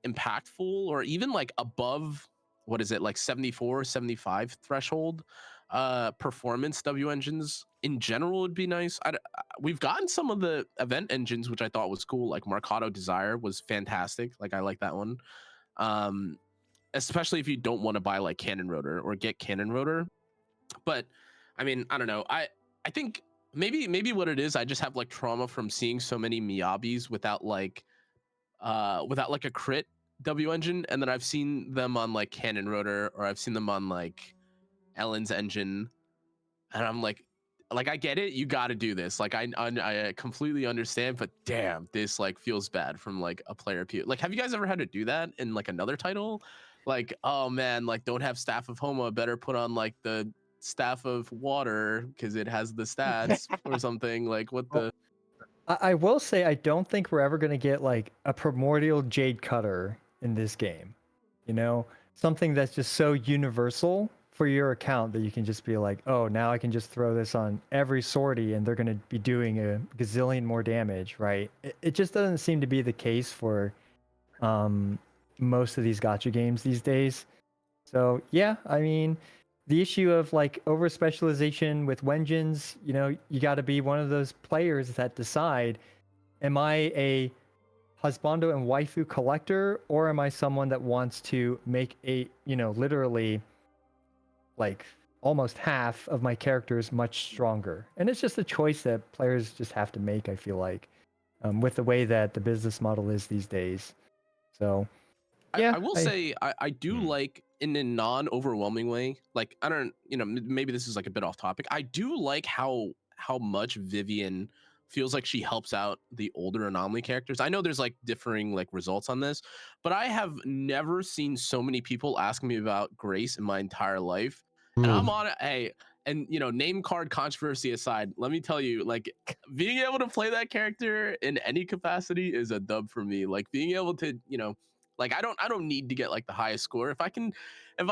impactful or even like above, what is it, like 74 75 threshold performance W engines in general would be nice. We've gotten some of the event engines, which I thought was cool, like Marcato Desire was fantastic, like I like that one, especially if you don't want to buy like Cannon Rotor or get Cannon Rotor. But I mean, I don't know, I think maybe what it is, I just have like trauma from seeing so many Miyabis without like a crit W engine, and then I've seen them on like Cannon Rotor, or I've seen them on like Ellen's engine, and I'm like I get it, you got to do this, like I completely understand, but damn, this like feels bad from like a player like, have you guys ever had to do that in like another title? Like, oh man, like don't have Staff of Homa, better put on like the Staff of Water because it has the stats or something, like what the I will say I don't think we're ever going to get like a primordial Jade Cutter in this game. Something that's just so universal for your account that you can just be like, oh, now I can just throw this on every sortie and they're going to be doing a gazillion more damage, right? It just doesn't seem to be the case for most of these gacha games these days. So yeah, I mean, the issue of like over specialization with Wenjins, you got to be one of those players that decide, am I a husbando and waifu collector, or am I someone that wants to make a, literally like almost half of my characters much stronger? And it's just a choice that players just have to make, I feel like, with the way that the business model is these days. So yeah, I will say I do like, in a non-overwhelming way, like I don't, maybe this is like a bit off topic, I do like how much Vivian feels like she helps out the older anomaly characters. I know there's like differing like results on this, but I have never seen so many people asking me about Grace in my entire life. And I'm on it. Hey, and name card controversy aside, let me tell you, like being able to play that character in any capacity is a dub for me. Like being able to, Like I don't need to get like the highest score. If I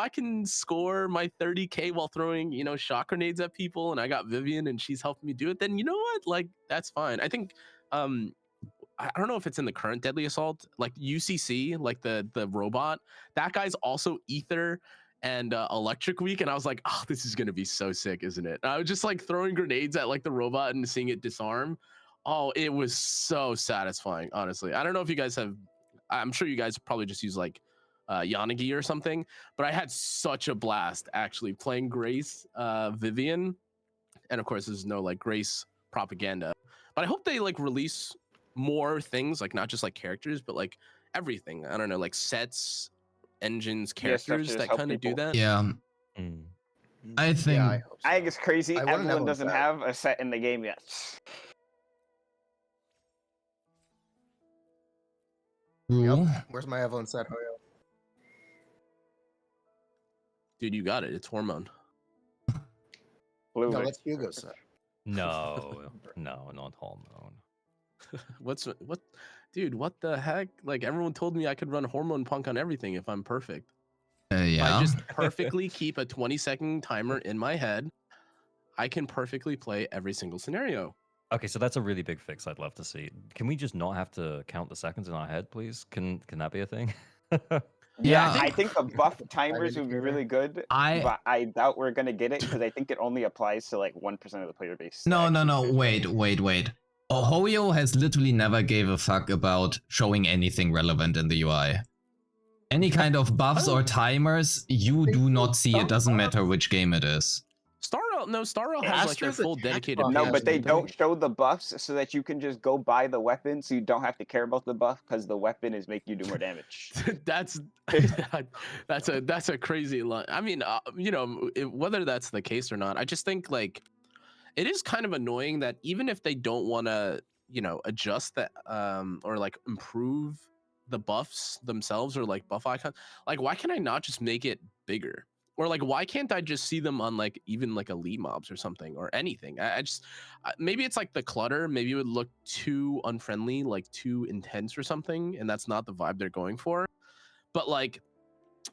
can score my 30K while throwing, you know, shot grenades at people, and I got Vivian and she's helping me do it, then you know what? Like that's fine. I think I don't know if it's in the current Deadly Assault, like UCC, like the robot. That guy's also Ether and Electric Week, and I was like, oh, this is gonna be so sick, isn't it? And I was just like throwing grenades at like the robot and seeing it disarm. Oh, it was so satisfying, honestly. I don't know if you guys have. I'm sure you guys probably just use like Yanagi or something, but I had such a blast actually playing Grace, Vivian, and of course there's no like Grace propaganda. But I hope they like release more things, like not just like characters, but like everything. I don't know, like sets, engines, characters that kind of do that. Yeah. I think Yeah, I hope so. I think it's crazy. I wanna know Everyone about doesn't that. have a set in the game yet. Rule. Where's my Evelyn set? Oh, yeah. Dude, you got it. It's Hormone. Blue No, ring. that's Hugo's set. No, no, not Hormone. what, dude? What the heck? Like everyone told me I could run Hormone Punk on everything if I'm perfect. Yeah. I just perfectly keep a 20-second timer in my head. I can perfectly play every single scenario. Okay, so that's a really big fix I'd love to see. Can we just not have to count the seconds in our head, please? Can that be a thing? Yeah, Yeah. I think the buff timers would be indicator. really good, but I doubt we're gonna get it because I think it only applies to like 1% of the player base. No, that no, actually no. cares about it. Wait. Hoyo has literally never gave a fuck about showing anything relevant in the UI. Any kind of buffs or timers, you do not see. It doesn't matter which game it is. Star Rail has like their Astra's full attack dedicated buff page. No, but they don't don't show the buffs so that you can just go buy the weapon, so you don't have to care about the buff because the weapon is making you do more damage. that's a crazy line. I mean, you know, whether that's the case or not, I just think like it is kind of annoying that even if they don't want to, you know, adjust that or like improve the buffs themselves or like buff icons, like why can I not just make it bigger? Or like why can't I just see them on like even like elite mobs or something or anything? I just maybe it's like the clutter, maybe it would look too unfriendly, like too intense or something, and that's not the vibe they're going for. But like,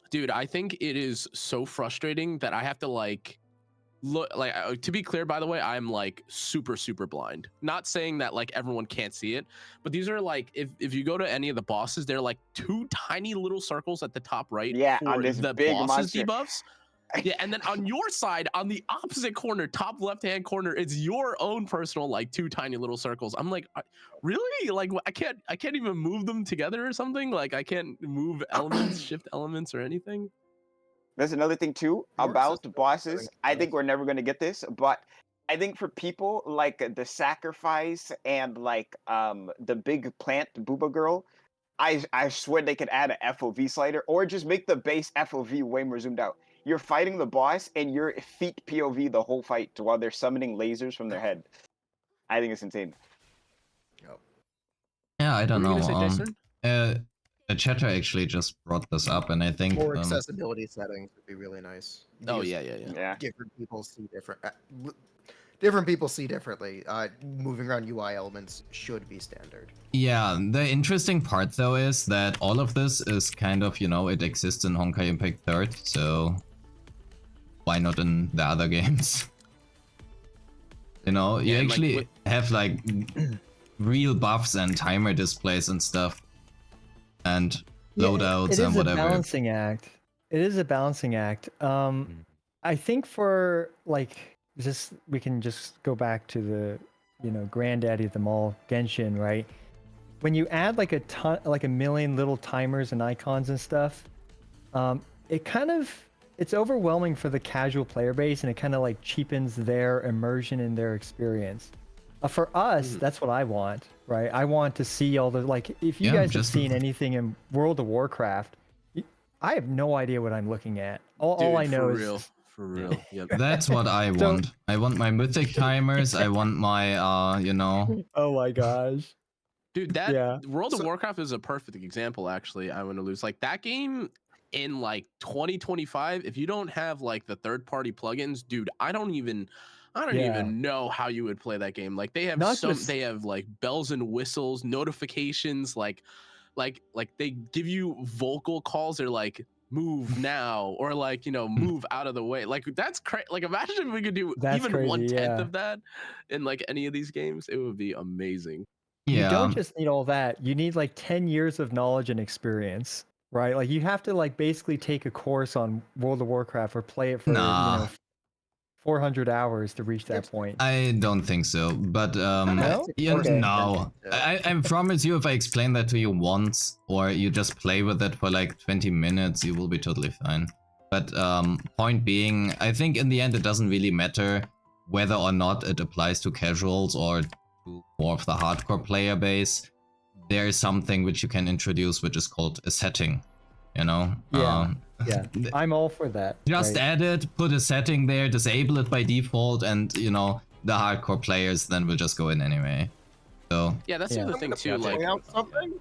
dude, I think it is so frustrating that I have to like look like to be clear, by the way, I'm like super blind. Not saying that like everyone can't see it, but these are like if you go to any of the bosses, they're like two tiny little circles at the top right Yeah, for on this the big bosses monster. debuffs. Yeah, and then on your side, on the opposite corner, top left-hand corner, it's your own personal like two tiny little circles. I'm like, really? Like I can't even move them together or something? Like I can't move elements, shift elements or anything? There's another thing too More about accessible bosses. settings, I yes. think we're never gonna get this, but I think for people like the sacrifice and like the big plant Booba Girl, I swear they could add a FOV slider or just make the base FOV way more zoomed out. You're fighting the boss and your feet POV the whole fight while they're summoning lasers from their head. I think it's insane. Yeah, I don't What were know. you gonna say, Jason? A chatter actually just brought this up, and I think More accessibility settings would be really nice. Oh because yeah. Yeah. Different people see different people see differently. Moving around UI elements should be standard. yeah, the interesting part though is that all of this is kind of, you know, it exists in Honkai Impact 3rd, so why not in the other games? You know, you Yeah, and, like, actually have like real buffs and timer displays and stuff, and loadouts and It is a whatever. balancing act. It is a balancing act. I think for like just we can just go back to the, you know, granddaddy of them all, Genshin, right? When you add like a million little timers and icons and stuff, it's overwhelming for the casual player base, and it kind of like cheapens their immersion in their experience. For us, that's what I want, right? I want to see all the, like, if you Yeah, guys have just- seen anything in World of Warcraft, I have no idea what I'm looking at. All I know is For real. Yep. That's what I So- want. I want my mythic timers. I want my, you know. oh my gosh. Dude, that Yeah. World of Warcraft is a perfect example, actually. I want to lose like that game in like 2025. If you don't have like the third-party plugins, dude, I don't even know how you would play that game. Like they have Not just- they have like bells and whistles, notifications, like like they give you vocal calls. They're like, move now, or like, you know, move out of the way. Like that's crazy. Like imagine if we could do That's even crazy, 1/10 yeah. of that in like any of these games. It would be amazing. You Yeah. don't just need all that. You need like 10 years of knowledge and experience, right? Like you have to like basically take a course on World of Warcraft or play it for, Nah. 400 hours to reach that point. I don't think so, but No? you Okay. know, I promise you, if I explain that to you once, or you just play with it for like 20 minutes, you will be totally fine. But point being, I think in the end it doesn't really matter whether or not it applies to casuals or to more of the hardcore player base. There is something which you can introduce, which is called a setting. You know? Yeah. Yeah, I'm all for that. Just right? add it, put a setting there, disable it by default, and you know, the hardcore players then will just go in anyway. So Yeah, that's the Yeah. other thing too. Point Like, out something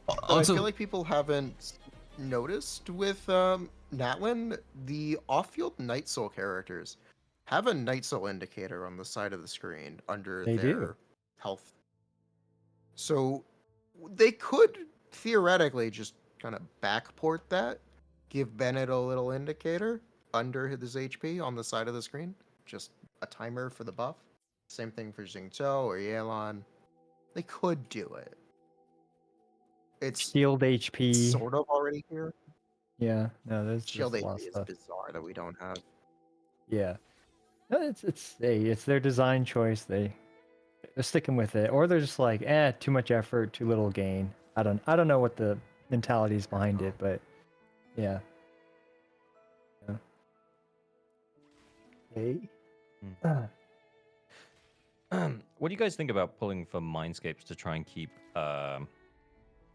that I also, feel like people haven't noticed with Natlin, the off-field Night Soul characters have a Night Soul indicator on the side of the screen under They their do. health. So they could theoretically just kind of backport that, give Bennett a little indicator under his HP on the side of the screen, just a timer for the buff. Same thing for Xingqiu or Yelan. They could do it. It's Shield HP. sort of already here. Yeah, no, there's Shield a lot of HP is stuff. bizarre that we don't have. Yeah. No, it's their design choice. They're sticking with it, or they're just like, too much effort, too little gain. I don't know what the mentality is behind it, but yeah. Yeah. Okay. What do you guys think about pulling for Mindscapes to try and keep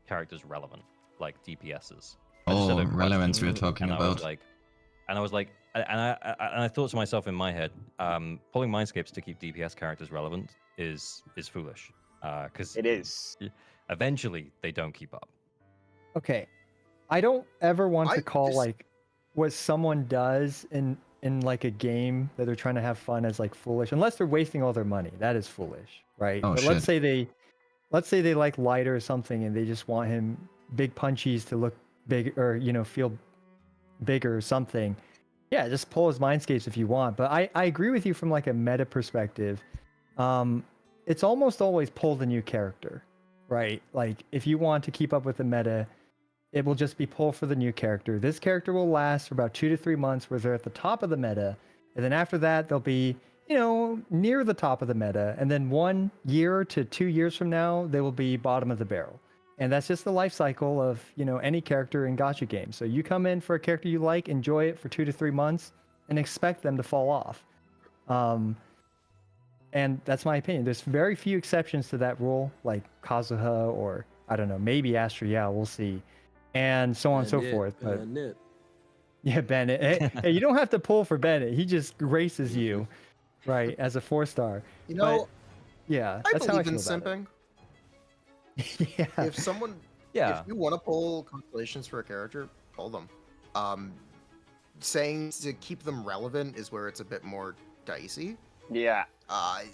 characters relevant, like DPSs? I just had a relevance we're question, talking and I was about. like, I thought to myself in my head, pulling Mindscapes to keep DPS characters relevant is foolish, because It is. eventually they don't keep up. Okay. I don't ever want I to call just- like what someone does in like a game that they're trying to have fun as like foolish, unless they're wasting all their money. That is foolish, right? Oh, But shit. let's say they like Lighter or something and they just want him big punchies to look big, or feel bigger or something. Yeah, just pull his Mindscapes if you want. But I agree with you from like a meta perspective. It's almost always pull the new character, right? Like if you want to keep up with the meta, it will just be pull for the new character. This character will last for about 2 to 3 months where they're at the top of the meta. And then after that, they'll be, near the top of the meta. And then 1 year to 2 years from now, they will be bottom of the barrel. And that's just the life cycle of, any character in Gacha games. So you come in for a character you like, enjoy it for 2 to 3 months, and expect them to fall off. And that's my opinion. There's very few exceptions to that rule, like Kazuha or, I don't know, maybe Astra, yeah, we'll see. And so on and so forth. But yeah, Bennett. Hey, you don't have to pull for Bennett. He just graces you, right, as a 4-star. Yeah, I that's how I believe in feel about simping. it. Yeah. If someone, Yeah. if you want to pull constellations for a character, pull them. Saying to keep them relevant is where it's a bit more dicey. Yeah.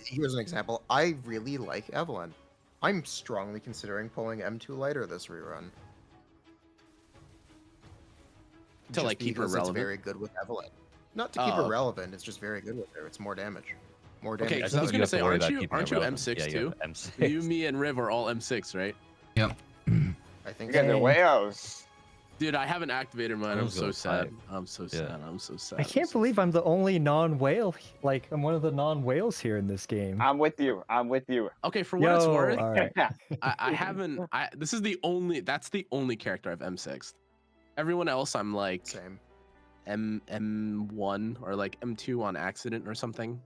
Here's an example. I really like Evelyn. I'm strongly considering pulling M2 Lighter this rerun. To, like, keep her because relevant? It's very good with Evelyn. Not to keep her okay. relevant, it's just very good with her. It's more damage. More damage. Okay, I because I was think you gonna have to say, worry about keeping aren't it you relevant. M6 Yeah, too? M6. You, me, and Riv are all M6, right? Yep. I think You guys are whales. Dude, I haven't activated mine. I'm Those so go sad. tight. I'm so Yeah. sad. I'm so sad. I can't believe I'm the only non-whale. Like, I'm one of the non-whales here in this game. I'm with you. I'm with you. Okay, for what it's Yo, worth, all right. I haven't. This is the only. That's the only character I've M6'd. Everyone else, I'm like Same. M1 or like M2 on accident or something.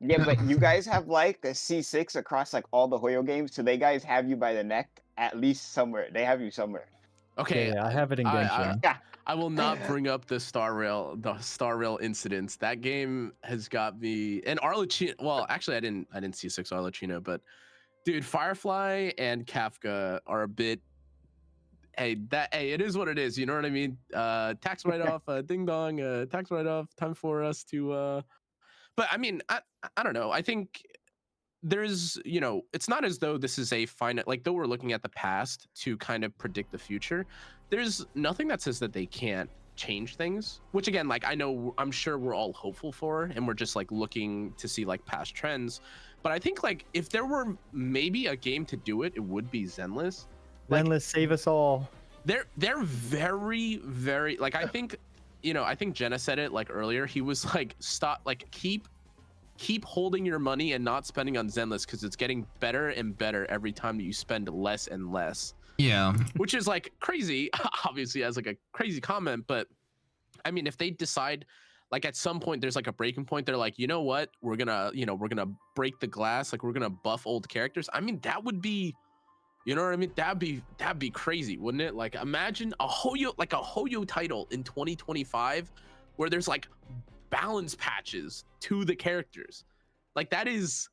Yeah, but you guys have like a C6 across like all the Hoyo games, so they guys have you by the neck at least somewhere. They have you somewhere. Okay, Yeah, I have it in Genshin. I will not bring up the Star Rail incidents. That game has got me. And Arlecchino. Well, actually, I didn't C6 Arlecchino, but dude, Firefly and Kafka are a bit. Hey, it is what it is. You know what I mean? Tax write off, ding dong, tax write off. Time for us to. But I mean, I don't know. I think there's, you know, it's not as though this is a finite, like though we're looking at the past to kind of predict the future, there's nothing that says that they can't change things, which again, like I'm sure we're all hopeful for, and we're just like looking to see like past trends. But I think like if there were maybe a game to do it, it would be Zenless. Zenless, save us all. They're very, very, like, I think, you know, I think Jenna said it like earlier. He was like, stop, like keep holding your money and not spending on Zenless, because it's getting better and better every time that you spend less and less. Yeah. Which is like crazy, obviously, as like a crazy comment. But I mean, if they decide, like at some point there's like a breaking point, they're like, you know what, we're gonna break the glass, like we're gonna buff old characters. I mean, that would be, you know what I mean? That'd be crazy, wouldn't it? Like imagine a Hoyo title in 2025 where there's like balance patches to the characters. Like that's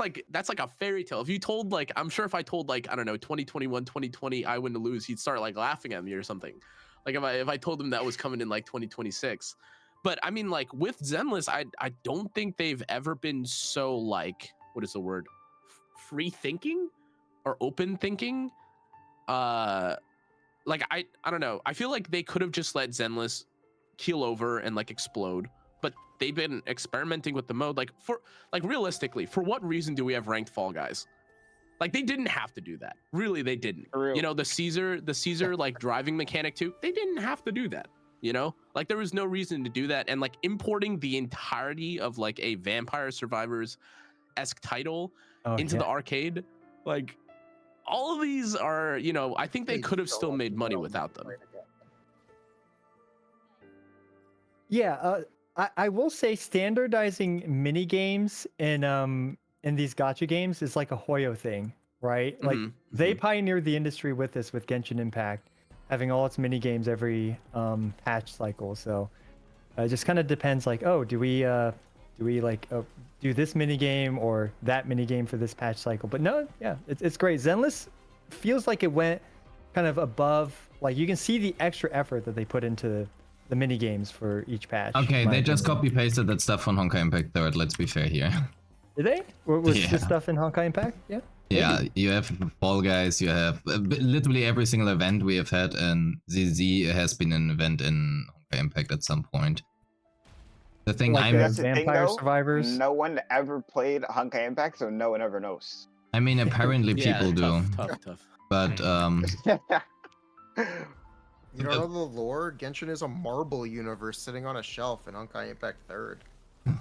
like a fairy tale. If you told, like, I'm sure if I told, like, I don't know, 2021, 2020, I win to lose, he'd start like laughing at me or something. Like if I told him that was coming in like 2026. But I mean, like with Zenless, I don't think they've ever been so like, what is the word? Free thinking or open thinking. Like I don't know. I feel like they could have just let Zenless keel over and like explode. But they've been experimenting with the mode. Like realistically, for what reason do we have ranked Fall Guys? Like they didn't have to do that. Really, they didn't. You know, the Caesar like driving mechanic too, they didn't have to do that. You know, like there was no reason to do that. And like importing the entirety of like a Vampire Survivors-esque title into the arcade, like all of these are, you know, I think they could have still made money without them. Yeah, I will say standardizing mini games in these gacha games is like a Hoyo thing, right? Like they pioneered the industry with this, with Genshin Impact, having all its mini games every patch cycle. So it just kind of depends. Like, oh, do we like do this mini game or that mini game for this patch cycle? But no, yeah, it's great. Zenless feels like it went kind of above. Like you can see the extra effort that they put into the mini games for each patch. Okay, they just copy pasted that stuff on Honkai Impact 3rd. Let's be fair here. Did they? Was this stuff in Honkai Impact? Yeah. Yeah, you have Fall Guys, you have literally every single event we have had, and ZZZ has been an event in Honkai Impact at some point. The thing like I'm... That's the Vampire thing, though, Survivors? no one ever played Honkai Impact, so no one ever knows. I mean, apparently people do. Tough. But, You don't know the lore? Genshin is a marble universe sitting on a shelf in Honkai Impact 3rd.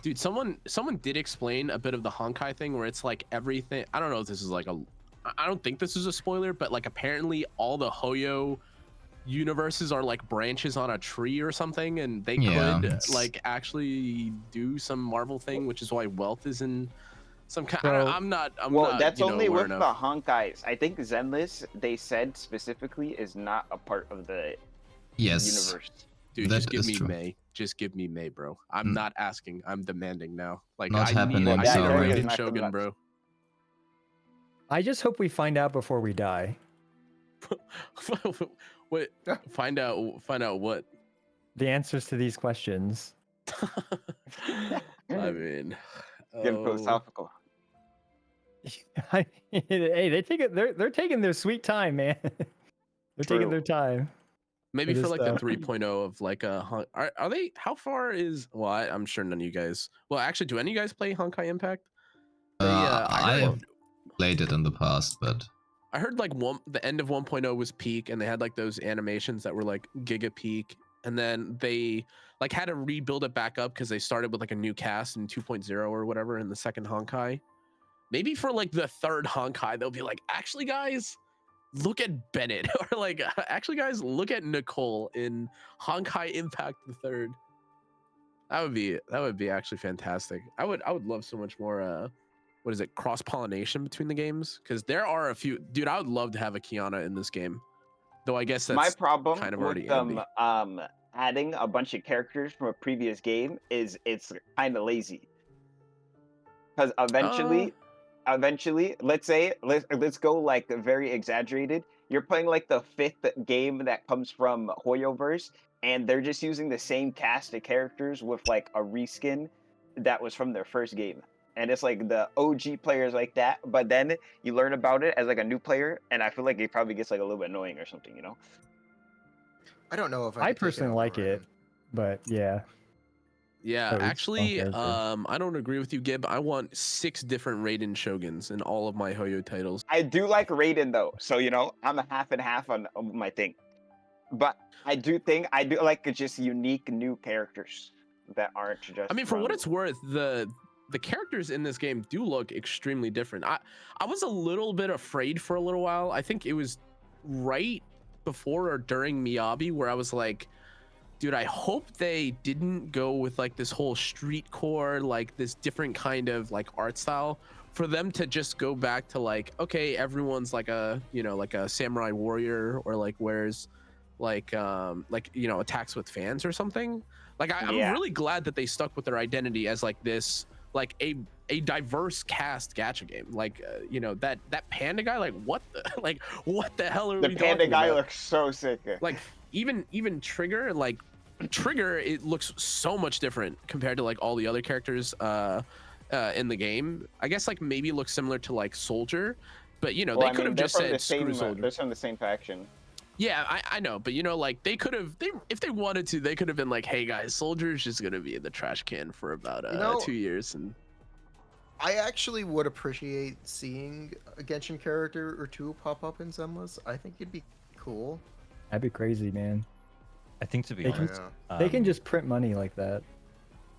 Dude, someone did explain a bit of the Honkai thing where it's like everything. I don't know if this is like I don't think this is a spoiler, but like apparently all the Hoyo universes are like branches on a tree or something, and they could like actually do some Marvel thing, which is why Wealth is in some kind. I'm not. That's only with enough. the Honkais. I think Zenless, they said specifically, is not a part of the universe. Dude, that just give is me true. May. Just give me May, bro. I'm not asking. I'm demanding now. Like Not I happening, need sorry. Raiden Shogun, bro. I just hope we find out before we die. What? Find out what? The answers to these questions. I mean, Getting philosophical. Hey, they're taking their sweet time, man. They're taking their time. maybe It for is like tough. the 3.0 of like a are they, how far is, well I'm sure none of you guys, well actually do any of you guys play Honkai Impact? I have played it in the past, but I heard like the end of 1.0 was peak, and they had like those animations that were like giga peak, and then they like had to rebuild it back up because they started with like a new cast in 2.0 or whatever in the second Honkai. Maybe for like the third Honkai, they'll be like, actually guys, look at Bennett, or like, actually guys, look at Nicole in Honkai Impact the third. That would be actually fantastic. I would love so much more what is it, cross pollination between the games, because there are a few. Dude, I would love to have a Kiana in this game, though I guess that's My problem kind of with already them adding a bunch of characters from a previous game is it's kind of lazy. Because eventually, let's go like very exaggerated. You're playing like the 5th game that comes from Hoyoverse, and they're just using the same cast of characters with like a reskin that was from their first game. and it's like the OG players like that, but then you learn about it as like a new player, and I feel like it probably gets like a little bit annoying or something, you know? I don't know if I could take personally on like it, Orion. but yeah. Yeah, So each actually, character. I don't agree with you, Gib. I want 6 different Raiden Shoguns in all of my Hoyo titles. I do like Raiden though, so you know I'm a half and half on my thing, but I do think I do like just unique new characters that aren't just. I mean, for what from- it's worth, the characters in this game do look extremely different. I was a little bit afraid for a little while. I think it was right before or during Miyabi where I was like, dude, I hope they didn't go with like this whole street core, like this different kind of like art style, for them to just go back to like, okay, everyone's like a, you know, like a samurai warrior, or like wears like you know, attacks with fans or something. Like I'm really glad that they stuck with their identity as like this, like a diverse cast gacha game. Like you know, that panda guy, like what the hell are the we panda talking guy about? looks so sick. Like even Trigger, like Trigger, it looks so much different compared to like all the other characters in the game. I guess like maybe looks similar to like Soldier, but you know, they could have just said screw Soldier. They're from the same faction. Yeah, I know, but you know, like they could have, if they wanted to, they could have been like, hey guys, Soldier's just gonna be in the trash can for about 2 years. And I actually would appreciate seeing a Genshin character or two pop up in Zenless. I think it'd be cool. That'd be crazy, man. I think to be They can- honest, They can just print money like that.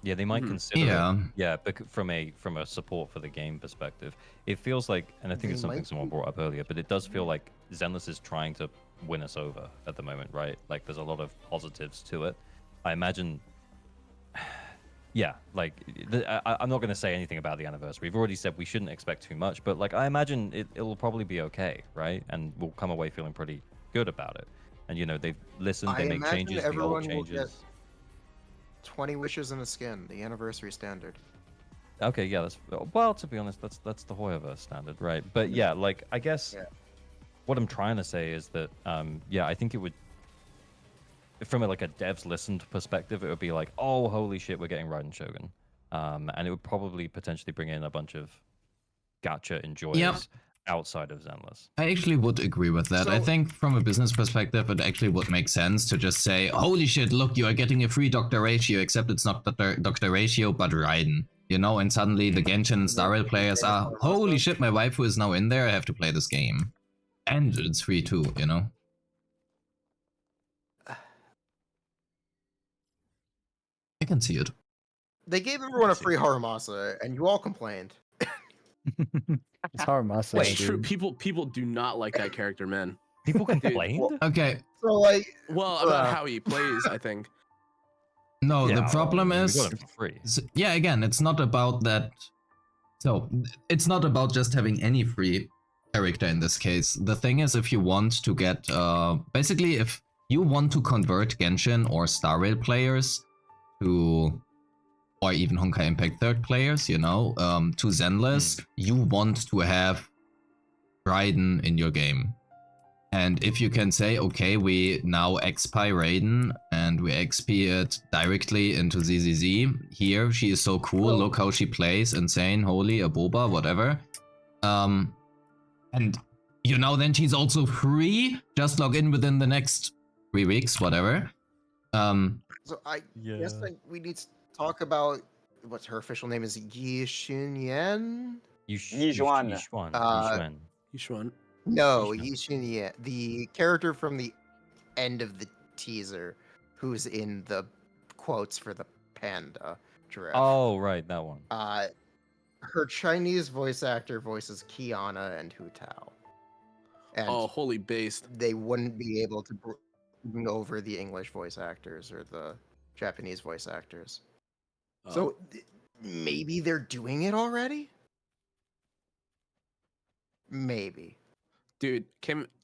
yeah, they might Mhm. consider Yeah. it. Yeah, but from a support for the game perspective, it feels like, and I think it's They something might someone brought up earlier, but it does feel like Zenless is trying to win us over at the moment, right? Like there's a lot of positives to it. I imagine, yeah, like I'm not going to say anything about the anniversary. We've already said we shouldn't expect too much, but like I imagine it'll probably be okay, right? And we'll come away feeling pretty good about it. And you know, they've listened, they I make imagine changes, the old everyone will get changes. 20 wishes and a skin, the anniversary standard. Okay, yeah, that's, well, to be honest, that's the Hoyoverse standard, right? But yeah, like I guess what I'm trying to say is that yeah, I think it would, from like a devs listened perspective, it would be like, oh holy shit, we're getting Raiden Shogun, and it would probably potentially bring in a bunch of gacha enjoyers outside of Zenless. I actually would agree with that. I So- think from a business perspective, it actually would make sense to just say, holy shit, look, you are getting a free Dr. Ratio, except it's not Dr. Ratio, but Raiden. You know, and suddenly the Genshin and Star Rail players are, holy shit, my waifu is now in there, I have to play this game. And it's free too, you know? I can see it. They gave everyone a free Haramasa, and you all complained. It's Haramasa. it's true. dude. People do not like that character, man. People complained? Okay, So, like, Well, about how he plays, I think. no, Yeah, the problem well, we is, got it for free. yeah, again, it's not about that. So, it's not about just having any free character in this case. The thing is, if you want to get, basically, if you want to convert Genshin or Star Rail players to, or even Honkai Impact 3rd players, you know, to Zenless, you want to have Raiden in your game. And if you can say, okay, we now XP Raiden and we XP it directly into ZZZ. Here, she is so cool. Look how she plays. Insane, holy, a boba, whatever. And you know, then she's also free. Just log in within the next 3 weeks, whatever. so I guess like, we need to talk about what's her official name is Yi Xunyan? Yijuan. Yishuan. No, Yi Xunyan, the character from the end of the teaser, who's in the quotes for the panda giraffe. Oh, right, that one. Her Chinese voice actor voices Kiana and Hu Tao. And Oh, holy based. they wouldn't be able to bring over the English voice actors or the Japanese voice actors. Oh. So maybe they're doing it already? Maybe. Dude,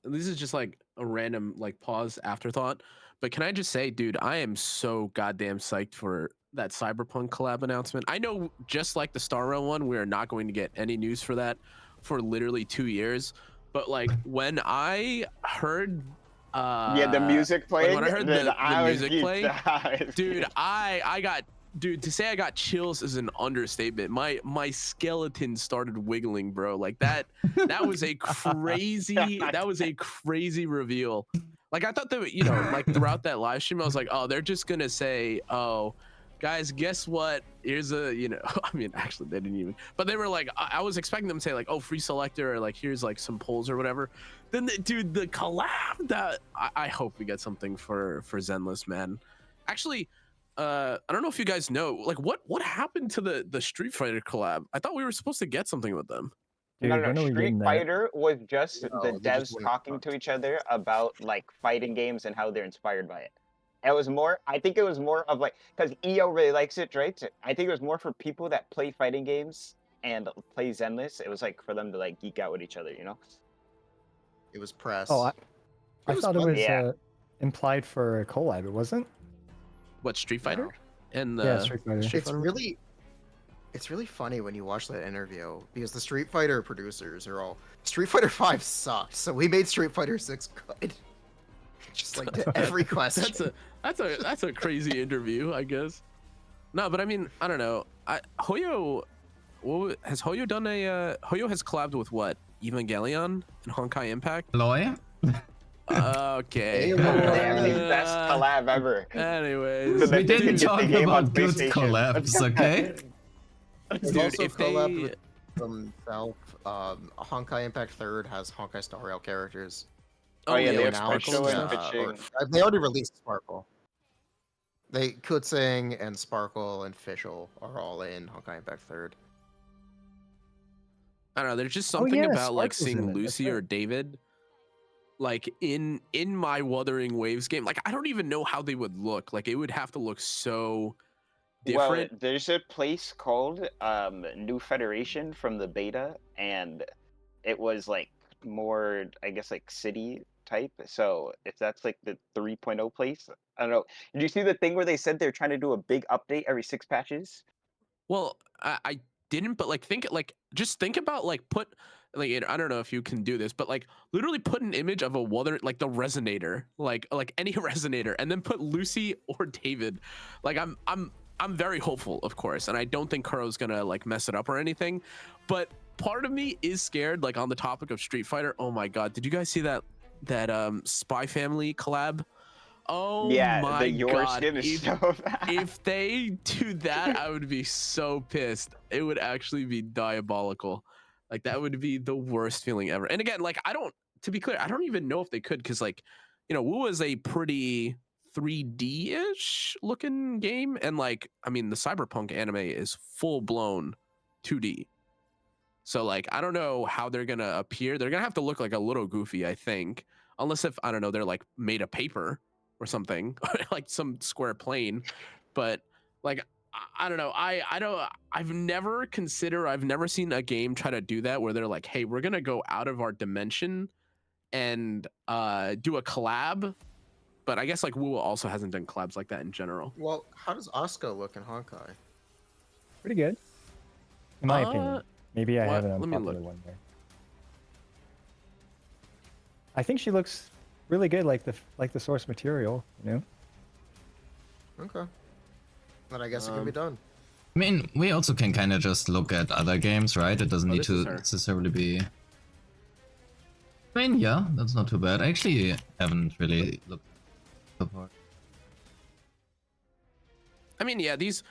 this is just like a random like pause afterthought, but can I just say, dude, I am so goddamn psyched for that Cyberpunk collab announcement. I know, just like the Star Rail one, we are not going to get any news for that for literally 2 years. But like when I heard the music playing. when I heard the I was music geeked play, out. dude, I got dude, to say I got chills is an understatement. My skeleton started wiggling, bro. Like that was a crazy reveal. Like I thought that, you know, like throughout that live stream, I was like, oh, they're just gonna say, oh, guys, guess what? Here's a, you know, I mean, actually they didn't even, but they were like, I was expecting them to say like, oh, free selector, or like here's like some polls or whatever. Then dude, the collab, that I hope we get something for Zenless, man. Actually, I don't know if you guys know, like what happened to the Street Fighter collab? I thought we were supposed to get something with them. Dude, No, when are we Street getting that? Fighter was just No, the they just devs went talking to each other about like fighting games and how they're inspired by it. It was more, I think it was more of like, because EO really likes it, right? I think it was more for people that play fighting games and play Zenless. It was like for them to like geek out with each other, you know? It was press. Oh, I was thought it fun. was Yeah. implied for a collab. It wasn't. What, Street Fighter? No. And Yeah, Street Fighter. It's really funny when you watch that interview because the Street Fighter producers are all Street Fighter 5 sucked, so we made Street Fighter 6 good. Just like to every question. that's a crazy interview, I guess. No, but I mean, I don't know. Hoyo, has Hoyo done a Hoyo has collabed with what? Evangelion and Honkai Impact? Loy? Okay. Damn, the best collab ever. Anyways, We didn't Get the talk game on about good PlayStation. collabs, okay? There's dude, also if collabed they with themselves. Honkai Impact 3rd has Honkai Star Rail characters. Oh, yeah, They they're announced, Sparkle and they already released Sparkle. They Kutsing and Sparkle and Fischl are all in Honkai Impact 3rd. I don't know. There's just something yeah, about like Sparkle's in seeing it, that's Lucy or right. David, like in my Wuthering Waves game. Like I don't even know how they would look. Like it would have to look so different. Well, there's a place called New Federation from the beta, and it was like more, I guess, like city type. So if that's like the 3.0 place, I don't know. Did you see the thing where they said they're trying to do a big update every 6 patches? Well, I didn't, but like just think about like put like I don't know if you can do this, but like literally put an image of a Wuthering, like the resonator, like any resonator, and then put Lucy or David. Like I'm very hopeful, of course, and I don't think Kuro's gonna like mess it up or anything, but part of me is scared. Like on the topic of Street Fighter, oh my god, did you guys see that Spy Family collab? Oh Yeah, my your god! skin is so bad. If they do that, I would be so pissed. It would actually be diabolical. Like that would be the worst feeling ever. And again, like to be clear, I don't even know if they could, because like, you know, Wu is a pretty 3D-ish looking game, and like, I mean, the Cyberpunk anime is full blown 2D. So like, I don't know how they're gonna appear. They're gonna have to look like a little goofy, I think, unless if I don't know, they're like made of paper or something, like some square plane. But like, I don't know. I've never seen a game try to do that where they're like, hey, we're gonna go out of our dimension and do a collab. But I guess like Wu also hasn't done collabs like that in general. Well, how does Asuka look in Honkai? Pretty good, in my opinion. Maybe I have an let me unpopular look. one there. I think she looks really good, like the source material, you know. Okay. Then I guess it can be done. I mean, we also can kind of just look at other games, right? It doesn't need this to is her. necessarily be... I mean, yeah, that's not too bad. I actually haven't really looked so far. I mean, yeah, these,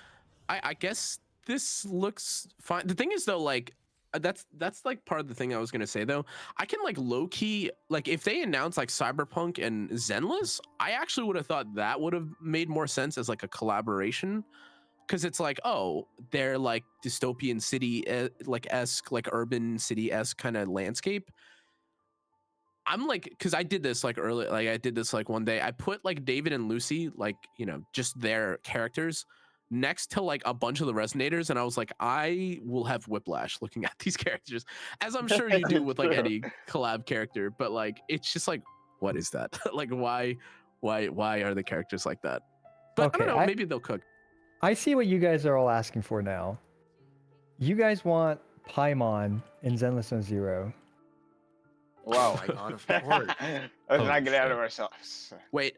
I guess this looks fine. The thing is though, like, that's like part of the thing I was gonna say though. I can like low key, like if they announce like Cyberpunk and Zenless, I actually would have thought that would have made more sense as like a collaboration, because it's like, oh, they're like dystopian city like esque, like urban city esque kind of landscape. I'm like, because I did this like early, like I did this like one day. I put like David and Lucy, like, you know, just their characters next to like a bunch of the resonators, and I was like, I will have whiplash looking at these characters, as I'm sure you do with like any collab character. But like, it's just like, what is that? Like, why are the characters like that? But Okay, I don't know. Maybe they'll cook. I see what you guys are all asking for now. You guys want Paimon in Zenless on Zero. Wow. Oh my god, of course. Let's Holy not get out of shit. ourselves. Wait,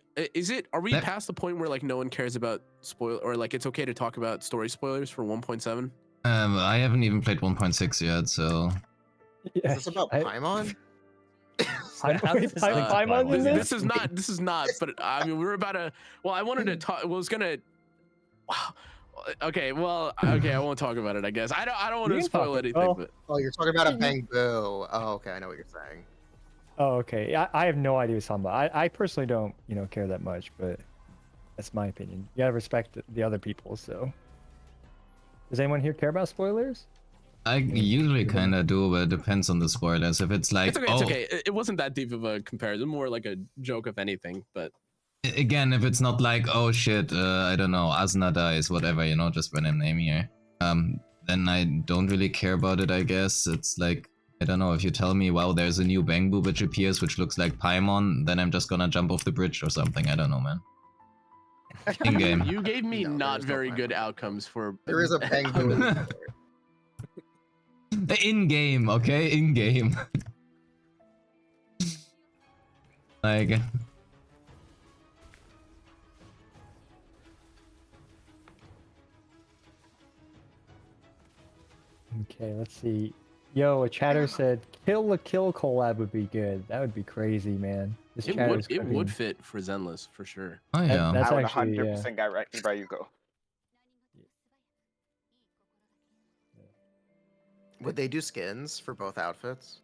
are we That- past the point where like no one cares about spoil, or like it's okay to talk about story spoilers for 1.7? I haven't even played 1.6 yet, so Yeah, Is this about Paimon? Paimon's in This this? is not. But I mean, we were about to. Well, I wanted to talk. Was gonna. Okay, well, okay, I won't talk about it. I guess I don't want You to can talk spoil it. anything. Oh. But Oh, you're talking about a Bang Boo. Oh, okay, I know what you're saying. Oh, okay. I have no idea what he's talking about. I personally don't, care that much, but that's my opinion. You gotta respect the other people. So, does anyone here care about spoilers? I usually kind of do, but it depends on the spoilers. If it's like, it's okay. It's okay. It wasn't that deep of a comparison. More like a joke, if anything. But again, if it's not like, oh shit, I don't know, Asuna dies, whatever, just random name here, then I don't really care about it, I guess. It's like, I don't know, if you tell me, wow, there's a new Bangbu which appears, which looks like Paimon, then I'm just gonna jump off the bridge or something, I don't know, man. In-game. you gave me No, not there's no very good Paimon. outcomes for. There is a Bang Boo. The in-game, okay? In-game. Like... Okay, let's see. Yo, a chatter said Kill la Kill collab would be good. That would be crazy, man. This It chatter's would cooking. fit for Zenless for sure. Oh yeah. That's I would actually 100% got right by you go. Would they do skins for both outfits?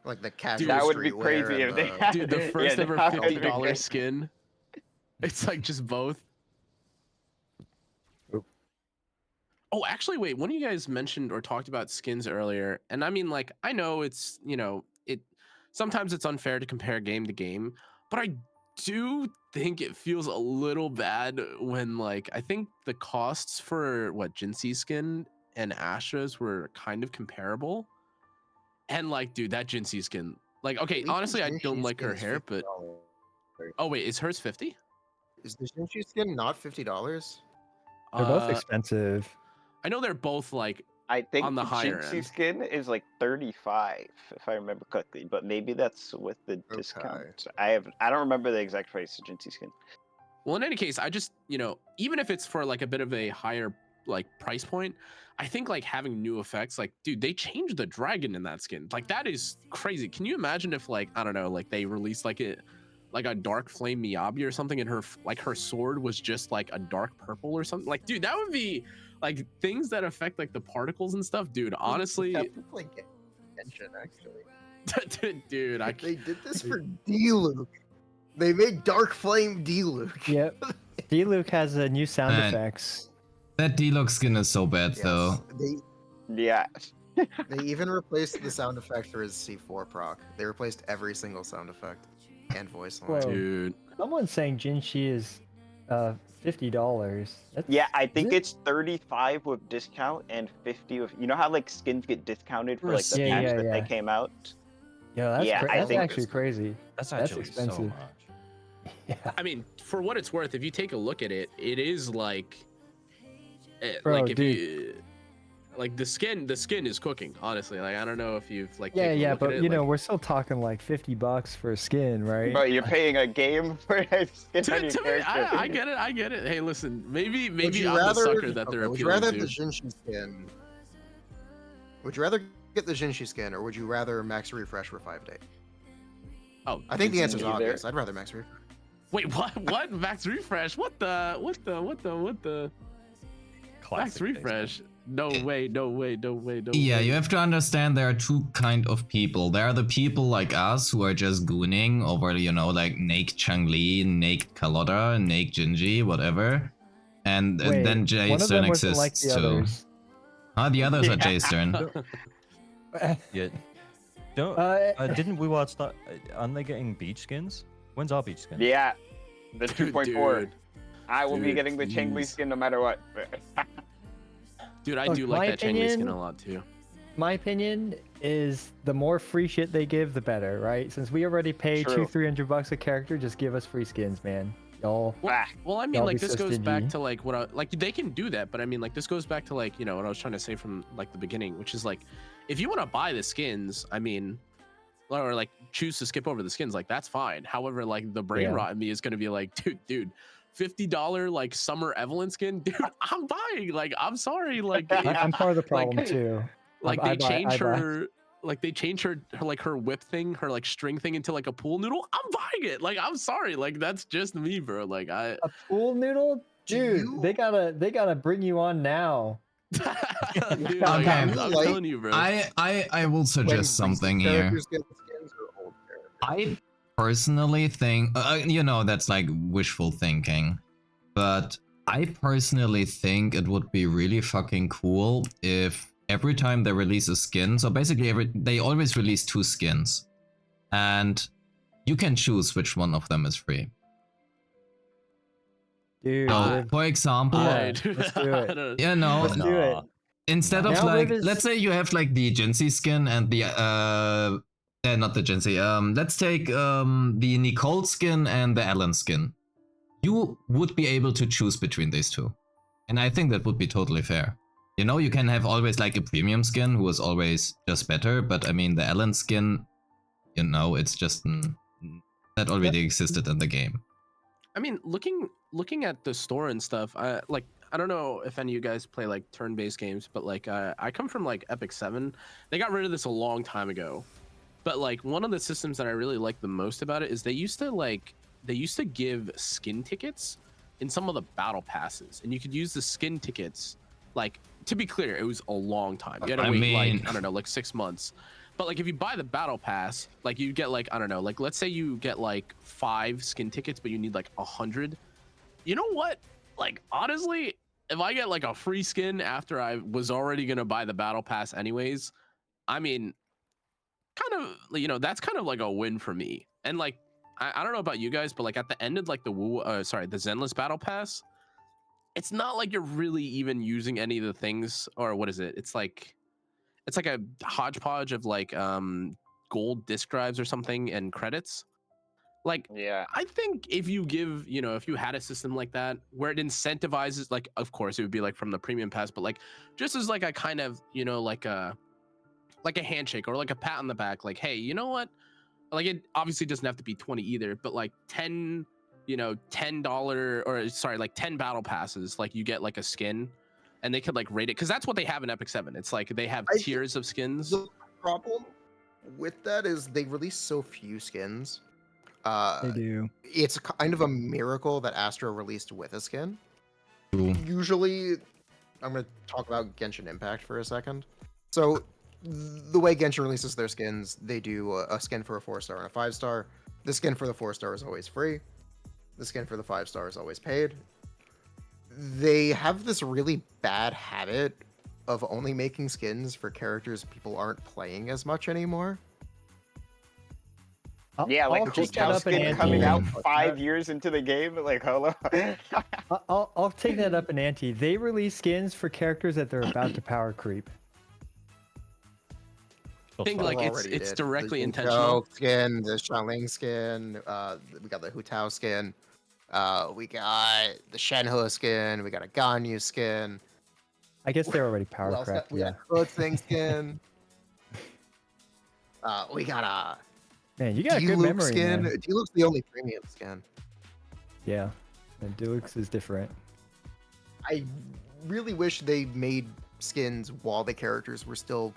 Like the casual That would be streetwear crazy and if they the- had Dude, the yeah, first that ever would be $50 great. skin. It's like just both. Oop. Oh, actually, wait. One of you guys mentioned or talked about skins earlier, and I mean, like, I know it's it. Sometimes it's unfair to compare game to game, but I do think it feels a little bad when, like, I think the costs for what Jinxie skin and Astra's were kind of comparable, and like, dude, that Jinxie skin, like, okay, I think honestly, the I don't Jinxie like her skin is hair, but $50. oh wait, is hers 50? Is the Jinxie skin not $50? They're both expensive. I know they're both like I think on the higher Jinxie end. skin is like 35, if I remember correctly, but maybe that's with the discount. I don't remember the exact price of Jinxie skin. Well, in any case, I just, even if it's for like a bit of a higher like price point, I think like having new effects, like, dude, they changed the dragon in that skin. Like, that is crazy. Can you imagine if, like, I don't know, like they released like a dark flame Miyabi or something, and her sword was just like a dark purple or something? Like, dude, that would be like things that affect like the particles and stuff, dude. Honestly, That looked like Genshin, actually. dude, They did this for D-Luke. They made Dark Flame D-Luke. Yep. D-Luke has new sound Man. effects. That D-Lux skin is so bad, though. Yeah. They even replaced the sound effect for his C4 proc. They replaced every single sound effect and voice line. Whoa. dude. Someone's saying Jinxie is $50. Yeah, I think Is it? it's 35 with discount and 50 with. You know how like skins get discounted for like the Yeah, patch yeah, that yeah. they came out? Yeah, that's, Yeah, I that's think actually it's- crazy. That's That's actually so expensive. much. Yeah. I mean, for what it's worth, if you take a look at it, it is like, Bro, like if dude. you, like the skin is cooking. Honestly, like I don't know if you've like. Yeah, taken a yeah, look at but it, you know, like- we're still talking like $50 for a skin, right? But you're paying a game for a skin on your to me, character. I get it. Hey, listen, maybe Would you I'm the rather- sucker that they're okay, would you appealing rather to. the Jinxie skin? Would you rather get the Jinxie skin, or would you rather max refresh for 5 days? Oh, I think the answer's Either. obvious. I'd rather max refresh. wait, what? What? Max refresh? What the? Max Classic refresh? No way! Yeah, you have to understand there are two kind of people. There are the people like us who are just gooning over, like Nake Changli, Nake Kaloda, Nake Jinji, whatever. And Wait, then one of J-Stern them wasn't exists like the too. others. The others are Yeah. J-Stern. Yeah. Don't. Didn't we watch that? Aren't they getting beach skins? When's our beach skin? Yeah, the 2.4. Dude, I will be Dude, getting the Changli please. skin no matter what. dude, I Look, do my like that Changli skin opinion- a lot too. My opinion is the more free shit they give, the better, right? Since we already pay True. $200-300 a character, just give us free skins, man. Y'all. Well, I mean, Y'all like be this so goes back stingy. to like what I, like they can do that, but I mean, like this goes back to like what I was trying to say from like the beginning, which is like if you want to buy the skins, I mean, or like choose to skip over the skins, like that's fine. However, like the brain Yeah. rot in me is gonna be like, dude, $50 like summer Evelyn skin, dude, I'm buying. Like, I'm sorry, like I'm part of the problem too. like I they buy- change I buy. her. Like they changed her like her whip thing, her like string thing into like a pool noodle. I'm buying it. Like I'm sorry, like that's just me, bro. Like I A pool noodle, dude. you- They gotta bring you on now. Dude, Okay. like, I'm Like- telling you, bro. I will suggest When something recent here. characters get skins or old characters? I personally think, that's like wishful thinking, but I personally think it would be really fucking cool if every time they release a skin, so basically they always release 2 skins, and you can choose which one of them is free. Dude, So, Riv, for example, Yeah, let's do it. let's do it. instead of Now like, Riv is- let's say you have like the Jinsei skin and the not the Jinsei. Let's take the Nicole skin and the Alan skin. You would be able to choose between these 2, and I think that would be totally fair. You know, you can have always like a premium skin who is always just better, but I mean the Alan skin, you know, it's just that already existed in the game. I mean, looking at the store and stuff, I don't know if any of you guys play like turn-based games, but like I come from like Epic 7. They got rid of this a long time ago. But like one of the systems that I really like the most about it is they used to give skin tickets in some of the battle passes, and you could use the skin tickets. Like, to be clear, it was a long time. You had to wait like, I don't know, like 6 months. But like if you buy the battle pass, like you get like, I don't know, like let's say you get like 5 skin tickets, but you need like 100. You know what? Like honestly, if I get like a free skin after I was already gonna buy the battle pass anyways, I mean, kind of, that's kind of like a win for me. And like, I don't know about you guys, but like at the end of like the the Zenless battle pass, it's not like you're really even using any of the things, or what is it? It's like a hodgepodge of like gold disk drives or something and credits. Like, Yeah. I think if you had a system like that where it incentivizes, like, of course it would be like from the premium pass, but like just as like a kind of, like a handshake or like a pat on the back, like, hey, you know what? Like, it obviously doesn't have to be 20 either, but like $10 or sorry, like 10 battle passes, like you get like a skin, and they could like rate it, because that's what they have in Epic 7. It's like they have tiers of skins. The problem with that is they release so few skins. They do. It's kind of a miracle that Astro released with a skin. True. Usually, I'm going to talk about Genshin Impact for a second. So, the way Genshin releases their skins, they do a skin for a 4-star and a 5-star. The skin for the 4-star is always free. The skin for the 5-star is always paid. They have this really bad habit of only making skins for characters people aren't playing as much anymore. Yeah, I'll like take that Hotel up an skin ante. coming out 5 years into the game. Like, hello. I'll take that up an ante. They release skins for characters that they're about to power creep. I think like it's Already did. directly The intentional. Jinzhou skin, the Xiangling skin, we got the Hu Tao skin, we got the Shenhe skin, we got a Ganyu skin. I guess they're already Who power else crept. got- we Yeah. got Wuthering skin. We got a Man, you got a good D-Luke memory, skin. man. D-Luke's the only premium skin. Yeah. And Deluxe is different. I really wish they made skins while the characters were still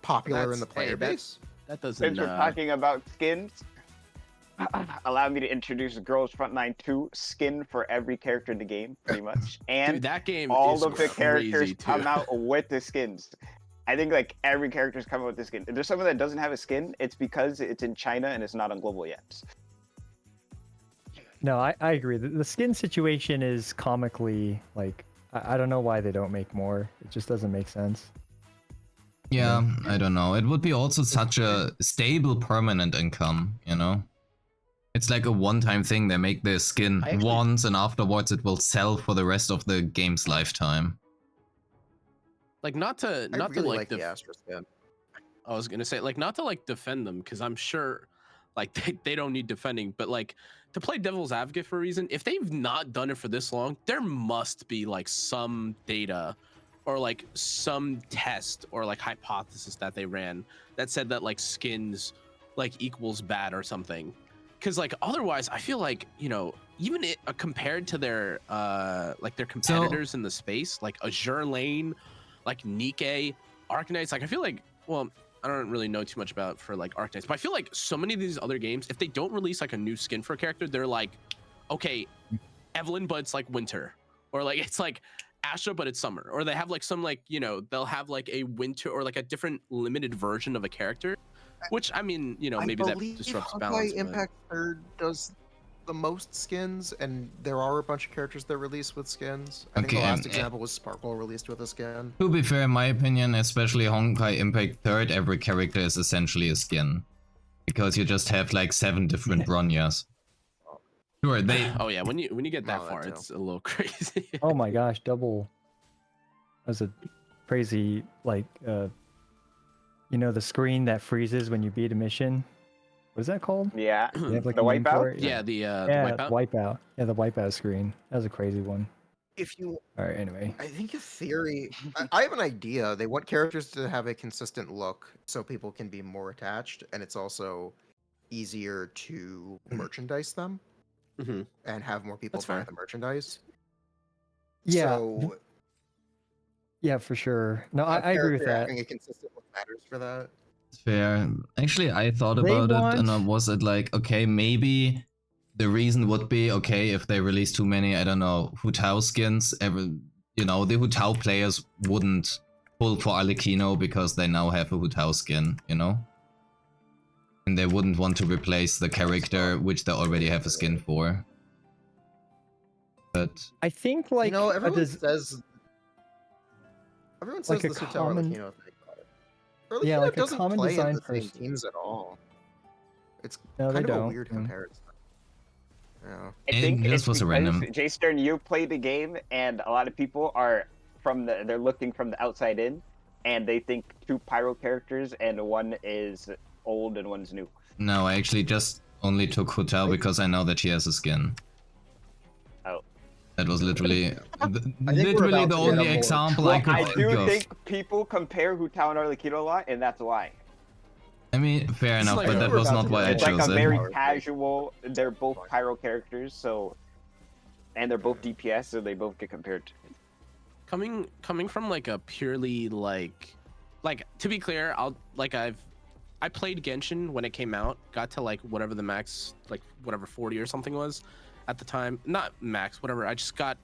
popular in the player base. That doesn't. Since we're talking about skins, allow me to introduce Girls Frontline 2 skin for every character in the game, pretty much. And Dude, that game all is of the characters crazy, too. come out with the skins. I think like every character's coming with the skin. If there's someone that doesn't have a skin, it's because it's in China and it's not on global yet. No, I agree. The skin situation is comically like I don't know why they don't make more. It just doesn't make sense. Yeah, I don't know. It would be also such a stable, permanent income, you know? It's like a one-time thing. They make the skin once, and afterwards it will sell for the rest of the game's lifetime. Like not to I really like like the Astra skin. I was gonna say like not to like defend them, because I'm sure Like they don't need defending, but like to play devil's advocate for a reason, if they've not done it for this long, there must be like some data or like some test or like hypothesis that they ran that said that like skins like equals bad or something. Because like otherwise I feel like, you know, even compared to their like their competitors in the space, like Azure Lane, like Nikke, Arcanines, like I feel like, well, I don't really know too much about for like Arcanines, but I feel like so many of these other games, if they don't release like a new skin for a character, they're like, okay, Evelyn, but it's like winter, or like it's like Asha, but it's summer, or they have like some like, you know, they'll have like a winter or like a different limited version of a character, which I mean, you know, maybe that disrupts balance. Impact Third does the most skins, and there are a bunch of characters that release with skins. I think the last example was Sparkle released with a skin. To be fair, in my opinion, especially Honkai Impact Third, every character is essentially a skin. Because you just have like 7 different Bronyas. Sure, they... Oh yeah, when you get that far, it's a little crazy. Oh my gosh, double... That's a crazy, like, you know, the screen that freezes when you beat a mission? What is that called? Yeah, You have, like, the a name for wipeout? it? Yeah, the wipeout. Wipeout. Yeah, the wipeout screen. That was a crazy one. If you, All right, anyway. I think a theory. I have an idea. They want characters to have a consistent look, so people can be more attached, and it's also easier to merchandise them and have more people buy the merchandise. Yeah. So, yeah, for sure. No, I agree with that. Having a consistent look matters for that. Fair. Actually, I thought about it, and I was it like, okay, maybe the reason would be, okay, if they release too many, I don't know, Hu Tao skins, you know, the Hu Tao players wouldn't pull for Arlecchino because they now have a Hu Tao skin, you know? And they wouldn't want to replace the character which they already have a skin for. But I think, like, you know, everyone says like the Hu Tao Arlecchino thing. Yeah, like a doesn't common play design in the same person. teams at all. It's No, they kind of a don't. weird comparison. Yeah. I think this it's was a because, random. Jay Stern, you played the game, and a lot of people are they're looking from the outside in, and they think 2 pyro characters, and one is old and one's new. No, I actually just only took Hu Tao because I know that she has a skin. Oh. That was literally literally the only example I could I think do of. think people compare Hu Tao and Arlecchino a lot, and that's why. I mean, fair enough, like but that was not why I It's like chose a it. very casual. They're both pyro characters, so, and they're both DPS, so they both get compared. Coming from like a purely like to be clear, I played Genshin when it came out, got to like whatever the max, like whatever 40 or something was at the time, not max, whatever. I just got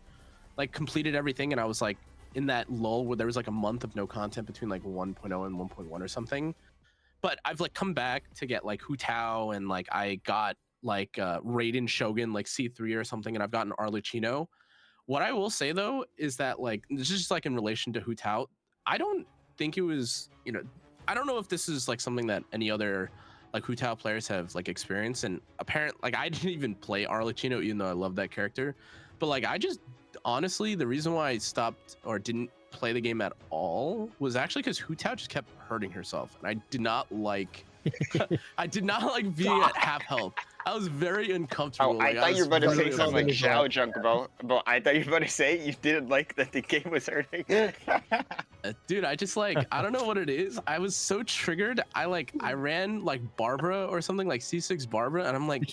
like completed everything, and I was like in that lull where there was like a month of no content between like 1.0 and 1.1 or something. But I've like come back to get like Hu Tao, and like I got like Raiden Shogun like C3 or something, and I've gotten Arlecchino. What I will say though is that like this is just like in relation to Hu Tao, I don't think it was, you know, I don't know if this is like something that any other like Hu Tao players have like experienced, and apparently like I didn't even play Arlecchino even though I love that character, but like I just honestly the reason why I stopped or didn't play the game at all was actually because Hu Tao just kept hurting herself, and I did not like being at half health. I was very uncomfortable. Oh, I thought you were about to say something like uncomfortable. Xiao Junk, bro. I thought you were about to say you didn't like that the game was hurting. Dude, I just like, I don't know what it is. I was so triggered. I ran like Barbara or something, like C6 Barbara, and I'm like,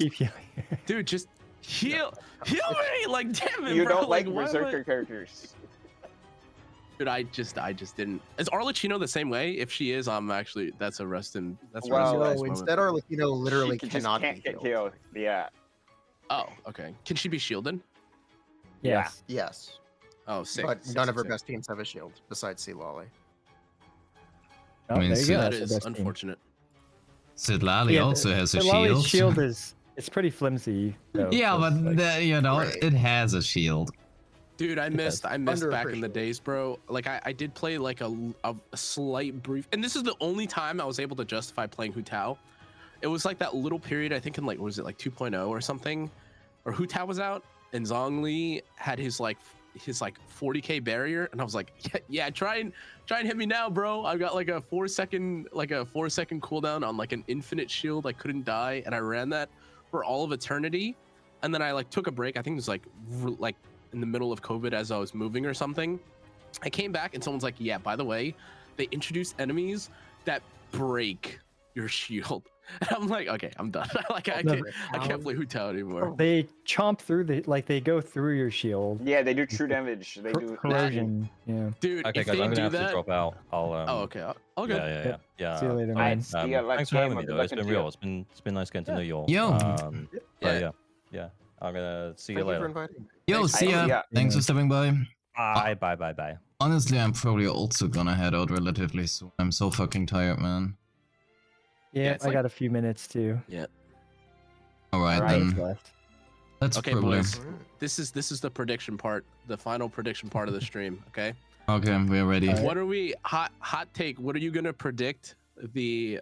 dude, just heal me, like damn it, You bro. don't like why am Berserker characters. Dude, I just didn't. Is Arlecchino the same way? If she is, I'm actually, that's a rest in. That's a rest in Well, peace moment. instead Arlecchino literally She cannot can't be get killed. killed. Yeah. Oh, okay. Can she be shielded? Yes. Yes, Oh, sick. but sick, none sick, of her sick. best teams have a shield besides Sea Lolly. Oh, I mean, there you so go. That that's the is best team. unfortunate. Sidlali Yeah, also has a Lolly's shield. shield is it's pretty flimsy. Though, Yeah, so but it's like- you know, Right. it has a shield. Dude, I missed back in the Underappreciated. days, bro. Like I did play like a slight brief, and this is the only time I was able to justify playing Hu Tao. It was like that little period, I think in like, was it like 2.0 or something, or Hu Tao was out, and Zhongli had his like his like 40k barrier, and I was like, yeah, try and hit me now, bro. I've got like a 4 second cooldown on like an infinite shield. I couldn't die, and I ran that for all of eternity, and then I like took a break. I think it was like in the middle of COVID as I was moving or something. I came back and someone's like, yeah, by the way, they introduced enemies that break your shield. And I'm like, okay, I'm done. I can't play Hu Tao anymore. They chomp through they go through your shield. Yeah, they do true damage. They do corrosion. Yeah. Dude, Okay, if guys, they I'm gonna do have that, to drop out. I'll oh, okay, all good. Yeah. See you later, all right, man. See ya, thanks for having me, though. It's been real. It's been nice getting to know you all. Yo. Yeah. I'm gonna see you Thank you for later. inviting me. Yo, Thanks, see ya. yeah. Thanks for stepping by. Bye. Honestly, I'm probably also gonna head out relatively soon. I'm so fucking tired, man. Yeah, it's I like- got a few minutes too. Alright, Alright. then. Left. That's Okay, probably... boys. This is the prediction part, the final prediction part of the stream. Okay. Okay, we're ready. Alright. What are we hot take? What are you gonna predict the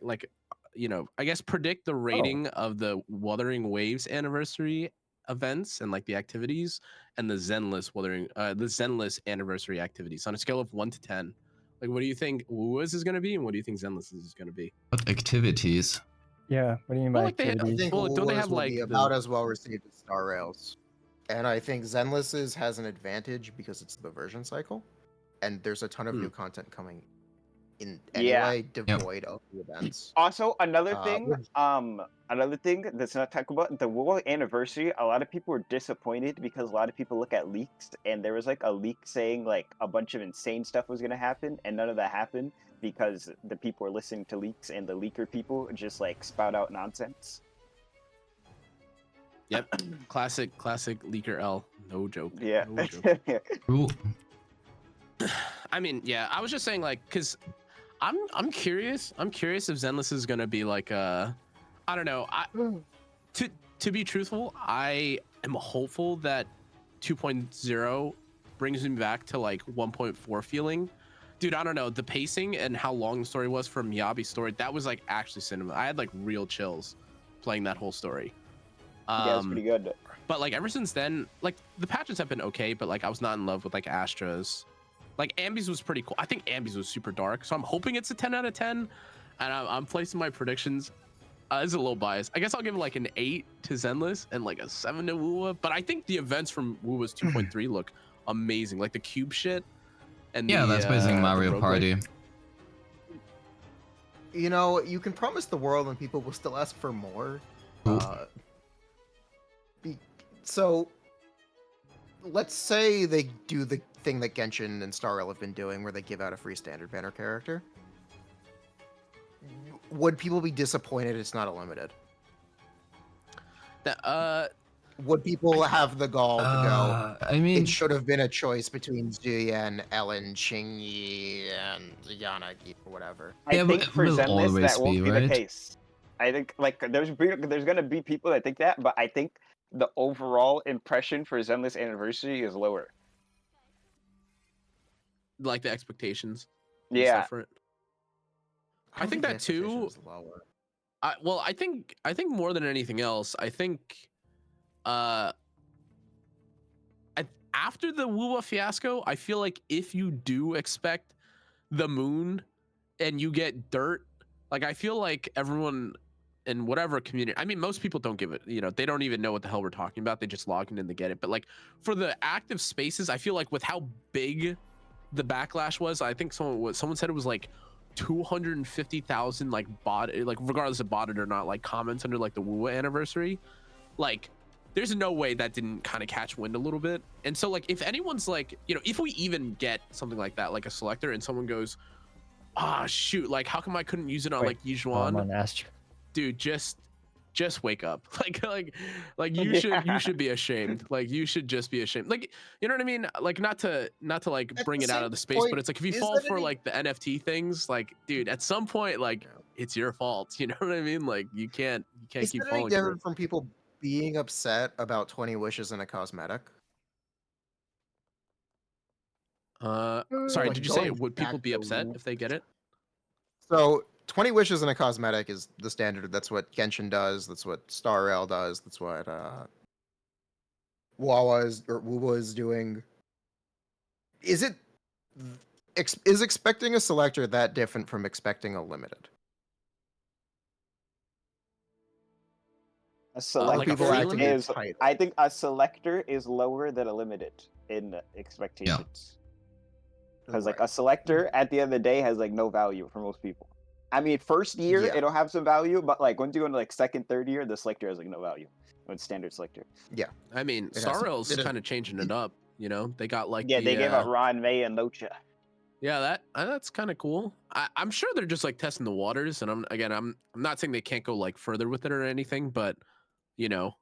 I guess predict the rating of the Wuthering Waves anniversary events and like the activities and the Zenless anniversary activities on a scale of 1 to 10. Like, what do you think Wu's is gonna be, and what do you think Zenless is gonna be? What activities? Yeah. What do you mean Well, by like they had- I activities? think Well, don't they Lula's have, will like, be the- about as well received as Star Rails, and I think Zenless's has an advantage because it's the version cycle, and there's a ton of new content coming in Yeah. anyway, devoid of the events. Also, another Uh, thing, which- another thing that's not talked about, the World Anniversary, a lot of people were disappointed because a lot of people look at leaks, and there was like a leak saying like a bunch of insane stuff was gonna happen, and none of that happened because the people were listening to leaks, and the leaker people just like spout out nonsense. Yep. Classic leaker L. No joke. Yeah. No joke. Cool. I mean, yeah, I was just saying, like, because I'm curious. I'm curious if Zenless is gonna be like I don't know. To be truthful, I am hopeful that 2.0 brings me back to like 1.4 feeling. Dude, I don't know, the pacing and how long the story was from Miyabi's story, that was like actually cinema. I had like real chills playing that whole story. Yeah, it's pretty good. But like ever since then, like the patches have been okay, but like I was not in love with like Astra's. Like Ambi's was pretty cool. I think Ambi's was super dark, so I'm hoping it's a 10 out of 10. And I'm placing my predictions. It's a little biased. I guess I'll give it like an 8 to Zenless and like a 7 to Wuwa. But I think the events from Wuwa's 2.3 look amazing, like the cube shit. And Yeah, that's basically the Mario roguelike. Party. You know, you can promise the world and people will still ask for more. Cool. So, let's say they do the thing that Genshin and Star Rail have been doing, where they give out a free standard banner character. Would people be disappointed it's not a limited? Would people have the gall to go? I mean, It should have been a choice between Zuyan, Ellen, Qingyi, and Yanagi, or whatever. I Yeah, think but it for will Zenless always that won't be, be right? the case. I think like there's gonna be people that think that, but I think the overall impression for Zenless Anniversary is lower. Like the expectations. and Yeah. stuff for it. I don't think the that too- expectation is lower. Well, I think more than anything else, I think after the Wuwa fiasco, I feel like if you do expect the moon and you get dirt, like I feel like everyone in whatever community, I mean, most people don't give it, they don't even know what the hell we're talking about. They just log in and they get it. But like for the active spaces, I feel like with how big the backlash was, I think someone said it was like 250,000 like regardless of botted or not, like comments under like the Wuwa anniversary. Like there's no way that didn't kind of catch wind a little bit. And so like if anyone's like, if we even get something like that, like a selector, and someone goes, shoot, like how come I couldn't use it on like I'm Yijuan? on Astra. Dude, just wake up. Like you should be ashamed. Like you should just be ashamed. Like, you know what I mean? Like not to like At bring the it out same of the space, point, but it's like if you is fall that for any- like the NFT things, like dude, at some point, like Yeah. it's your fault. You know what I mean? Like you can't Is keep that any falling for it. different from people being upset about 20 wishes in a cosmetic? Sorry, like did you say going would people back be to upset if they get it? So 20 wishes in a cosmetic is the standard. That's what Genshin does. That's what Star Rail does. That's what Wuwa is doing. is expecting a selector that different from expecting a limited? A Like a selector free limit? is, I think a selector is lower than a limited in expectations. Because like a selector at the end of the day has like no value for most people. I mean, first year it'll have some value, but like once you go into like second, third year, the selector has like no value. When standard selector. Yeah. I mean, Star Rail's kind of changing it up. You know, they got like they gave out Ron, May, and Locha. Yeah, that's kind of cool. I'm sure they're just like testing the waters, and I'm not saying they can't go like further with it or anything, but you know,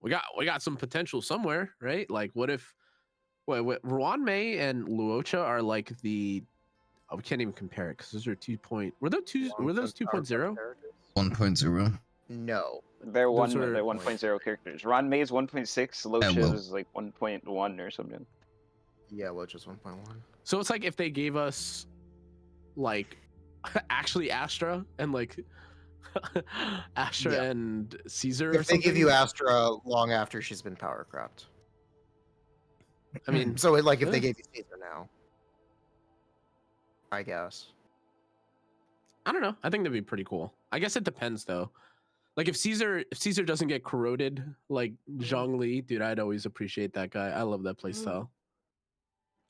we got some potential somewhere, right? Like, what if Ruan May and Luocha are like we can't even compare it because those are 2 point. Were those 2.0? 1.0. No, they're 1.0 characters. Ron May is 1.6. Locha is like 1.1 or something. Yeah, Locha's 1.1. So it's like if they gave us like actually Astra and like Astra and Caesar. If they give you Astra long after she's been power cropped. I mean, so if they gave you Caesar now, I guess. I don't know. I think that'd be pretty cool. I guess it depends though. Like if Caesar doesn't get corroded like Zhongli, dude, I'd always appreciate that guy. I love that playstyle.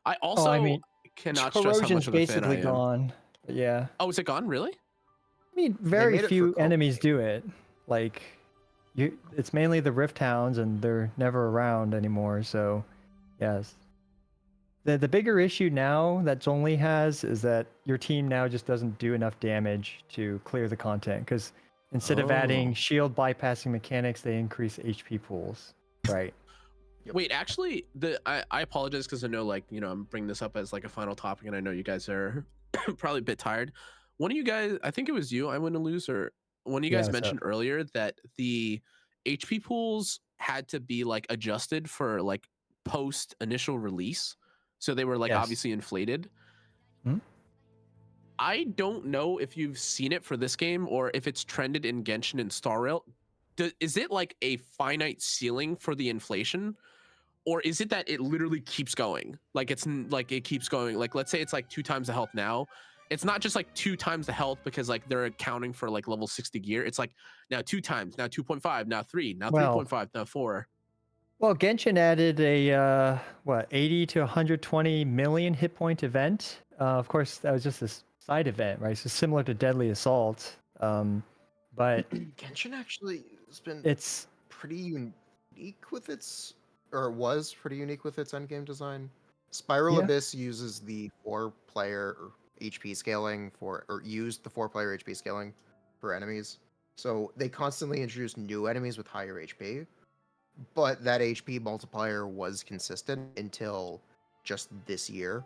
I also cannot stress how much of a fan I am. Gone. Yeah. Oh, is it gone? Really? I mean, very few enemies do it. Like, it's mainly the Rift Hounds, and they're never around anymore. So, yes. The bigger issue now that Zhongli has is that your team now just doesn't do enough damage to clear the content. Because instead of adding shield bypassing mechanics, they increase HP pools. Right. Wait, actually, I apologize because I know, like, you know, I'm bringing this up as like a final topic, and I know you guys are probably a bit tired. One of you guys, I think it was you, I win to lose, or one of you guys mentioned earlier that the HP pools had to be like adjusted for like post initial release, so they were like obviously inflated. I don't know if you've seen it for this game or if it's trended in Genshin and Star Rail. Is it like a finite ceiling for the inflation? Or is it that it literally keeps going? Like it keeps going. Like let's say it's like 2 times the health now. It's not just like 2 times the health because like they're accounting for like level 60 gear. It's like now 2 times, now 2.5, now 3, now 3.5, now 4. Well, Genshin added a 80 to 120 million hit point event. Of course, that was just a side event, right? So similar to Deadly Assault. But Genshin actually has been pretty unique with its endgame design. Spiral Abyss uses the 4-player HP scaling used the 4-player HP scaling for enemies. So they constantly introduce new enemies with higher HP, but that HP multiplier was consistent until just this year.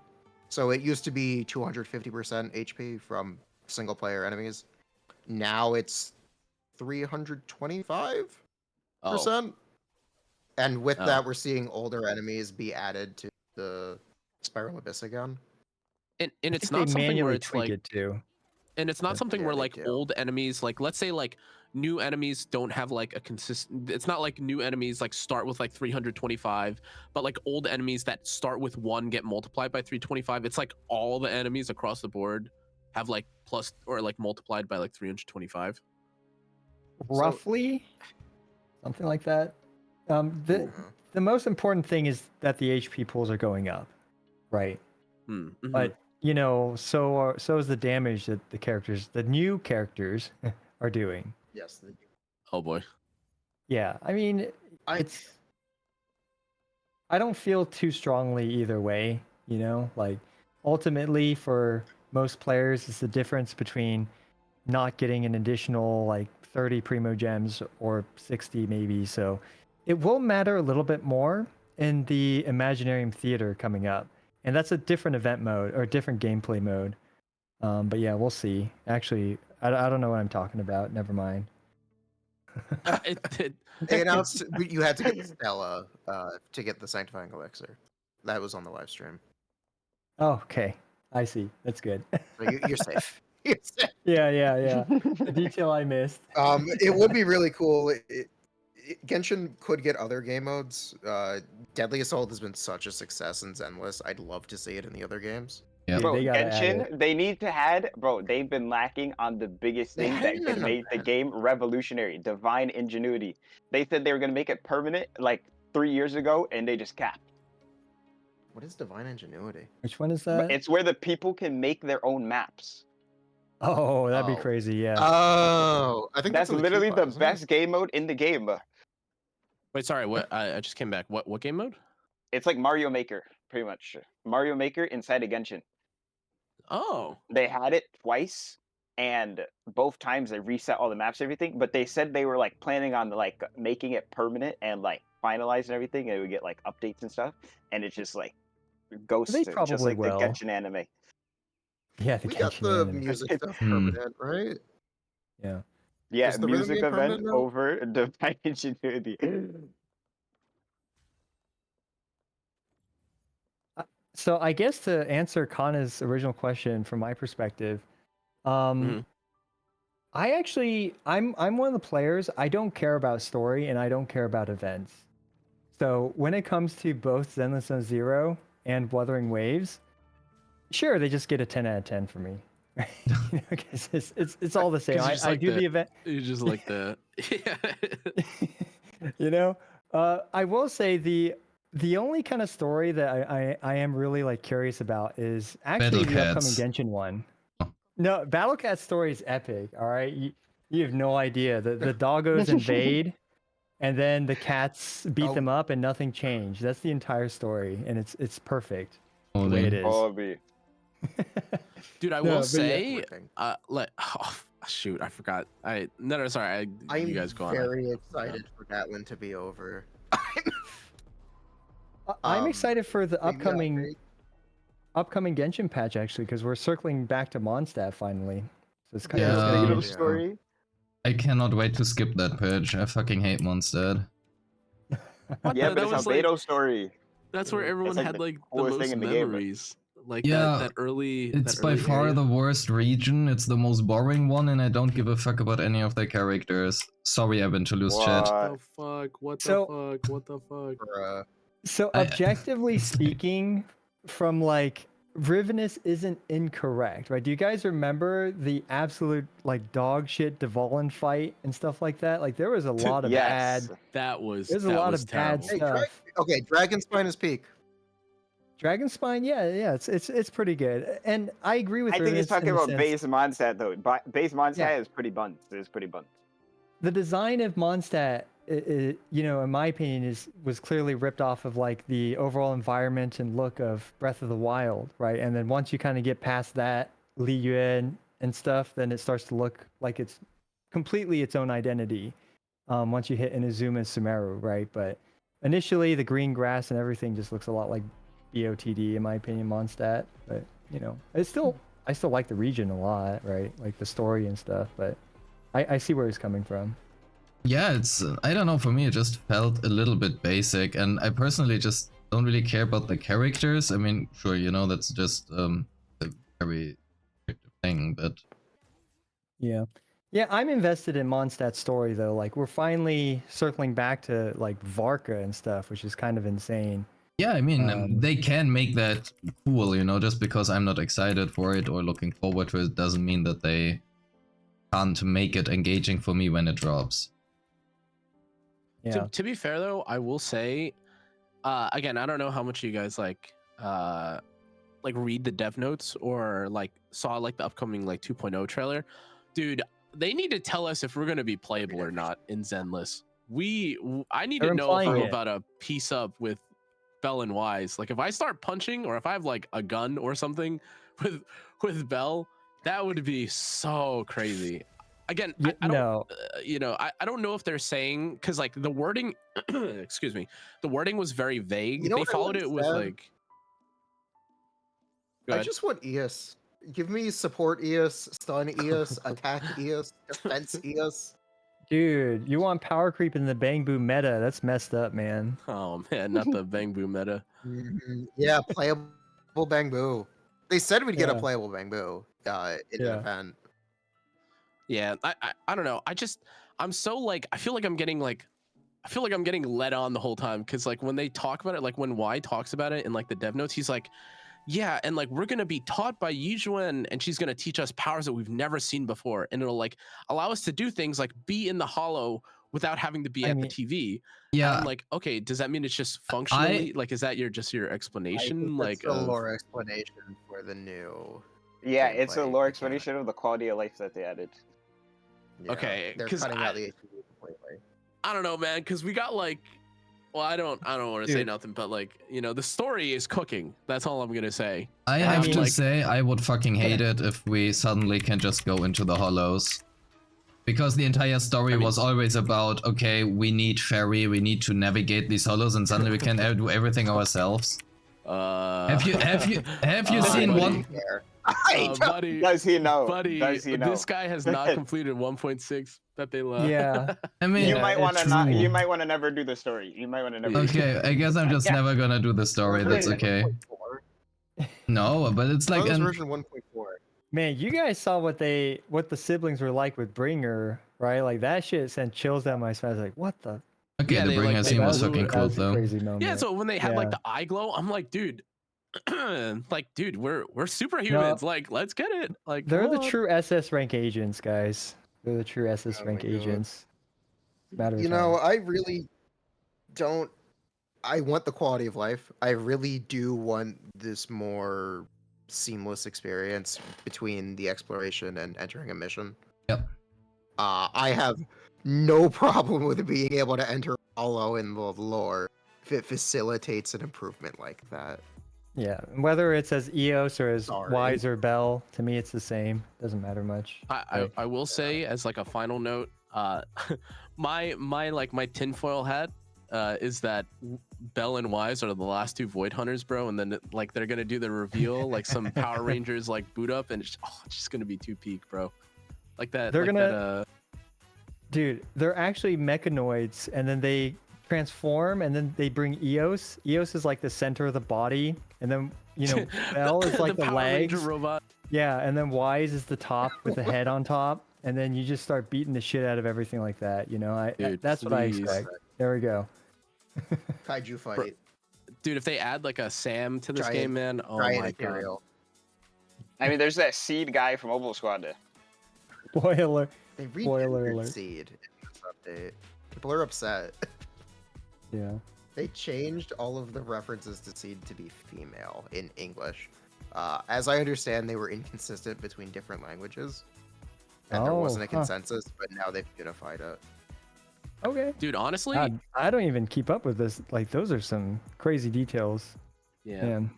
So it used to be 250% HP from single player enemies. Now it's 325%. And with that, we're seeing older enemies be added to the Spiral Abyss again. And it's not something where it's like and it's not something where like do. old enemies, like let's say like new enemies don't have like a consistent, it's not like new enemies like start with like 325, but like old enemies that start with 1 get multiplied by 325. It's like all the enemies across the board have like plus or like multiplied by like 325. Roughly, something like that. The most important thing is that the HP pools are going up, right? Mm-hmm. But you know, so is the damage that the new characters, are doing. Yes. They do. Oh boy. Yeah, I mean, I don't feel too strongly either way. You know, like ultimately for most players, it's the difference between not getting an additional like 30 primo gems or 60 maybe. So it will matter a little bit more in the Imaginarium Theater coming up. And that's a different event mode or different gameplay mode. But yeah, we'll see. Actually, I don't know what I'm talking about. Never mind. They announced you had to get Stella to get the Sanctifying Elixir. That was on the live stream. Oh, okay. I see. That's good. So you're safe. You're safe. Yeah. The detail I missed. It would be really cool Genshin could get other game modes. Deadly Assault has been such a success in Zenless. I'd love to see it in the other games. Yep. Bro, They gotta add Genshin, it. they need to add, bro, they've been lacking on the biggest They thing had that it in could an make the event. game revolutionary, divine ingenuity. They said they were going to make it permanent like 3 years ago, and they just capped. What is Divine Ingenuity? Which one is But that? it's where the people can make their own maps. Oh, that'd be Oh. crazy. Yeah. Oh, I think That's in the literally key the file, isn't it? best game mode in the game. Wait, sorry. What? I just came back. What game mode? It's like Mario Maker, pretty much. Mario Maker inside of Genshin. Oh. They had it twice, and both times they reset all the maps and everything, but they said they were like planning on like making it permanent and like finalizing everything, and it would get like updates and stuff, and it's just like ghosted, just probably like will. the Genshin anime. Yeah, the We got Genshin the anime. music stuff Hmm. permanent, right? Yeah. Yeah, Is the rhythm music game event permanent now? over Divine Ingenuity. So I guess to answer Kana's original question from my perspective, Mhm. I'm one of the players. I don't care about story and I don't care about events. So when it comes to both Zenless Zone Zero and Wuthering Waves, sure they just get a 10 out of 10 for me. Because it's all the same. 'Cause you I just like do the event. You just like the. You know, I will say the only kind of story that I am really like curious about is actually the upcoming Battlecats. Genshin one. Oh. No, Battlecat's story is epic. All right, you have no idea. The doggos invade, and then the cats beat Oh. them up, and nothing changed. That's the entire story, and it's perfect the way it Holy. is. Dude, I No, will but yeah. say, oh, shoot, I forgot. No, sorry. I'm You guys go on. very excited for that one to be over. I'm Um, excited for the yeah, upcoming Genshin patch actually, because we're circling back to Mondstadt finally. So it's kind Yeah. of Speaking Yeah. of story, I cannot wait to skip that purge. I fucking hate Mondstadt. What yeah, the- but that it's a was like- Beto story. That's where everyone like had the like the coolest most thing in the game. memories. Like Yeah, that early. It's that by early far area. the worst region. It's the most boring one, and I don't give a fuck about any of the characters. Sorry, Evan, to lose chat. What the fuck? What the So- fuck? What the fuck? Bruh. So I- objectively speaking, from like Rivenus isn't incorrect, right? Do you guys remember the absolute like dog shit Dvalin fight and stuff like that? Like there was a lot of Yes. bad. That was. There's a that lot was of bad terrible. Hey, stuff. Okay, Dragonspine is peak. Dragonspine, yeah, it's pretty good, and I agree with. I think he's Rivenus talking in the about sense- base Mondstadt though. Base Mondstadt Yeah. is pretty buns. It's pretty buns. The design of Mondstadt, you know, in my opinion, was clearly ripped off of like the overall environment and look of Breath of the Wild, right? And then once you kind of get past that, Li Yuan and stuff, then it starts to look like it's completely its own identity. Once you hit Inazuma Sumeru, right? But initially, the green grass and everything just looks a lot like BOTD, in my opinion, Mondstadt. But you know, I still like the region a lot, right? Like the story and stuff, but. I see where he's coming from. Yeah, it's I don't know. For me, it just felt a little bit basic, and I personally just don't really care about the characters. I mean, sure, you know, that's just a very restrictive thing, but Yeah. Yeah, I'm invested in Mondstadt's story though. Like we're finally circling back to like Varka and stuff, which is kind of insane. yeah, I mean, Um, they can make that cool, you know. Just because I'm not excited for it or looking forward to it doesn't mean that they can't make it engaging for me when it drops. Yeah. To be fair though, I will say, again, I don't know how much you guys like read the dev notes or like saw like the upcoming like 2.0 trailer. Dude, they need to tell us if we're gonna be playable or not in Zenless. I need They're to know if implying I'm it. about to piece up with Bell and Wise. Like if I start punching or if I have like a gun or something with Bell, that would be so crazy. Again, I don't, No. you know, I don't know if they're saying because like the wording, excuse me, the wording was very vague. You know They what I followed once it with said? like. Go I ahead. just want EOS. Give me support EOS, stun EOS, attack EOS, defense EOS. Dude, you want power creep in the Bang Boo meta. That's messed up, man. Oh man, not the Bang Boo meta. Yeah, playable Bang Boo. They said we'd get a Yeah. playable Bang Boo in Yeah. an event. Yeah, I don't know. I'm so like I feel like I'm getting like I feel like I'm getting led on the whole time because like when they talk about it, like when Y talks about it in like the dev notes, he's like, yeah, and like we're gonna be taught by Yizhuan, and she's gonna teach us powers that we've never seen before, and it'll like allow us to do things like be in the hollow without having to be at the TV. Yeah. And I'm like, okay, does that mean it's just functionally like, is that your explanation? Like Like the lore explanation for the new. Yeah, it's a gameplay lore mechanic. explanation of the quality of life that they added. Yeah, Okay, they're 'cause cutting I- out the HPV completely. I don't know, man, because we got like, well, I don't want to say Dude. nothing, but like, you know, the story is cooking. That's all I'm gonna say. I And have I'm to like- say, I would fucking hate it if we suddenly can just go into the hollows. Because the entire story was always about, okay, we need ferry, we need to navigate these hollows, and suddenly we can do everything ourselves. Have you seen buddy. one? Buddy, Does he know? buddy, Does he know? this guy has not completed 1.6 that they love. Yeah. I mean, You might want to not. true. You might want to never do the story. You might want to never. Okay, I guess I'm just Yeah. never gonna do the story. That's okay. 1.4. No, but it's like That was an, version 1.4. Man, you guys saw what the siblings were like with Bringer, right? Like that shit sent chills down my spine. I was like, what the? okay. Yeah, The they, bringer like, scene they was blew fucking it. That cool was a though. crazy moment. Yeah, so when they had like Yeah. the eye glow, I'm like, dude, like, dude, we're superhumans. Like, let's get it. Like, They're come the on. true SS rank agents, guys. They're the true SS Oh rank my God. agents. Matter of You know, time. I really don't. I want the quality of life. I really do want this more seamless experience between the exploration and entering a mission. Yep. I have no problem with being able to enter Hollow in the lore if it facilitates an improvement like that. Yeah, whether it's as Eos or as Sorry. Wise or Bell, to me it's the same. Doesn't matter much. I will say as like a final note, my tinfoil hat is that Bell and Wise are the last two Void Hunters, bro, and then like they're gonna do the reveal, like some Power Rangers like boot up, and it's just gonna be too peak, bro. Like that. They're like gonna- that, Dude, they're actually mechanoids, and then they transform, and then they bring Eos. Eos is like the center of the body, and then Bell is like the, Power legs. Ranger robot. Yeah, and then Wise is the top with the head on top, and then you just start beating the shit out of everything like that. Dude, That's what I please. expect. There we go. Kaiju fight. Dude, if they add like a Sam to this Giant- game, man, oh Giant my god. Imperial. I mean, there's that seed guy from Mobile Squad. Spoiler. They Spoiler regendered alert. Seed in this update. People are upset. Yeah. They changed all of the references to Seed to be female in English. As I understand, they were inconsistent between different languages. And there wasn't a huh. consensus, but now they've unified it. Okay. Dude, honestly, God, I don't even keep up with this. Like, those are some crazy details. yeah. Man.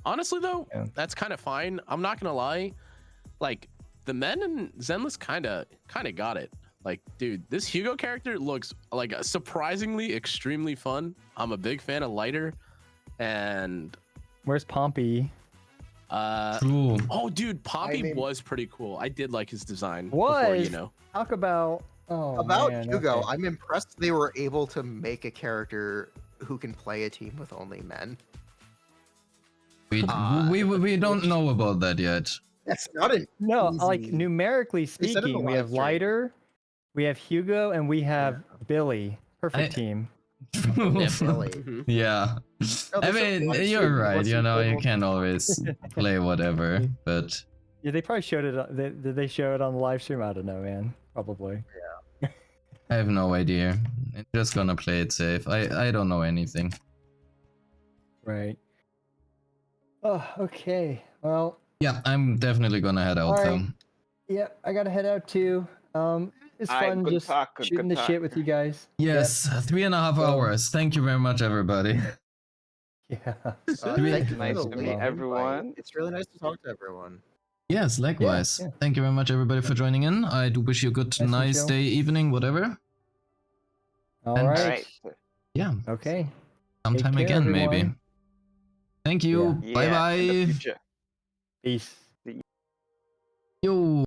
Honestly though, Yeah. that's kind of fine. I'm not gonna lie, like the men in Zenless kind of got it. Like, dude, this Hugo character looks like surprisingly extremely fun. I'm a big fan of Lighter, and Where's Pompey? True. oh, dude, Pompey I mean- was pretty cool. I did like his design. Was? Before, you know. Talk about. Oh, About man, Hugo, okay. I'm impressed they were able to make a character who can play a team with only men. We don't know about that yet. That's not an No, like easy- numerically said it in the speaking, we live have stream. Lighter, we have Hugo, and we have Billy. Perfect team. Really. Mhm. Yeah. No, I there's a mean, live you're stream right. was You know, you available. can't always play whatever, but Yeah, they probably showed it. Did they show it on the live stream? I don't know, man. Probably. I have no idea. I'm just gonna play it safe. I don't know anything. Right. Oh, okay. Well, Yeah, I'm definitely gonna head out All though. right. yeah, I gotta head out too. It's All right, fun good just talk, good shooting the talk. shit with you guys. Yes, 3.5 So- hours. Thank you very much, everybody. Yeah. Thank you Nice for to the meet invite. everyone. It's really nice to talk to everyone. Yes, likewise. yeah. Thank you very much, everybody, for joining in. I do wish you a good, Nice nice to day, evening, whatever. All And- right. All right. Yeah, Okay. sometime care, again, maybe. everyone. Thank you. Yeah, Bye in the bye. future. Peace. Yo.